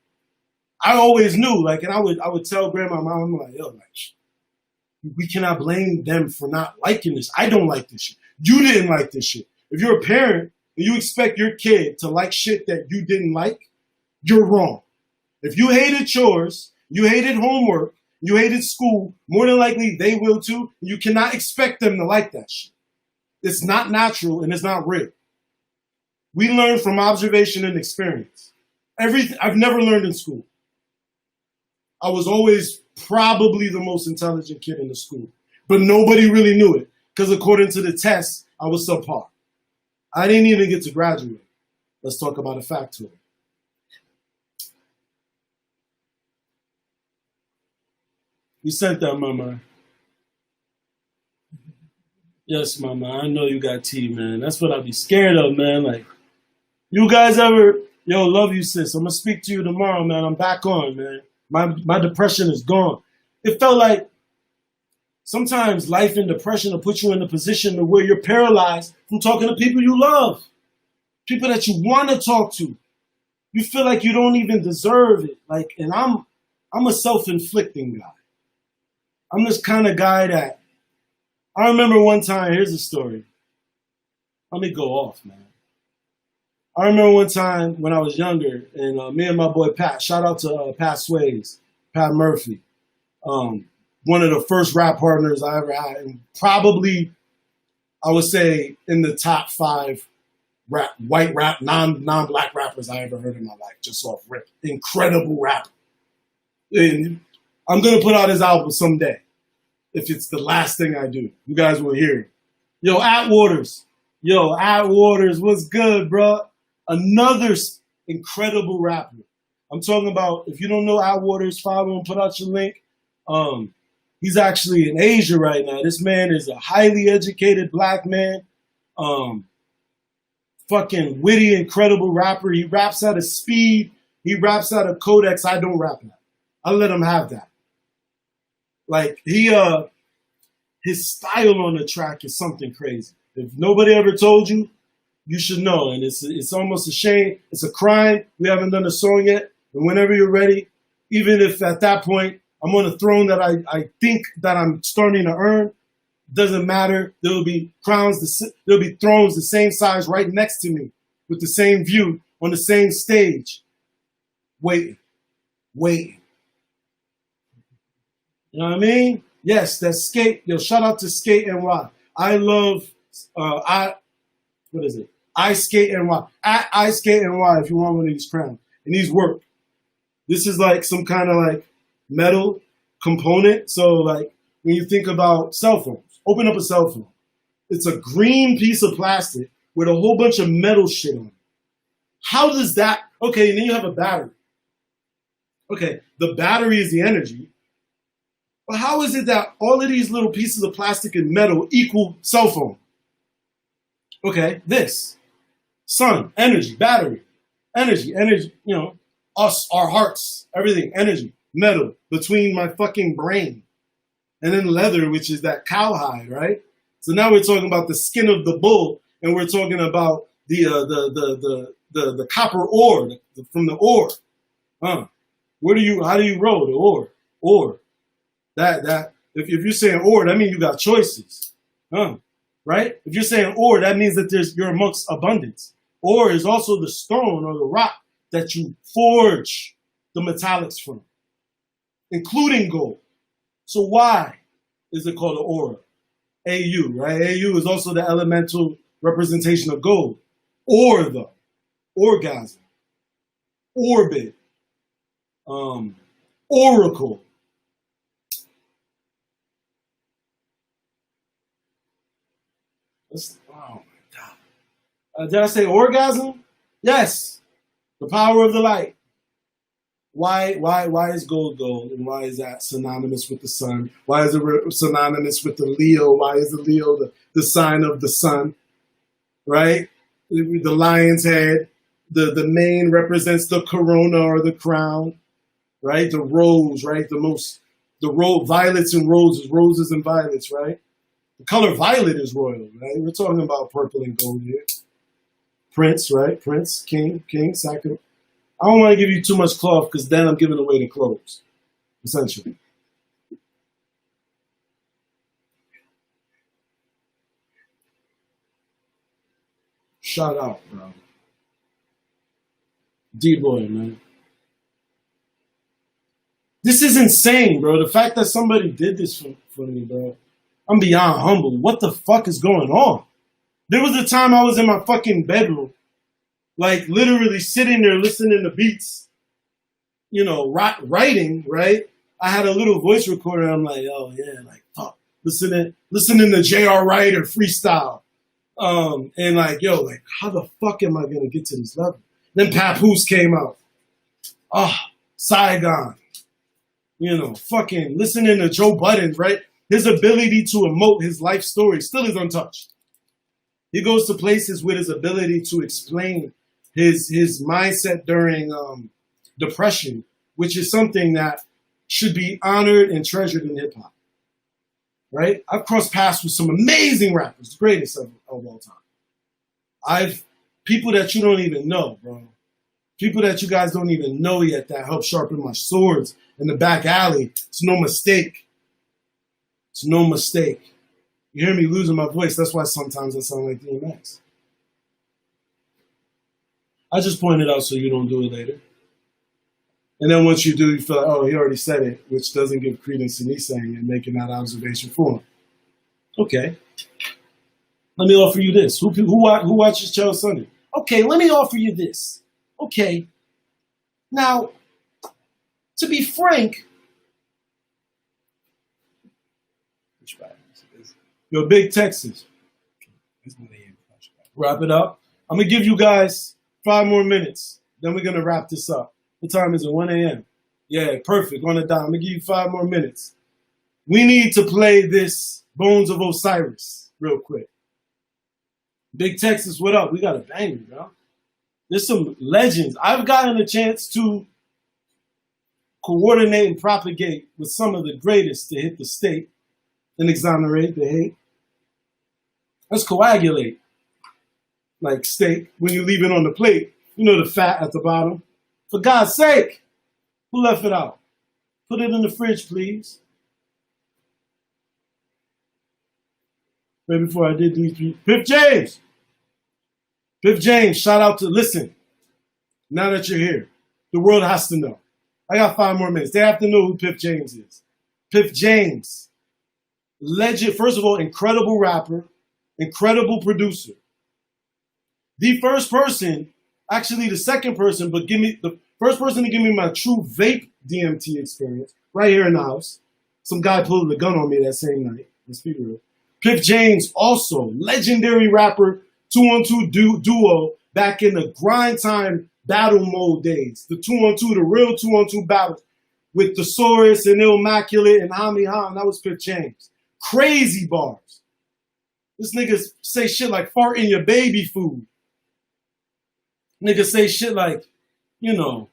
I always knew, like, and I would tell grandma, mom, I'm like, yo, like, we cannot blame them for not liking this. I don't like this shit. You didn't like this shit. If you're a parent and you expect your kid to like shit that you didn't like, you're wrong. If you hated chores, you hated homework, you hated school, more than likely they will too. You cannot expect them to like that shit. It's not natural and it's not real. We learn from observation and experience. Everything I've never learned in school. I was always probably the most intelligent kid in the school, but nobody really knew it because according to the tests, I was subpar. I didn't even get to graduate. Let's talk about a factoid. You sent that, Mama. Yes, Mama. I know you got tea, man. That's what I be scared of, man. Like, you guys ever, yo, love you, sis. I'm gonna speak to you tomorrow, man. I'm back on, man. My depression is gone. It felt like sometimes life and depression will put you in a position to where you're paralyzed from talking to people you love, people that you want to talk to. You feel like you don't even deserve it. Like, and I'm a self-inflicting guy. I'm this kind of guy that I remember one time. Here's a story. Let me go off, man. I remember one time when I was younger, and me and my boy Pat, shout out to Pat Sways, Pat Murphy, one of the first rap partners I ever had, and probably, I would say, in the top 5 white rap, non-black rappers I ever heard in my life, just off rip. Incredible rapper. And I'm going to put out his album someday, if it's the last thing I do. You guys will hear it. Yo, Atwaters, what's good, bro? Another incredible rapper. I'm talking about, if you don't know Atwaters, follow him, put out your link. He's actually in Asia right now. This man is a highly educated black man. fucking witty, incredible rapper. He raps at a speed. He raps at a codex I don't rap at. I let him have that. Like his style on the track is something crazy. If nobody ever told you, you should know. And it's almost a shame. It's a crime. We haven't done a song yet. And whenever you're ready, even if at that point I'm on a throne that I think that I'm starting to earn, doesn't matter. There'll be there'll be thrones the same size right next to me with the same view on the same stage. Waiting. You know what I mean? Yes, that's Skate. Yo, shout out to Skate NY. I love, what is it? I Skate NY. At I Skate NY if you want one of these crowns. And these work. This is like some kind of like metal component. So like when you think about cell phones, open up a cell phone. It's a green piece of plastic with a whole bunch of metal shit on it. How does that, okay, and then you have a battery. Okay, the battery is the energy. But how is it that all of these little pieces of plastic and metal equal cell phone? Okay, this. Sun, energy, battery, energy, you know, us, our hearts, everything, energy, metal, between my fucking brain. And then leather, which is that cowhide, right? So now we're talking about the skin of the bull, and we're talking about the copper ore, from the ore. How do you roll the ore? That if you're saying ore, that means you got choices, right? If you're saying ore, that means that you're amongst abundance. Ore is also the stone or the rock that you forge the metallics from, including gold. So why is it called an aura? AU, right? AU is also the elemental representation of gold. Or the orgasm, orbit, oracle. Oh my God. Did I say orgasm? Yes. The power of the light. Why is gold gold? And why is that synonymous with the sun? Why is it synonymous with the Leo? Why is the Leo the sign of the sun? Right? The lion's head. The mane represents the corona or the crown. Right? The rose, right? Violets and roses and violets, right? The color violet is royal, right? We're talking about purple and gold here. Prince, right? Prince, king, sacred. I don't want to give you too much cloth because then I'm giving away the clothes, essentially. Shout out, bro. D-boy, man. This is insane, bro. The fact that somebody did this for me, bro. I'm beyond humble. What the fuck is going on? There was a time I was in my fucking bedroom, like literally sitting there listening to beats, you know, writing, right? I had a little voice recorder. I'm like, oh yeah, like fuck, listening to J.R. Wright or freestyle, and like, yo, like how the fuck am I gonna get to this level? Then Papoose came out, Saigon, you know, fucking listening to Joe Budden, right? His ability to emote his life story still is untouched. He goes to places with his ability to explain his mindset during depression, which is something that should be honored and treasured in hip hop. Right? I've crossed paths with some amazing rappers, the greatest of all time. People that you don't even know, bro. People that you guys don't even know yet that help sharpen my swords in the back alley. It's no mistake. It's no mistake. You hear me losing my voice. That's why sometimes I sound like DMX. I just pointed out so you don't do it later. And then once you do, you feel like, oh, he already said it, which doesn't give credence to me saying it and making that observation for him. Okay. Let me offer you this. Who watches Charles Sunday? Okay, let me offer you this. Okay. Now, to be frank, you're a big Texas. Wrap it up. I'm going to give you guys 5 more minutes. Then we're going to wrap this up. What time is it? 1 a.m. Yeah, perfect. On the dime. I'm going to give you 5 more minutes. We need to play this Bones of Osiris real quick. Big Texas, what up? We got a banger, bro. There's some legends. I've gotten a chance to coordinate and propagate with some of the greatest to hit the state and exonerate the hate. Let's coagulate like steak when you leave it on the plate. You know the fat at the bottom. For God's sake, who left it out? Put it in the fridge, please. Right before I did these three. Piff James! Piff James, shout out to, listen, now that you're here, the world has to know. I got 5 more minutes. They have to know who Piff James is. Piff James, legend, first of all, incredible rapper, incredible producer. The first person, actually the second person, but give me the first person to give me my true vape DMT experience, right here in the house. Some guy pulled a gun on me that same night. Let's be real. Piff James, also legendary rapper, 2-on-2 duo back in the grind time battle mode days. The 2-on-2, the real 2-on-2 battles with Thesaurus and Immaculate and Hami Ham. That was Piff James. Crazy bars. This nigga say shit like fart in your baby food. Nigga say shit like, you know,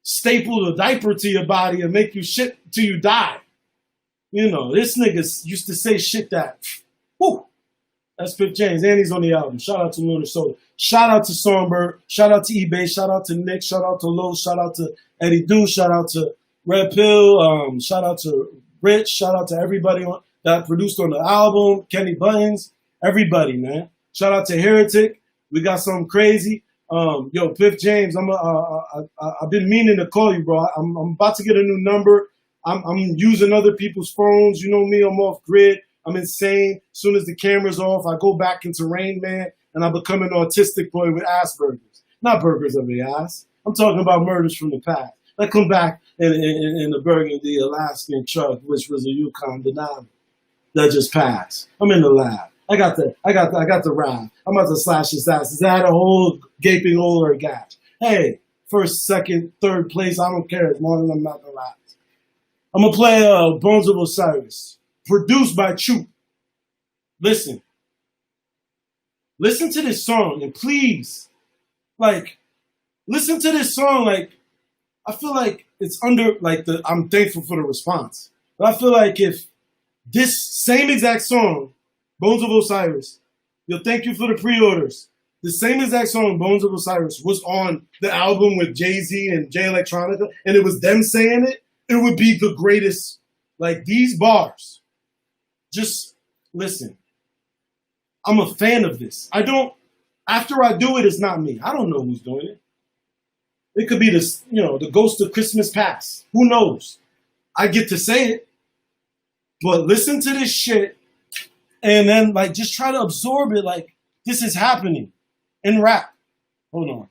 staple a diaper to your body and make you shit till you die. You know, this nigga used to say shit that, whoo, that's Piff James, and he's on the album. Shout out to Lunar Solar. Shout out to Songbird. Shout out to eBay. Shout out to Nick. Shout out to Lowe. Shout out to Eddie Doo. Shout out to Red Pill. Shout out to Rich. Shout out to everybody that produced on the album. Kenny Buttons. Everybody, man. Shout out to Heretic. We got something crazy. Yo, Piff James, I've been meaning to call you, bro. I'm about to get a new number. I'm using other people's phones. You know me, I'm off grid. I'm insane. As soon as the camera's off, I go back into Rain Man and I become an autistic boy with Asperger's. Not burgers of the ass. I'm talking about murders from the past. I come back in the Burgundy Alaskan truck, which was a Yukon Denali that just passed. I'm in the lab. I got the ride. I'm about to slash his ass. I had a whole gaping hole or a gash. Hey, first, second, third place, I don't care as long as I'm not the last. I'm gonna play Bones of Osiris, produced by Troop. Listen to this song, and please, like, listen to this song. Like, I feel like it's under, like, I'm thankful for the response. But I feel like if this same exact song, Bones of Osiris, yo, thank you for the pre-orders. The same exact song, Bones of Osiris, was on the album with Jay-Z and Jay Electronica, and it was them saying it, it would be the greatest. Like, these bars, just listen. I'm a fan of this. After I do it, it's not me. I don't know who's doing it. It could be this, you know, the ghost of Christmas past. Who knows? I get to say it, but listen to this shit and then, like, just try to absorb it. Like, this is happening in rap. Hold on.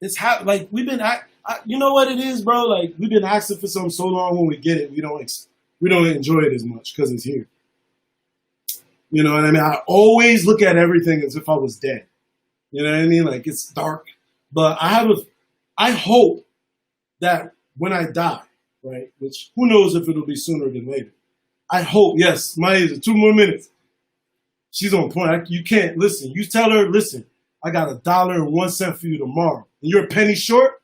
It's like, we've been, you know what it is, bro? Like, we've been asking for something so long. When we get it, we don't enjoy it as much because it's here. You know what I mean? I always look at everything as if I was dead. You know what I mean? Like, it's dark. But I hope that when I die, right, which who knows if it'll be sooner than later. I hope, yes, Maya, 2 more minutes. She's on point. You can't, listen. You tell her, listen, I got $1.01 for you tomorrow. And you're a penny short,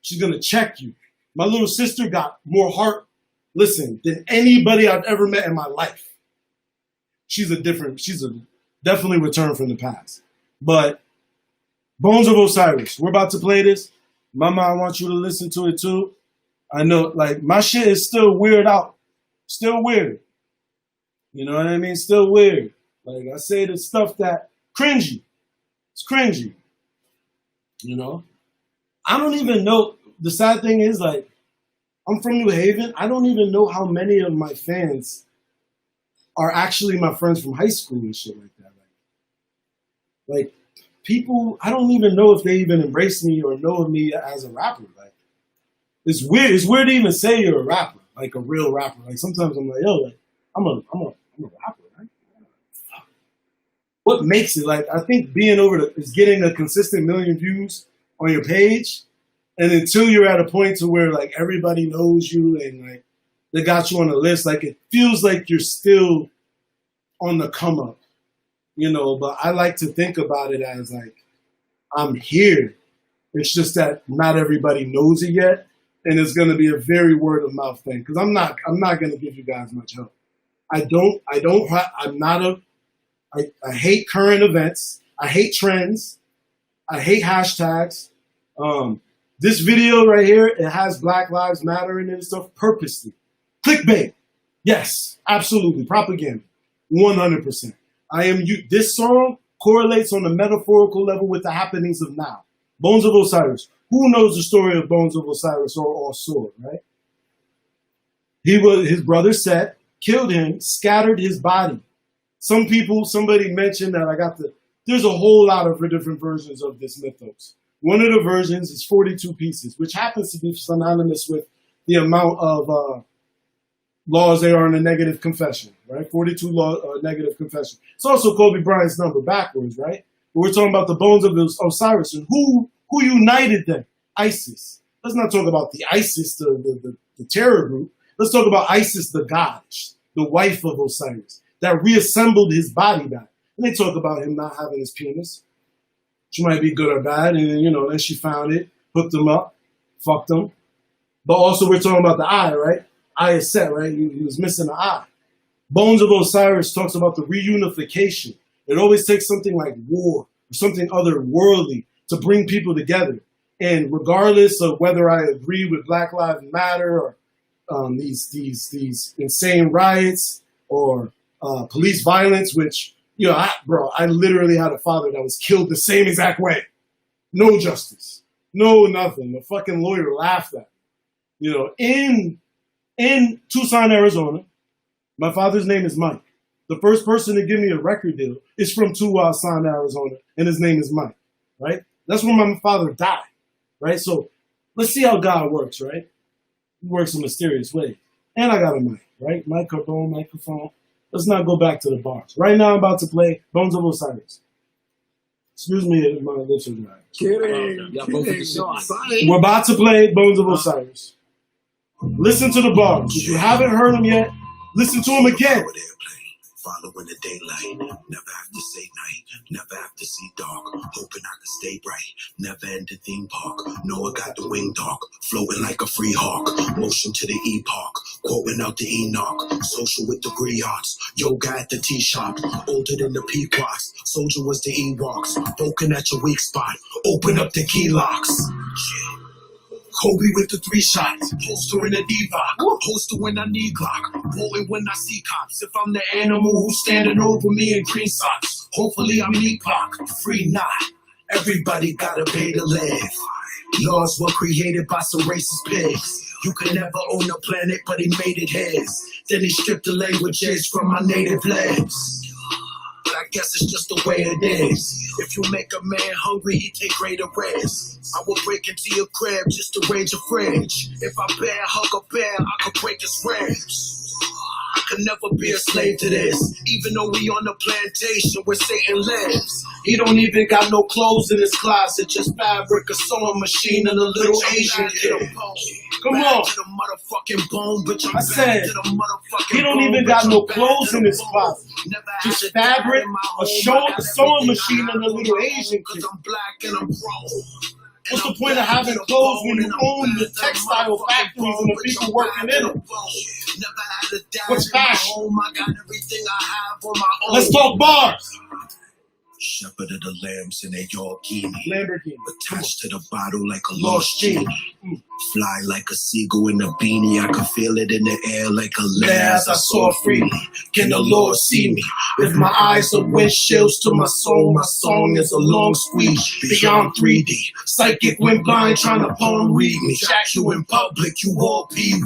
she's going to check you. My little sister got more heart, listen, than anybody I've ever met in my life. She's a definitely return from the past. But Bones of Osiris, we're about to play this. Mama, I want you to listen to it too. I know, like, my shit is still weird out. Still weird. You know what I mean? Still weird. Like, I say the stuff that cringy. It's cringy. You know? I don't even know. The sad thing is, like, I'm from New Haven. I don't even know how many of my fans are actually my friends from high school and shit like that. Like people, I don't even know if they even embrace me or know of me as a rapper. Like, it's weird. It's weird to even say you're a rapper, like a real rapper. Like, sometimes I'm like, yo, like, I'm a rapper, right? What makes it, like, I think being is getting a consistent 1 million views on your page, and until you're at a point to where, like, everybody knows you and, like, they got you on the list, like, it feels like you're still on the come up, you know, but I like to think about it as like, I'm here. It's just that not everybody knows it yet. And it's going to be a very word of mouth thing. Cause I'm not going to give you guys much help. I hate current events. I hate trends. I hate hashtags. This video right here, it has Black Lives Matter in it and stuff purposely. Clickbait. Yes, absolutely. Propaganda. 100%. This song correlates on a metaphorical level with the happenings of now. Bones of Osiris. Who knows the story of Bones of Osiris or Sword, right? His brother Set killed him, scattered his body. Somebody mentioned that there's a whole lot of different versions of this mythos. One of the versions is 42 pieces, which happens to be synonymous with the amount of laws they are in a negative confession, right? 42 negative confession. It's also Kobe Bryant's number backwards, right? But we're talking about the Bones of Osiris and who united them? ISIS. Let's not talk about the ISIS, the terror group. Let's talk about Isis, the goddess, the wife of Osiris, that reassembled his body back. And they talk about him not having his penis. She might be good or bad, and then she found it, hooked him up, fucked him. But also we're talking about the eye, right? Eye is set, right? He was missing an eye. Bones of Osiris talks about the reunification. It always takes something like war or something otherworldly to bring people together. And regardless of whether I agree with Black Lives Matter or these insane riots or police violence, which, I literally had a father that was killed the same exact way. No justice. No nothing. The fucking lawyer laughed at me. In Tucson, Arizona, my father's name is Mike. The first person to give me a record deal is from Tucson, Arizona, and his name is Mike, right? That's when my father died, right? So let's see how God works, right? He works in mysterious ways. And I got a mic, right? Microphone. Let's not go back to the bars. Right now I'm about to play Bones of Osiris. Excuse me if my lips are dry. We're about to play Bones of Osiris. Listen to the bars. If you haven't heard them yet, listen to them again. Following the daylight, never have to say night, never have to see dark, hoping I can stay bright, never end the theme park, know I got the wing dark, floating like a free hawk, motion to the epoch, quoting out the Enoch, social with the griots, yoga at the tea shop, older than the peacocks, soldier was the Ewoks, poking at your weak spot, open up the key locks. Kobe with the 3 shots, holster in a diva, holster when I need Glock, bullet when I see cops. If I'm the animal who's standing over me in green socks, hopefully I'm Epoch, free not. Everybody gotta pay to live. Laws were created by some racist pigs. You could never own a planet, but he made it his. Then he stripped the languages from my native lips. But I guess it's just the way it is. If you make a man hungry, he take greater risks. I will break into your crib just to raid your fridge. If I hug a bear, I could break his ribs. I could never be a slave to this. Even though we on the plantation where Satan lives. He don't even got no clothes in his closet, just fabric, a sewing machine, and a little Asian kid. Come on. To the motherfucking bone, bitch, I said, he don't even got no clothes in his closet. Just fabric, a sewing machine, and a little Asian kid. I'm black and I'm grown. What's the point of having clothes when you own the textile factories and the people working in them? What's fashion? Let's talk bars. Shepherd of the lambs in a Yorkini, Lamborghini, attached to the bottle like a lost genie. Fly like a seagull in a beanie, I can feel it in the air like a last I saw freely. Can the Lord see me? If my eyes are windshields to my soul, my song is a long squeeze beyond 3D. Psychic went blind trying to poem read me. Jack you in public, you all pee-wee.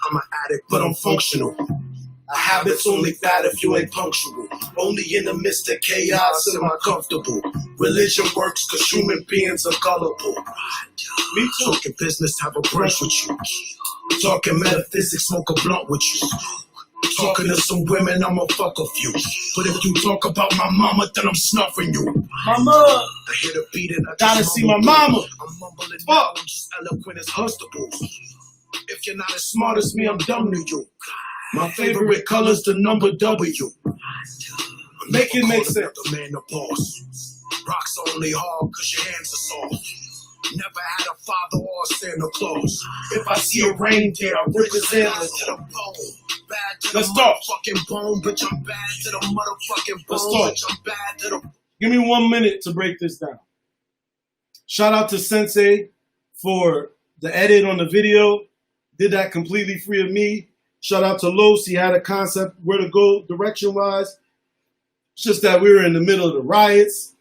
I'm an addict, but I'm functional. A habit's only bad if you ain't punctual. Only in the midst of chaos am I comfortable. Religion works cause human beings are gullible. Me talking business, have a brunch with you. Talking metaphysics, smoke a blunt with you. Talking to some women, I'ma fuck a few. But if you talk about my mama, then I'm snuffing you. Mama! I hear the beat and I gotta see my mama. I'm mumbling now, I'm just eloquent as Huxtables. If you're not as smart as me, I'm dumb to you. My favorite color's the number W. Make it make sense. The man the boss. Rocks only hard cause your hands are soft. Never had a father or Santa Claus. If I see a reindeer, I rip his antlers to the bone. Bad to the motherfucking bone, bitch, I'm bad to the motherfucking bone. Bitch, I'm bad to the... Give me 1 minute to break this down. Shout out to Sensei for the edit on the video. Did that completely free of me. Shout out to Los. He had a concept where to go direction-wise. It's just that we were in the middle of the riots.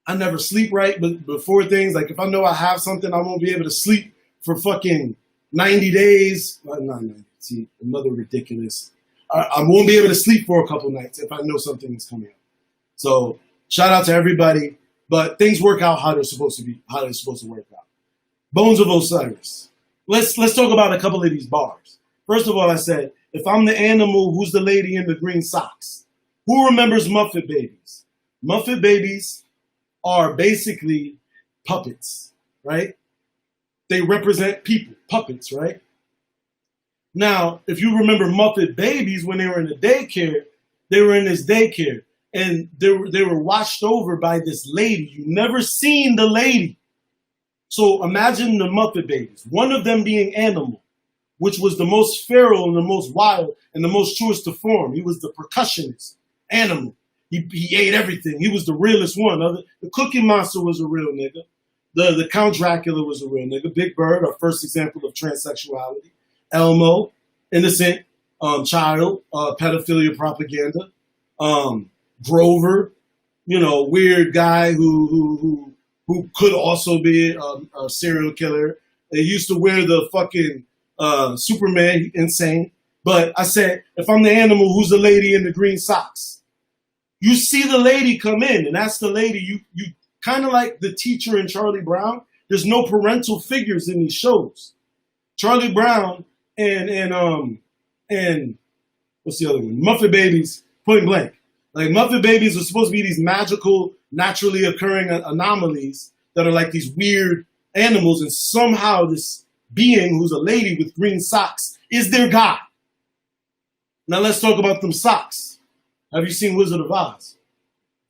I never sleep right, but before things, like if I know I have something, I won't be able to sleep for fucking 90 days. Not 90, see, another ridiculous. I won't be able to sleep for a couple nights if I know something is coming up. So shout out to everybody, but things work out how they're supposed to be, how they're supposed to work out. Bones of Osiris. Let's talk about a couple of these bars. First of all, I said, if I'm the animal, who's the lady in the green socks? Who remembers Muppet Babies? Muppet Babies are basically puppets, right? They represent people, puppets, right? Now, if you remember Muppet Babies, when they were in the daycare, they were in this daycare, and they were watched over by this lady. You never seen the lady. So imagine the Muppet Babies, one of them being Animal, which was the most feral and the most wild and the most truest to form. He was the percussionist, Animal. He ate everything. He was the realest one. The Cookie Monster was a real nigga. The Count Dracula was a real nigga. Big Bird, our first example of transsexuality. Elmo, innocent child, pedophilia propaganda. Grover, weird guy who could also be a serial killer. They used to wear the fucking Superman, insane. But I said, if I'm the animal, who's the lady in the green socks? You see the lady come in, and that's the lady. You kind of like the teacher in Charlie Brown. There's no parental figures in these shows. Charlie Brown and what's the other one? Muppet Babies, point blank. Like Muppet Babies are supposed to be these magical, naturally occurring anomalies that are like these weird animals, and somehow this being who's a lady with green socks is their god. Now let's talk about them socks. Have you seen Wizard of Oz?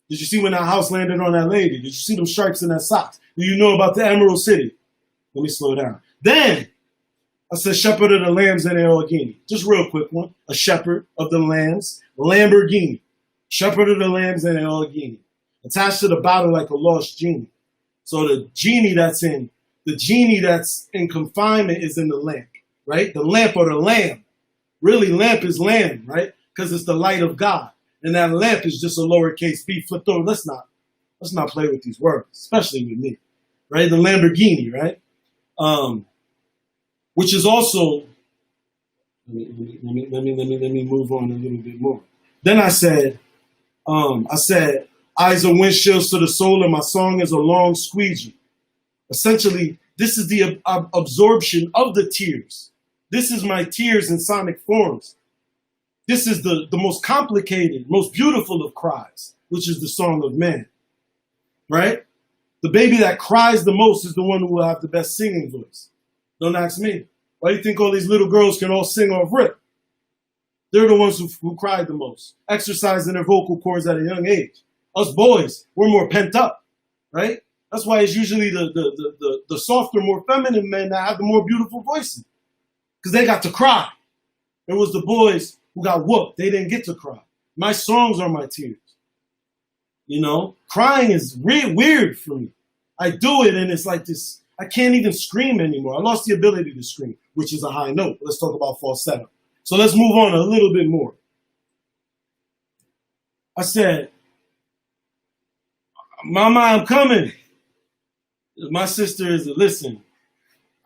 Did you see when that house landed on that lady? Did you see them sharks in that socks? Do you know about the Emerald City? Let me slow down. Then, I said shepherd of the lambs and the Lamborghini. Just real quick one. A shepherd of the lambs, Lamborghini. Shepherd of the lambs and the Lamborghini. Attached to the bottle like a lost genie. So the genie that's in confinement is in the lamp, right? The lamp or the lamb. Really, lamp is lamb, right? Because it's the light of God. And that lamp is just a lowercase b flipped over. Let's not play with these words, especially with me, right? The Lamborghini, right? Which is also, let me move on a little bit more. Then I said, eyes are windshields to the soul, and my song is a long squeegee. Essentially, this is the absorption of the tears. This is my tears in sonic forms. This is the most complicated, most beautiful of cries, which is the song of man, right? The baby that cries the most is the one who will have the best singing voice. Don't ask me. Why do you think all these little girls can all sing off rip? They're the ones who cried the most, exercising their vocal cords at a young age. Us boys, we're more pent up, right? That's why it's usually the softer, more feminine men that have the more beautiful voices, because they got to cry. It was the boys who got whooped. They didn't get to cry. My songs are my tears. Crying is weird for me. I do it and it's like this, I can't even scream anymore. I lost the ability to scream, which is a high note. Let's talk about falsetto. So let's move on a little bit more. I said, Mama, I'm coming. My sister is, listen,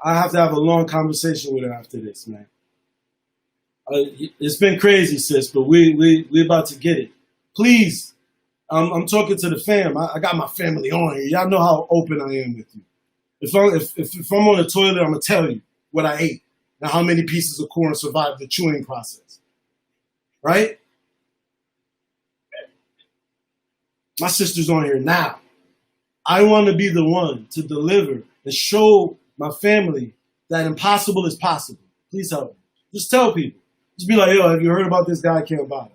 I have to have a long conversation with her after this, man. It's been crazy, sis, but we about to get it. Please, I'm talking to the fam. I got my family on here. Y'all know how open I am with you. If I'm on the toilet, I'm gonna tell you what I ate and how many pieces of corn survived the chewing process. Right? My sister's on here now. I want to be the one to deliver and show my family that impossible is possible. Please help me. Just tell people. Just be like, yo, have you heard about this guy Cambatta?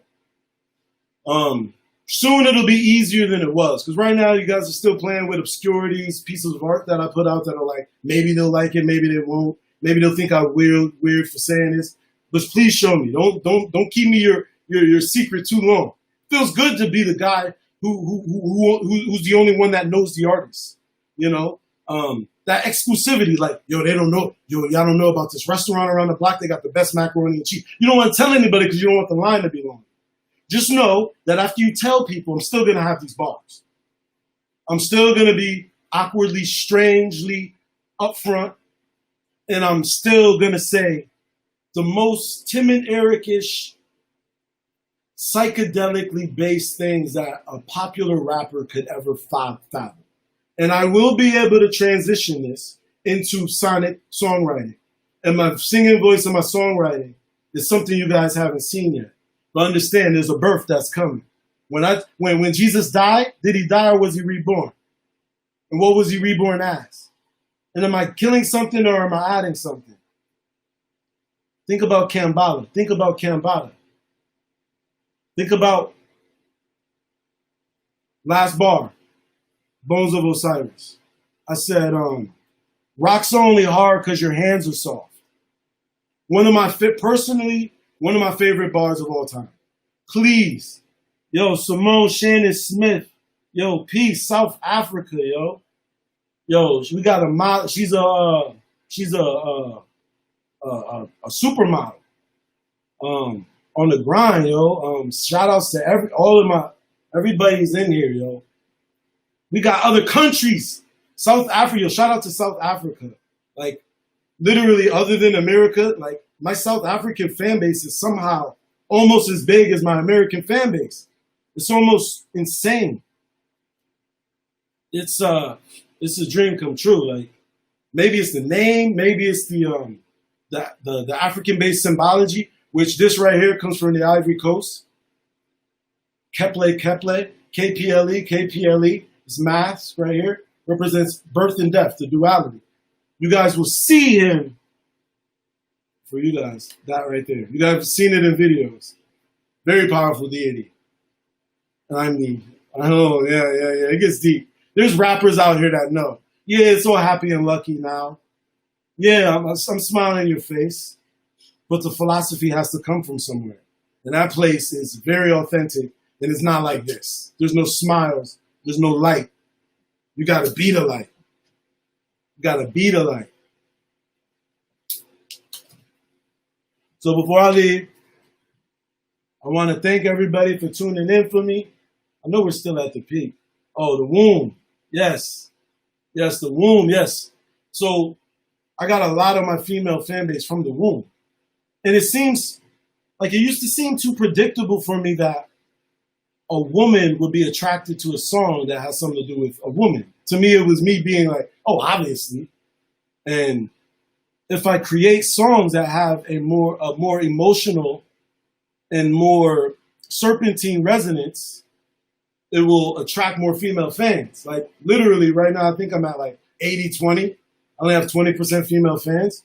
Soon it'll be easier than it was. Because right now you guys are still playing with obscurities, pieces of art that I put out that are like, maybe they'll like it, maybe they won't. Maybe they'll think I'm weird for saying this. But please show me. Don't keep me your secret too long. Feels good to be the guy who's the only one that knows the artist. You know? That exclusivity, like, yo, they don't know. Yo, y'all don't know about this restaurant around the block. They got the best macaroni and cheese. You don't want to tell anybody because you don't want the line to be long. Just know that after you tell people, I'm still going to have these bars. I'm still going to be awkwardly, strangely upfront. And I'm still going to say the most Tim and Eric-ish, psychedelically based things that a popular rapper could ever fathom. And I will be able to transition this into sonic songwriting. And my singing voice and my songwriting is something you guys haven't seen yet. But understand, there's a birth that's coming. When Jesus died, did he die or was he reborn? And what was he reborn as? And am I killing something or am I adding something? Think about Cambatta. Think about Cambatta. Think about last bar, Bones of Osiris. I said, rocks are only hard because your hands are soft. One of my favorite bars of all time. Please. Yo, Simone Shannon Smith. Yo, peace. South Africa, yo. Yo, we got a model. She's a supermodel. On the grind, yo. Shout outs to everybody's in here, yo. We got other countries. South Africa, shout out to South Africa. Like, literally, other than America, like, my South African fan base is somehow almost as big as my American fan base. It's almost insane. It's a dream come true. Like, maybe it's the name, maybe it's the African-based symbology, which this right here comes from the Ivory Coast. Keple, KPLE. This math right here represents birth and death, the duality. You guys will see him. For you guys, that right there. You guys have seen it in videos. Very powerful deity. I know, yeah. It gets deep. There's rappers out here that know. Yeah, it's all happy and lucky now. Yeah, I'm smiling in your face. But the philosophy has to come from somewhere. And that place is very authentic. And it's not like this. There's no smiles. There's no light. You got to be the light. You got to be the light. So before I leave, I want to thank everybody for tuning in for me. I know we're still at the peak. Oh, the womb. Yes. Yes, the womb. Yes. So I got a lot of my female fan base from the womb. And it seems like it used to seem too predictable for me that a woman would be attracted to a song that has something to do with a woman. To me, it was me being like, oh, obviously. And if I create songs that have a more emotional and more serpentine resonance, it will attract more female fans. Like literally right now, I think I'm at like 80-20. I only have 20% female fans.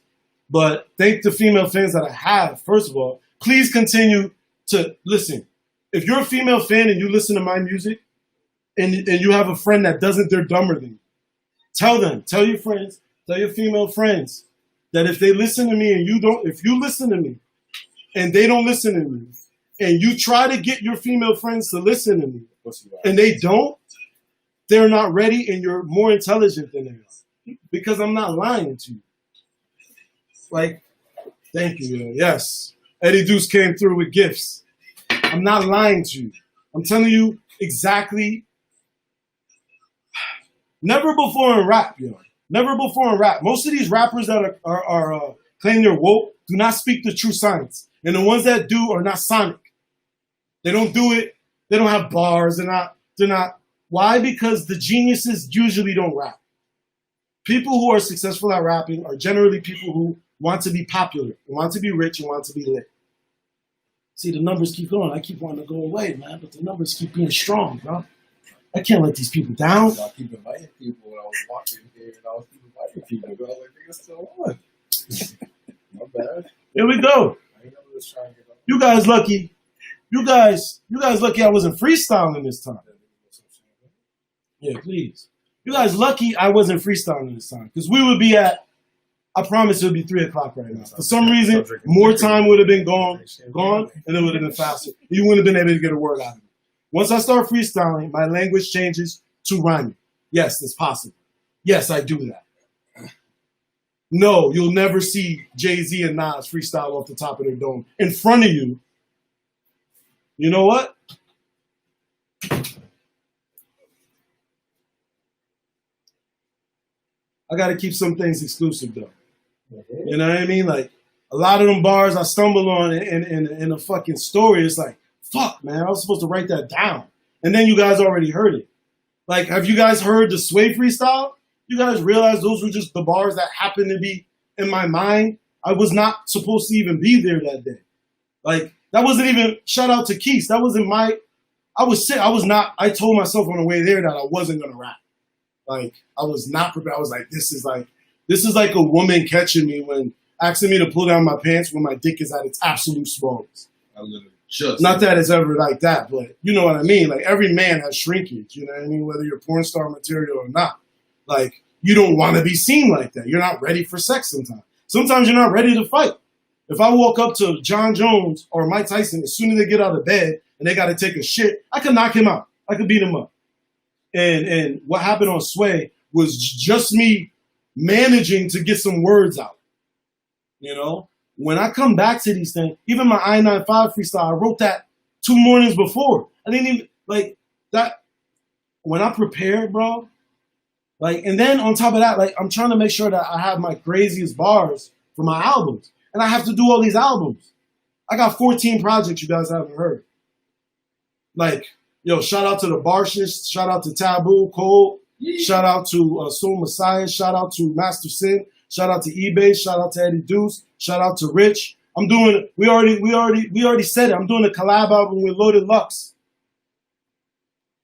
But thank the female fans that I have, first of all. Please continue to listen. If you're a female fan and you listen to my music and you have a friend that doesn't, they're dumber than you. Tell them, tell your friends, tell your female friends that if they listen to me and you don't, if you listen to me and they don't listen to me and you try to get your female friends to listen to me and they don't, they're not ready and you're more intelligent than they are because I'm not lying to you. Like, thank you, yo. Yes. Eddie Deuce came through with gifts. I'm not lying to you. I'm telling you exactly. Never before in rap, yo. Never before in rap. Most of these rappers that are claim they're woke do not speak the true science. And the ones that do are not sonic. They don't do it. They don't have bars. They're not. Why? Because the geniuses usually don't rap. People who are successful at rapping are generally people who want to be popular, want to be rich, and want to be lit. See, the numbers keep going. I keep wanting to go away, man, but the numbers keep being strong, bro. I can't let these people down. I keep inviting people when I was walking here, and I was keep inviting people. Bro. I was like, nigga, still on. My bad. Here we go. I ain't never just trying to get You guys lucky. You guys lucky I wasn't freestyling this time. Yeah, please. You guys lucky I wasn't freestyling this time. Because we would be at, I promise it would be 3 o'clock right now. For some reason, more time would have been gone, and it would have been faster. You wouldn't have been able to get a word out of it. Once I start freestyling, my language changes to rhyming. Yes, it's possible. Yes, I do that. No, you'll never see Jay-Z and Nas freestyle off the top of their dome in front of you. You know what? I got to keep some things exclusive, though. You know what I mean? Like, a lot of them bars I stumble on in a fucking story, it's like, fuck, man, I was supposed to write that down. And then you guys already heard it. Like, have you guys heard the Sway freestyle? You guys realize those were just the bars that happened to be in my mind? I was not supposed to even be there that day. Like, that wasn't even, shout out to Keith. That wasn't my, I was sick. I told myself on the way there that I wasn't going to rap. Like, I was not prepared. I was like, this is like a woman catching me when asking me to pull down my pants when my dick is at its absolute smallest. I literally just. Not that it's ever like that, but you know what I mean? Like, every man has shrinkage, you know what I mean? Whether you're porn star material or not. Like, you don't want to be seen like that. You're not ready for sex sometimes. Sometimes you're not ready to fight. If I walk up to John Jones or Mike Tyson, as soon as they get out of bed and they got to take a shit, I could knock him out. I could beat him up. And what happened on Sway was just me managing to get some words out. You know? When I come back to these things, even my I-95 freestyle, I wrote that 2 mornings before. I didn't even, like, that, when I prepare, bro, like, and then on top of that, like, I'm trying to make sure that I have my craziest bars for my albums. And I have to do all these albums. I got 14 projects you guys haven't heard. Like, yo, shout out to the Barshists, shout out to Taboo, Cole, shout out to Soul Messiah, shout out to Master Sin, shout out to eBay, shout out to Eddie Deuce, shout out to Rich. I'm doing, we already said it, I'm doing a collab album with Loaded Lux.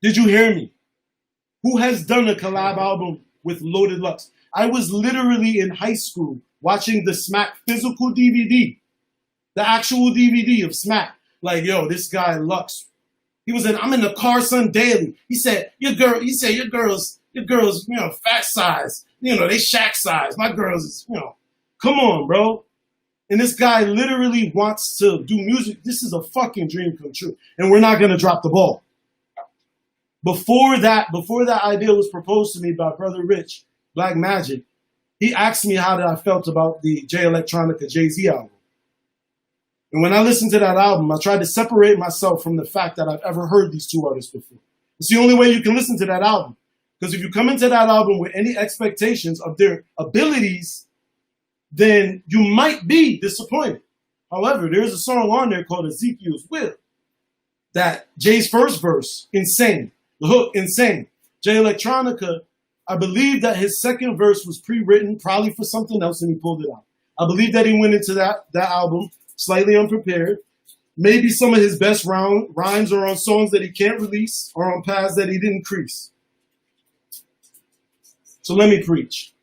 Did you hear me? Who has done a collab album with Loaded Lux? I was literally in high school watching the Smack physical DVD, the actual DVD of Smack. Like, yo, this guy Lux, he was in, I'm in the Carson Daily. He said, your girls, you know, fat size. You know, they Shaq size. My girls is, you know, come on, bro. And this guy literally wants to do music. This is a fucking dream come true. And we're not going to drop the ball. Before that idea was proposed to me by Brother Rich, Black Magic, he asked me how I felt about the Jay Electronica Jay-Z album. And when I listened to that album, I tried to separate myself from the fact that I've ever heard these two artists before. It's the only way you can listen to that album. Because if you come into that album with any expectations of their abilities, then you might be disappointed. However, there's a song on there called Ezekiel's Will that Jay's first verse, insane. The hook, insane. Jay Electronica, I believe that his second verse was pre-written, probably for something else, and he pulled it out. I believe that he went into that album slightly unprepared. Maybe some of his best rhymes are on songs that he can't release or on paths that he didn't crease. So let me preach.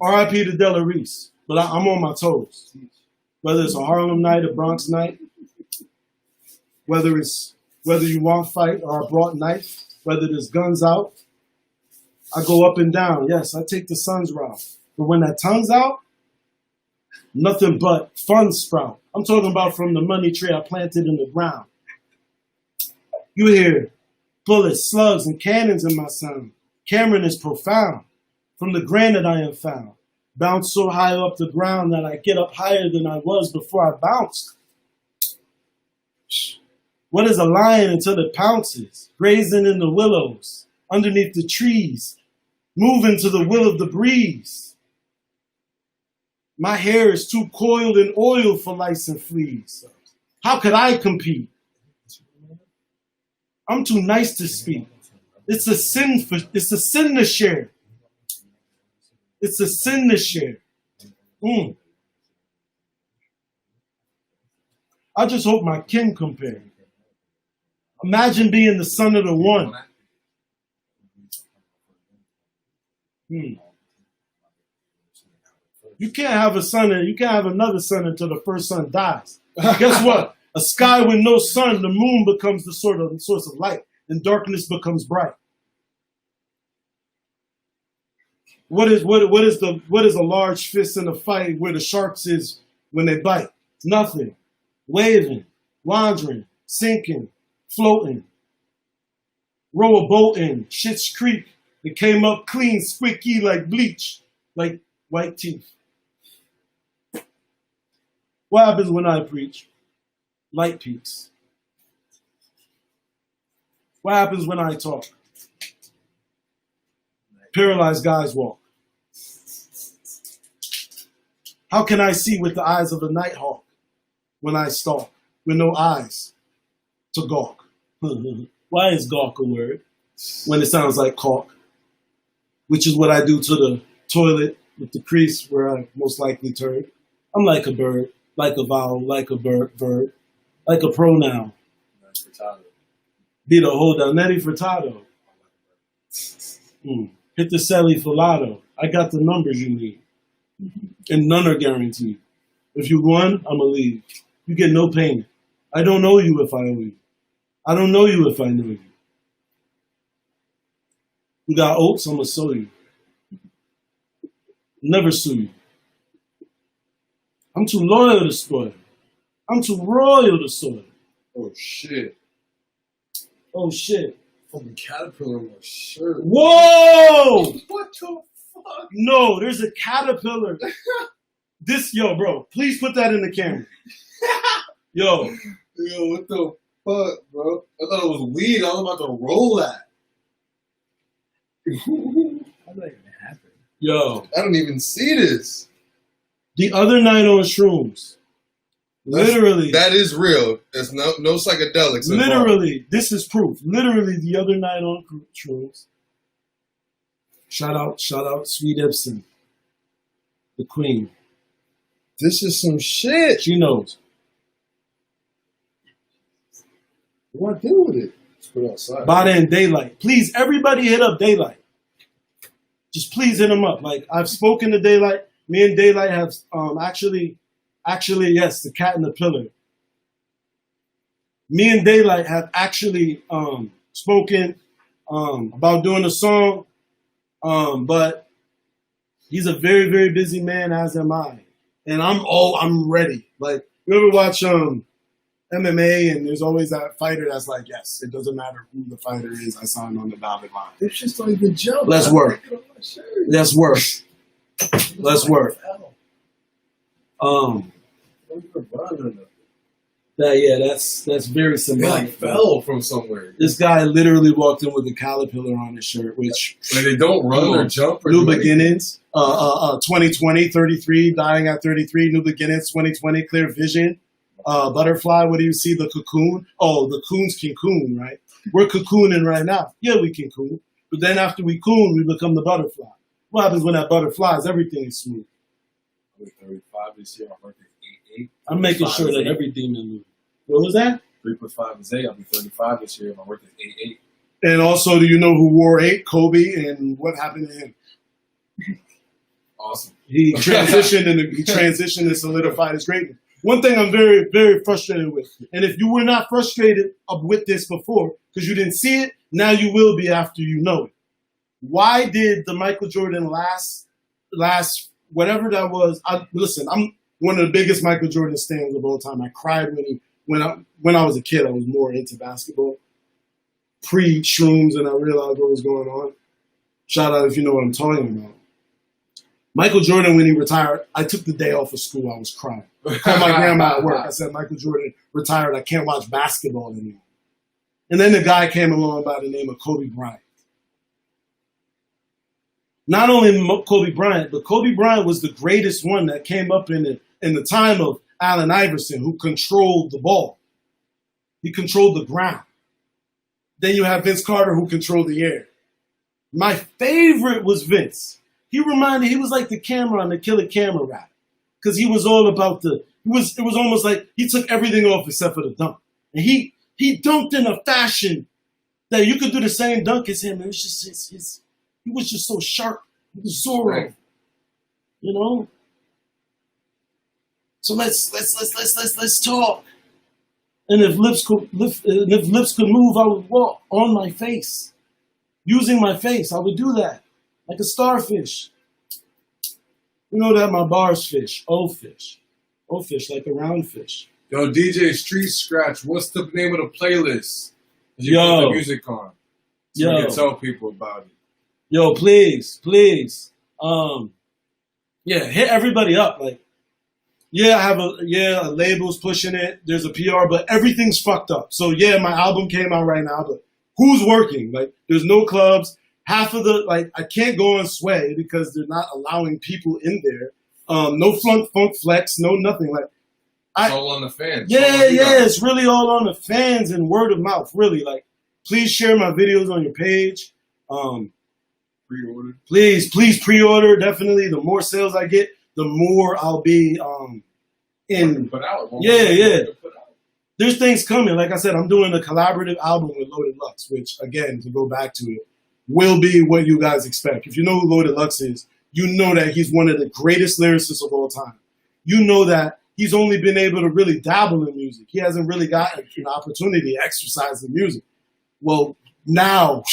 R.I.P. to Della Reese. But I'm on my toes. Whether it's a Harlem night, a Bronx night, whether you want fight or I brought knife, whether there's guns out, I go up and down. Yes, I take the sun's route. But when that tongue's out, nothing but fun sprout. I'm talking about from the money tree I planted in the ground. You hear bullets, slugs, and cannons in my sound. Cameron is profound. From the granite I am found. Bounce so high up the ground that I get up higher than I was before I bounced. What is a lion until it pounces? Grazing in the willows, underneath the trees, moving to the will of the breeze. My hair is too coiled in oil for lice and fleas. How could I compete? I'm too nice to speak. It's a sin to share. It's a sin to share. I just hope my kin compare. Imagine being the son of the one. You You can't have a sun and you can't have another sun until the first sun dies. Guess what? A sky with no sun, the moon becomes the source of light, and darkness becomes bright. What is a large fist in a fight where the sharks is when they bite? It's nothing. Waving, wandering, sinking, floating. Row a boat in Schitt's Creek. It came up clean, squeaky like bleach, like white teeth. What happens when I preach? Light peaks. What happens when I talk? Paralyzed guys walk. How can I see with the eyes of a nighthawk when I stalk with no eyes to gawk? Why is gawk a word when it sounds like caulk? Which is what I do to the toilet with the crease where I most likely turd. I'm like a bird, like a vowel, like a verb, like a pronoun. Be the hold down, Nettie Furtado. Hit the Sally Filato. I got the numbers you need. And none are guaranteed. If you won, I'ma leave. You get no payment. I don't know you if I owe you. I don't know you if I know you. You got oats, I'ma sow you. Never sue you. I'm too loyal to spoil. I'm too royal to soil. Oh shit. Oh shit. Fucking caterpillar in my shirt. Whoa! What the fuck? No, there's a caterpillar. Yo, bro, please put that in the camera. Yo, what the fuck, bro? I thought it was weed. I was about to roll that. How did that even happen? Yo. I don't even see this. The other night on shrooms. Literally. That is real. There's no psychedelics involved. Literally. This is proof. Literally the other night on shrooms. Shout out Sweet Epson. The queen. This is some shit. She knows. What do I do with it? Just put it outside. Bada and Daylight. Please, everybody hit up Daylight. Just please hit them up. Like, I've spoken to Daylight. Me and Daylight have actually, yes, the cat and the pillar. Me and Daylight have actually spoken about doing a song, but he's a very, very busy man, as am I. And I'm ready. Like, you ever watch MMA and there's always that fighter that's like, yes, it doesn't matter who the fighter is, I signed on the dotted line. This just don't even jump. Let's work. Let's work. Let's work. That's very symbolic. It fell from somewhere. This guy literally walked in with a caterpillar on his shirt, which like they don't run or jump or New Beginnings, 2020, 33, dying at 33, New Beginnings, 2020, clear vision. Butterfly, what do you see? The cocoon? Oh, the coons can coon, right? We're cocooning right now. Yeah, we can coon. But then after we coon, we become the butterfly. What happens when that butterfly is everything is smooth? I'm 35 this year. My birthday is 8-8. I'm making sure that every demon moves. What was that? 3 + 5 is 8. I'll be 35 this year. My birthday is 8-8. And also, do you know who wore 8? Kobe, and what happened to him? Awesome. He transitioned and solidified his greatness. One thing I'm very, very frustrated with, and if you were not frustrated with this before, because you didn't see it, now you will be after you know it. Why did the Michael Jordan last whatever that was? Listen, I'm one of the biggest Michael Jordan stans of all time. I cried when I was a kid. I was more into basketball, pre-shrooms, and I realized what was going on. Shout out if you know what I'm talking about. Michael Jordan, when he retired, I took the day off of school. I was crying. I called my grandma at work. I said, Michael Jordan retired. I can't watch basketball anymore. And then the guy came along by the name of Kobe Bryant. Not only Kobe Bryant, but Kobe Bryant was the greatest one that came up in the time of Allen Iverson, who controlled the ball. He controlled the ground. Then you have Vince Carter, who controlled the air. My favorite was Vince. He was like the camera on the Killer Camera rap. Because he was all about it was almost like he took everything off except for the dunk. And he dunked in a fashion that you could do the same dunk as him. It was just he was just so sharp. He was Zorro. Right. You know? So let's talk. And if lips could move, I would walk on my face, using my face. I would do that like a starfish. You know that my bar's fish, old fish like a round fish. Yo, DJ Street Scratch, what's the name of the playlist? You Yo. put the music on. So we can tell people about it. Yo, please. Yeah, hit everybody up. Like, yeah, I have a label's pushing it. There's a PR, but everything's fucked up. So yeah, my album came out right now, but who's working? Like, there's no clubs. Half of the, like, I can't go on Sway because they're not allowing people in there. No funk flex, no nothing. Like, it's all on the fans. Yeah, it's really all on the fans and word of mouth, really. Like, please share my videos on your page. Pre-order. Please pre-order. Definitely, the more sales I get, the more I'll be in. Put out. Yeah. There's things coming. Like I said, I'm doing a collaborative album with Loaded Lux, which, again, to go back to it, will be what you guys expect. If you know who Loaded Lux is, you know that he's one of the greatest lyricists of all time. You know that he's only been able to really dabble in music. He hasn't really gotten an opportunity to exercise in music. Well, now,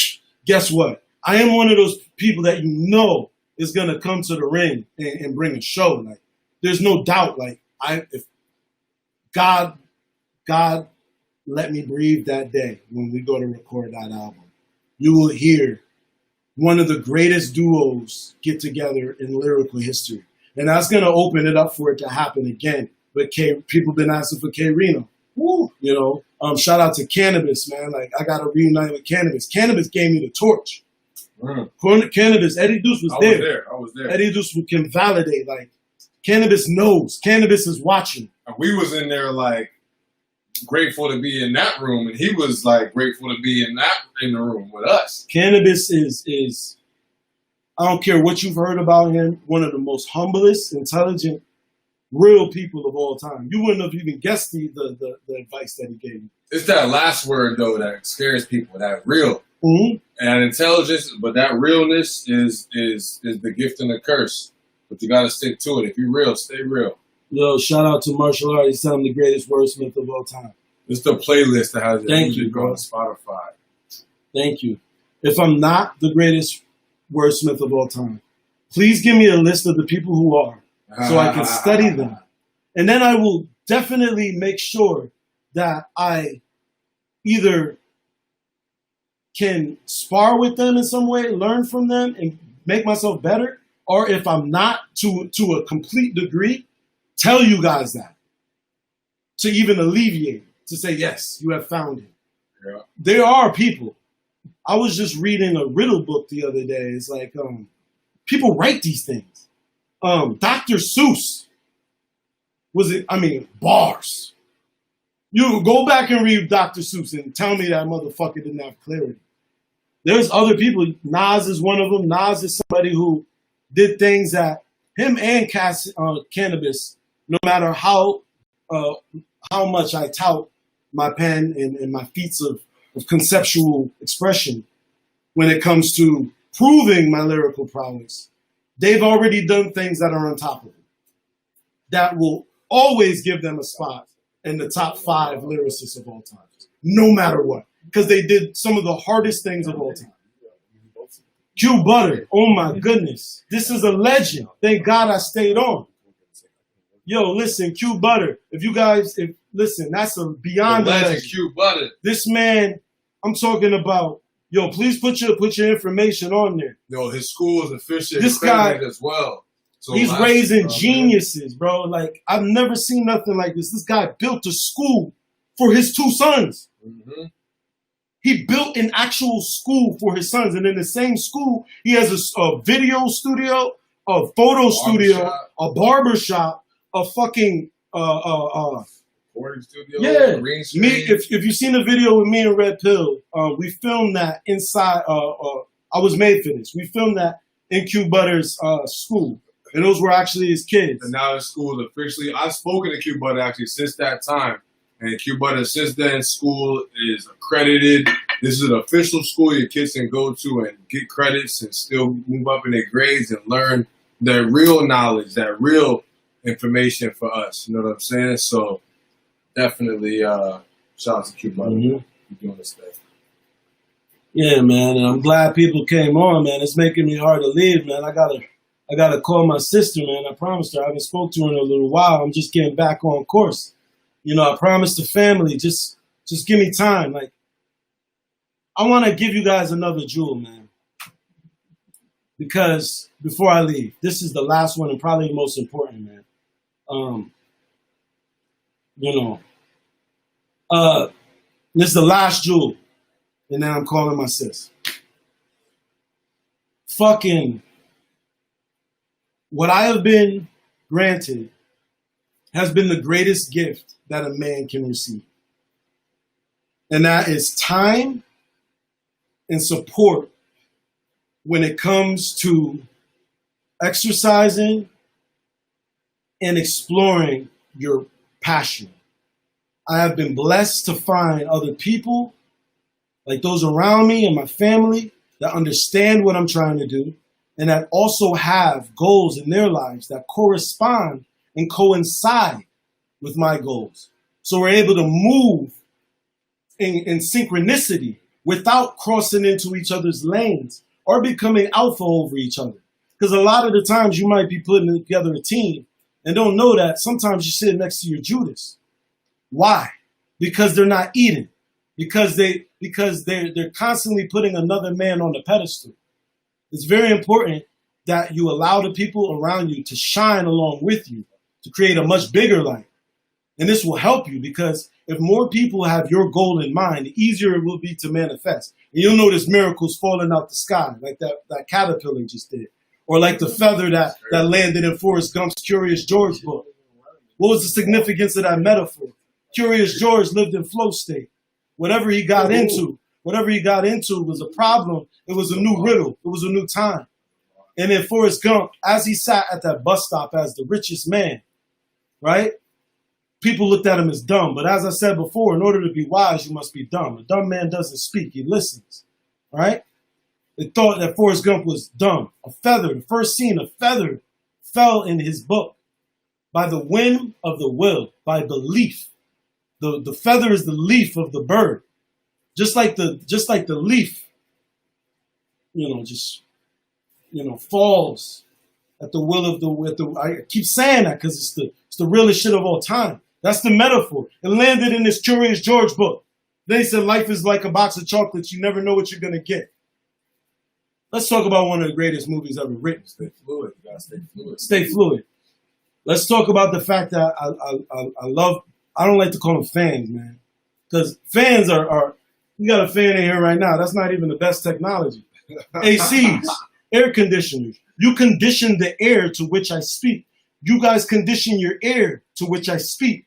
guess what? I am one of those people that you know is gonna come to the ring and bring a show. Like, there's no doubt. Like, if God let me breathe that day when we go to record that album, you will hear one of the greatest duos get together in lyrical history. And that's going to open it up for it to happen again. But people been asking for K-Reno. Woo! You know, shout out to Cannabis, man. Like, I got to reunite with Cannabis. Cannabis gave me the torch. Cannabis, Eddie Deuce was there. I was there. Eddie Deuce can validate. Like, Cannabis knows. Cannabis is watching. And we was in there, like, grateful to be in that room, and he was, like, grateful to be in the room with us. Cannabis is I don't care what you've heard about him, one of the most humblest, intelligent, real people of all time. You wouldn't have even guessed the advice that he gave you. It's that last word, though, that scares people, that real. Mm-hmm. And intelligence, but that realness is the gift and the curse. But you got to stick to it. If you're real, stay real. Yo, shout out to Martial Art. He's telling the greatest wordsmith of all time. It's the playlist that has Thank you, bro. On Spotify. Thank you. If I'm not the greatest wordsmith of all time, please give me a list of the people who are so I can study them. And then I will definitely make sure that I either can spar with them in some way, learn from them, and make myself better. Or if I'm not to a complete degree, tell you guys that. To even alleviate, to say, yes, you have found it. Yeah. There are people. I was just reading a riddle book the other day. It's like, people write these things. Dr. Seuss bars. You go back and read Dr. Seuss and tell me that motherfucker didn't have clarity. There's other people. Nas is one of them. Nas is somebody who did things that him and Cannabis, no matter how much I tout my pen and my feats of conceptual expression when it comes to proving my lyrical prowess, they've already done things that are on top of it that will always give them a spot in the top 5 lyricists of all time, no matter what, because they did some of the hardest things of all time. Q Butter, oh my goodness, this is a legend. Thank God I stayed on. Yo, listen, Q Butter, listen, that's a beyond the legend. Legend. Q Butter. This man, I'm talking about. Yo, please put your information on there. Yo, his school is officially this guy as well. So he's raising geniuses, bro. Like, I've never seen nothing like this. This guy built a school for his 2 sons. Mm-hmm. He built an actual school for his sons, and in the same school, he has a video studio, a photo studio, a barber shop, a fucking recording studio. Yeah, green me. If you've seen the video with me and Red Pill, we filmed that inside. I was made for this. We filmed that in Q Butter's school, and those were actually his kids. And now the school is officially. I've spoken to Q Butter actually since that time. And Q Butter, since then, school is accredited. This is an official school your kids can go to and get credits and still move up in their grades and learn that real knowledge, that real information for us. You know what I'm saying? So definitely shout out to Q Brother. Mhm. Keep doing this thing. Yeah, man, and I'm glad people came on, man. It's making me hard to leave, man. I gotta call my sister, man. I promised her. I haven't spoke to her in a little while. I'm just getting back on course. You know, I promised the family, just give me time. Like, I want to give you guys another jewel, man. Because before I leave, this is the last one and probably the most important, man. This is the last jewel. And then I'm calling my sis. Fucking, what I have been granted has been the greatest gift that a man can receive. And that is time and support when it comes to exercising and exploring your passion. I have been blessed to find other people, like those around me and my family, that understand what I'm trying to do and that also have goals in their lives that correspond and coincide with my goals. So we're able to move in synchronicity without crossing into each other's lanes or becoming alpha over each other. Because a lot of the times you might be putting together a team and don't know that sometimes you sit next to your Judas. Why? Because they're not eating. Because they're constantly putting another man on the pedestal. It's very important that you allow the people around you to shine along with you to create a much bigger light. And this will help you because if more people have your goal in mind, the easier it will be to manifest. And you'll notice miracles falling out the sky, like that caterpillar just did. Or like the feather that landed in Forrest Gump's Curious George book. What was the significance of that metaphor? Curious George lived in flow state. Whatever he got into was a problem. It was a new riddle. It was a new time. And then Forrest Gump, as he sat at that bus stop as the richest man, right? People looked at him as dumb. But as I said before, in order to be wise, you must be dumb. A dumb man doesn't speak. He listens, right? They thought that Forrest Gump was dumb. A feather, the first scene, a feather fell in his book by the whim of the will, by belief. The feather is the leaf of the bird. Just like the leaf, falls at the will of the. I keep saying that because it's the realest shit of all time. That's the metaphor. It landed in this Curious George book. Then he said, life is like a box of chocolates. You never know what you're going to get. Let's talk about one of the greatest movies ever written. Stay fluid. You gotta stay fluid. Stay fluid. Let's talk about the fact that I love, I don't like to call them fans, man. Because fans are, you got a fan in here right now. That's not even the best technology. ACs, air conditioners. You condition the air to which I speak. You guys condition your air to which I speak.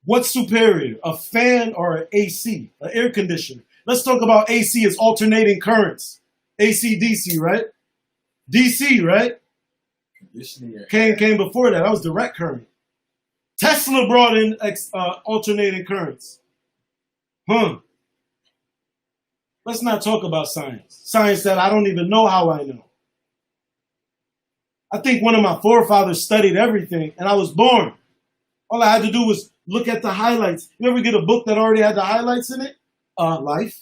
What's superior, a fan or an AC, an air conditioner? Let's talk about AC as alternating currents. AC, DC, right? DC, right? Came before that. That was direct current. Tesla brought in alternating currents. Let's not talk about science. Science that I don't even know how I know. I think one of my forefathers studied everything, and I was born. All I had to do was look at the highlights. You ever get a book that already had the highlights in it? Life.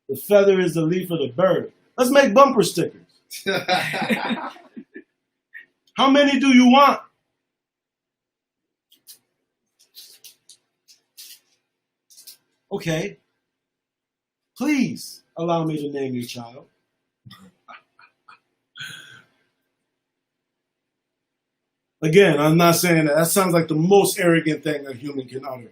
The feather is the leaf of the bird. Let's make bumper stickers. How many do you want? Okay. Please allow me to name your child. Again, I'm not saying that. That sounds like the most arrogant thing a human can utter.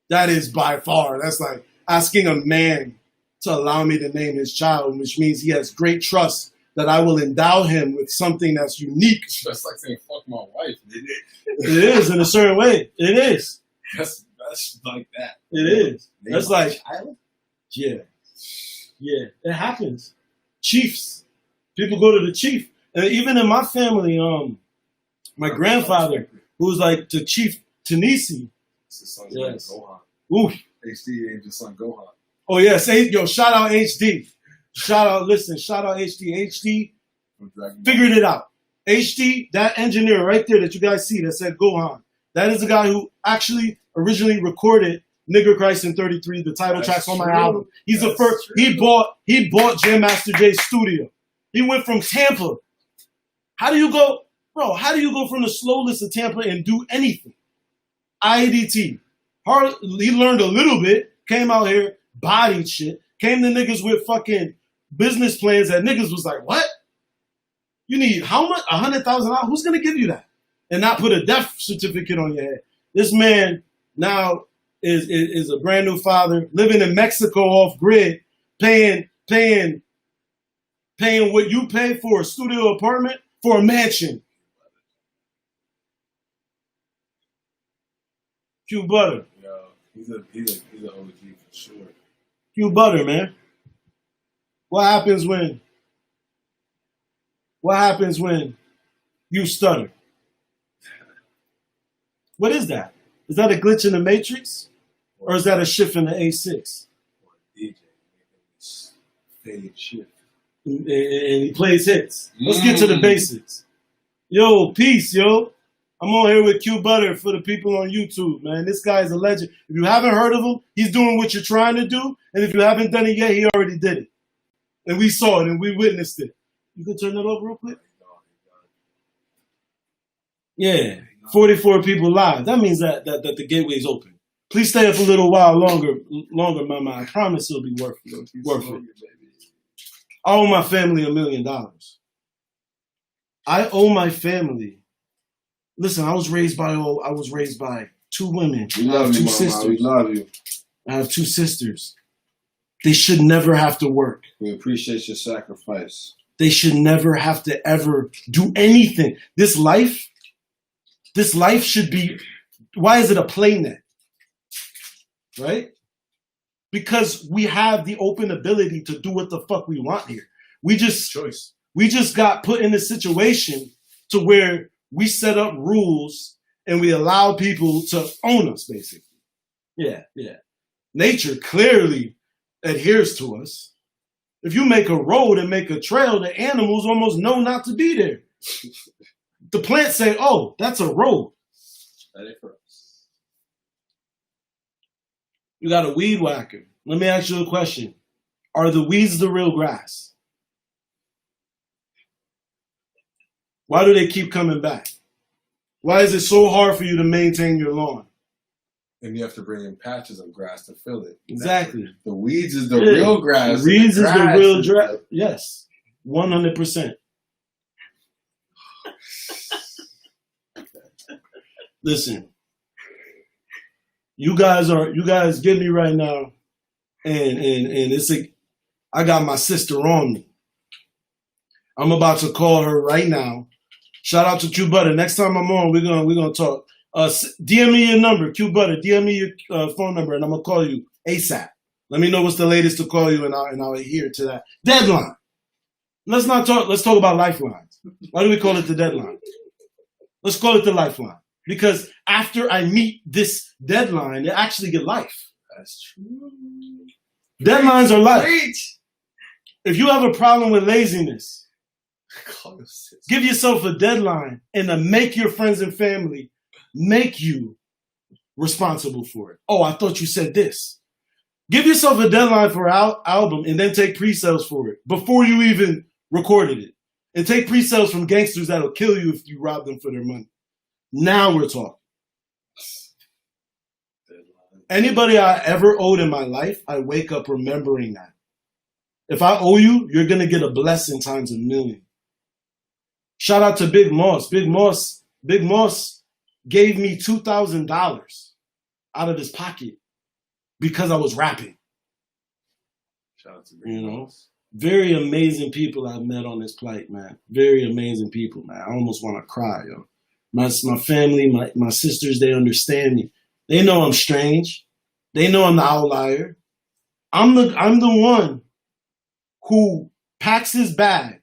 That is by far. That's like asking a man to allow me to name his child, which means he has great trust that I will endow him with something that's unique. That's like saying, fuck my wife. It is, in a certain way. It is. That's like that. It is. Name That's like, child? yeah. It happens. Chiefs. People go to the chief. And even in my family, my grandfather, who was like the Chief Tanisi. It's his son's Yes. name, Gohan. Oof. HD named his son Gohan. Oh yes, yo, shout out HD. Shout out HD. HD figured it out. HD, that engineer right there that you guys see that said Gohan, that is the guy who actually originally recorded Nigger Christ in 33, the title tracks on my album. He's the first. He bought Jam Master Jay's studio. He went from Tampa. How do you go from the slow list of Tampa and do anything? IDT. He learned a little bit, came out here, bodied shit, came to niggas with fucking business plans that niggas was like, what? You need how much? $100,000? Who's gonna give you that? And not put a death certificate on your head. This man now is a brand new father, living in Mexico off grid, paying what you pay for a studio apartment for a mansion. Q Butter. Yo, he's an OG for sure. Q Butter, man. What happens when you stutter? What is that? Is that a glitch in the matrix? Or is that a shift in the A6? Or DJ fade shift. And he plays hits. Let's get to the basics. Yo, peace, yo. I'm on here with Q Butter for the people on YouTube, man. This guy is a legend. If you haven't heard of him, he's doing what you're trying to do. And if you haven't done it yet, he already did it. And we saw it and we witnessed it. You can turn that off real quick? Yeah. 44 people live. That means that the gateway's open. Please stay up a little while longer, mama. I promise it'll be worth it. I owe my family $1 million. I owe my family. Listen, I was raised by two women. We love you, mama. We love you. I have 2 sisters. They should never have to work. We appreciate your sacrifice. They should never have to ever do anything. This life should be, why is it a play net? Right? Because we have the open ability to do what the fuck we want here. We just got put in a situation to where we set up rules and we allow people to own us, basically. Yeah. Nature clearly adheres to us. If you make a road and make a trail, the animals almost know not to be there. The plants say, oh, that's a road. That ain't for us. You got a weed whacker. Let me ask you a question. Are the weeds the real grass? Why do they keep coming back? Why is it so hard for you to maintain your lawn? And you have to bring in patches of grass to fill it. Exactly. The weeds is the real grass. The weeds is the real grass. Yes. 100%. Listen. You guys get me right now. And it's I got my sister on me. I'm about to call her right now. Shout out to Q Butter. Next time I'm on, we're gonna talk. DM me your number, Q Butter. DM me your phone number, and I'm gonna call you ASAP. Let me know what's the latest to call you, and I'll adhere to that deadline. Let's not talk. Let's talk about lifelines. Why do we call it the deadline? Let's call it the lifeline, because after I meet this deadline, I actually get life. That's true. Deadlines are life. If you have a problem with laziness, give yourself a deadline and to make your friends and family make you responsible for it. Oh, I thought you said this. Give yourself a deadline for an album and then take pre-sales for it before you even recorded it. And take pre-sales from gangsters that'll kill you if you rob them for their money. Now we're talking. Anybody I ever owed in my life, I wake up remembering that. If I owe you, you're going to get a blessing times 1,000,000. Shout out to Big Moss. Big Moss gave me $2,000 out of his pocket because I was rapping. Shout out to Big Moss. Very amazing people I've met on this plight, man. Very amazing people, man. I almost want to cry, yo. My family, my sisters, they understand me. They know I'm strange. They know I'm the outlier. I'm the one who packs his bag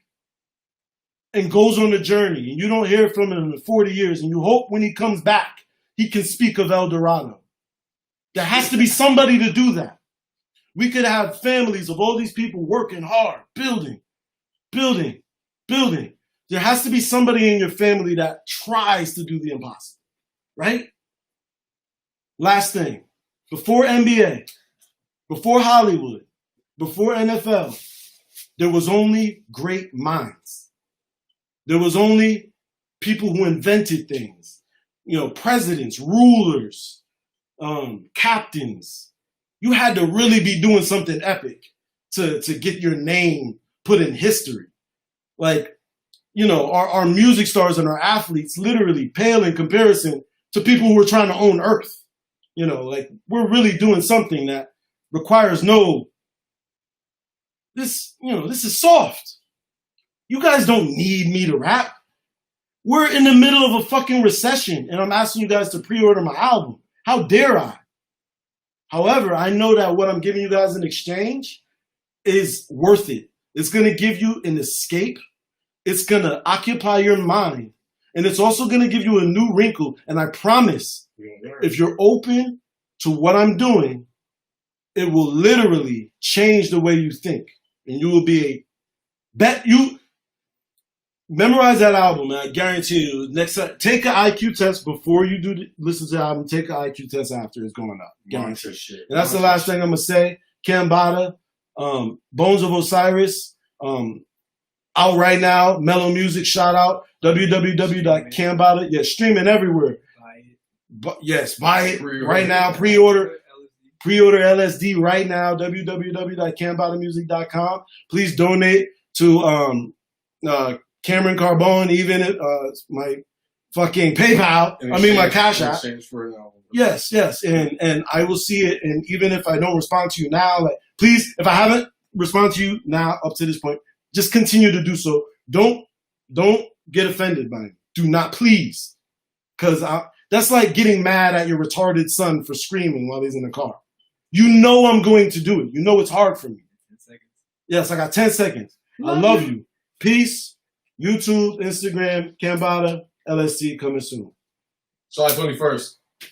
and goes on a journey, and you don't hear from him in 40 years, and you hope when he comes back, he can speak of El Dorado. There has to be somebody to do that. We could have families of all these people working hard, building. There has to be somebody in your family that tries to do the impossible, right? Last thing, before NBA, before Hollywood, before NFL, there was only great minds. There was only people who invented things, presidents, rulers, captains. You had to really be doing something epic to get your name put in history. Like, our music stars and our athletes literally pale in comparison to people who are trying to own Earth. We're really doing something that requires this is soft. You guys don't need me to rap. We're in the middle of a fucking recession, and I'm asking you guys to pre-order my album. How dare I? However, I know that what I'm giving you guys in exchange is worth it. It's going to give you an escape. It's going to occupy your mind. And it's also going to give you a new wrinkle. And I promise, if you're open to what I'm doing, it will literally change the way you think. And you will be memorize that album, and I guarantee you, next time, take an IQ test before you listen to the album. Take an IQ test after it's going up. Guarantee. And that's the last thing I'm going to say. Cambatta, Bones of Osiris, out right now. Mellow Music, shout out. www.cambatta. Yeah, streaming everywhere. Yes, buy it right now. Pre-order LSD right now. www.cambattamusic.com. Please donate to Cameron Carbone, even my fucking PayPal. My Cash App. Yes. And I will see it. And even if I don't respond to you now, please, if I haven't responded to you now up to this point, just continue to do so. Don't get offended by me. Do not, please. Because that's like getting mad at your retarded son for screaming while he's in the car. You know I'm going to do it. You know it's hard for me. 10 seconds. Yes, I got 10 seconds. I love you. Peace. YouTube, Instagram, Cambatta, LSD coming soon. July 21st.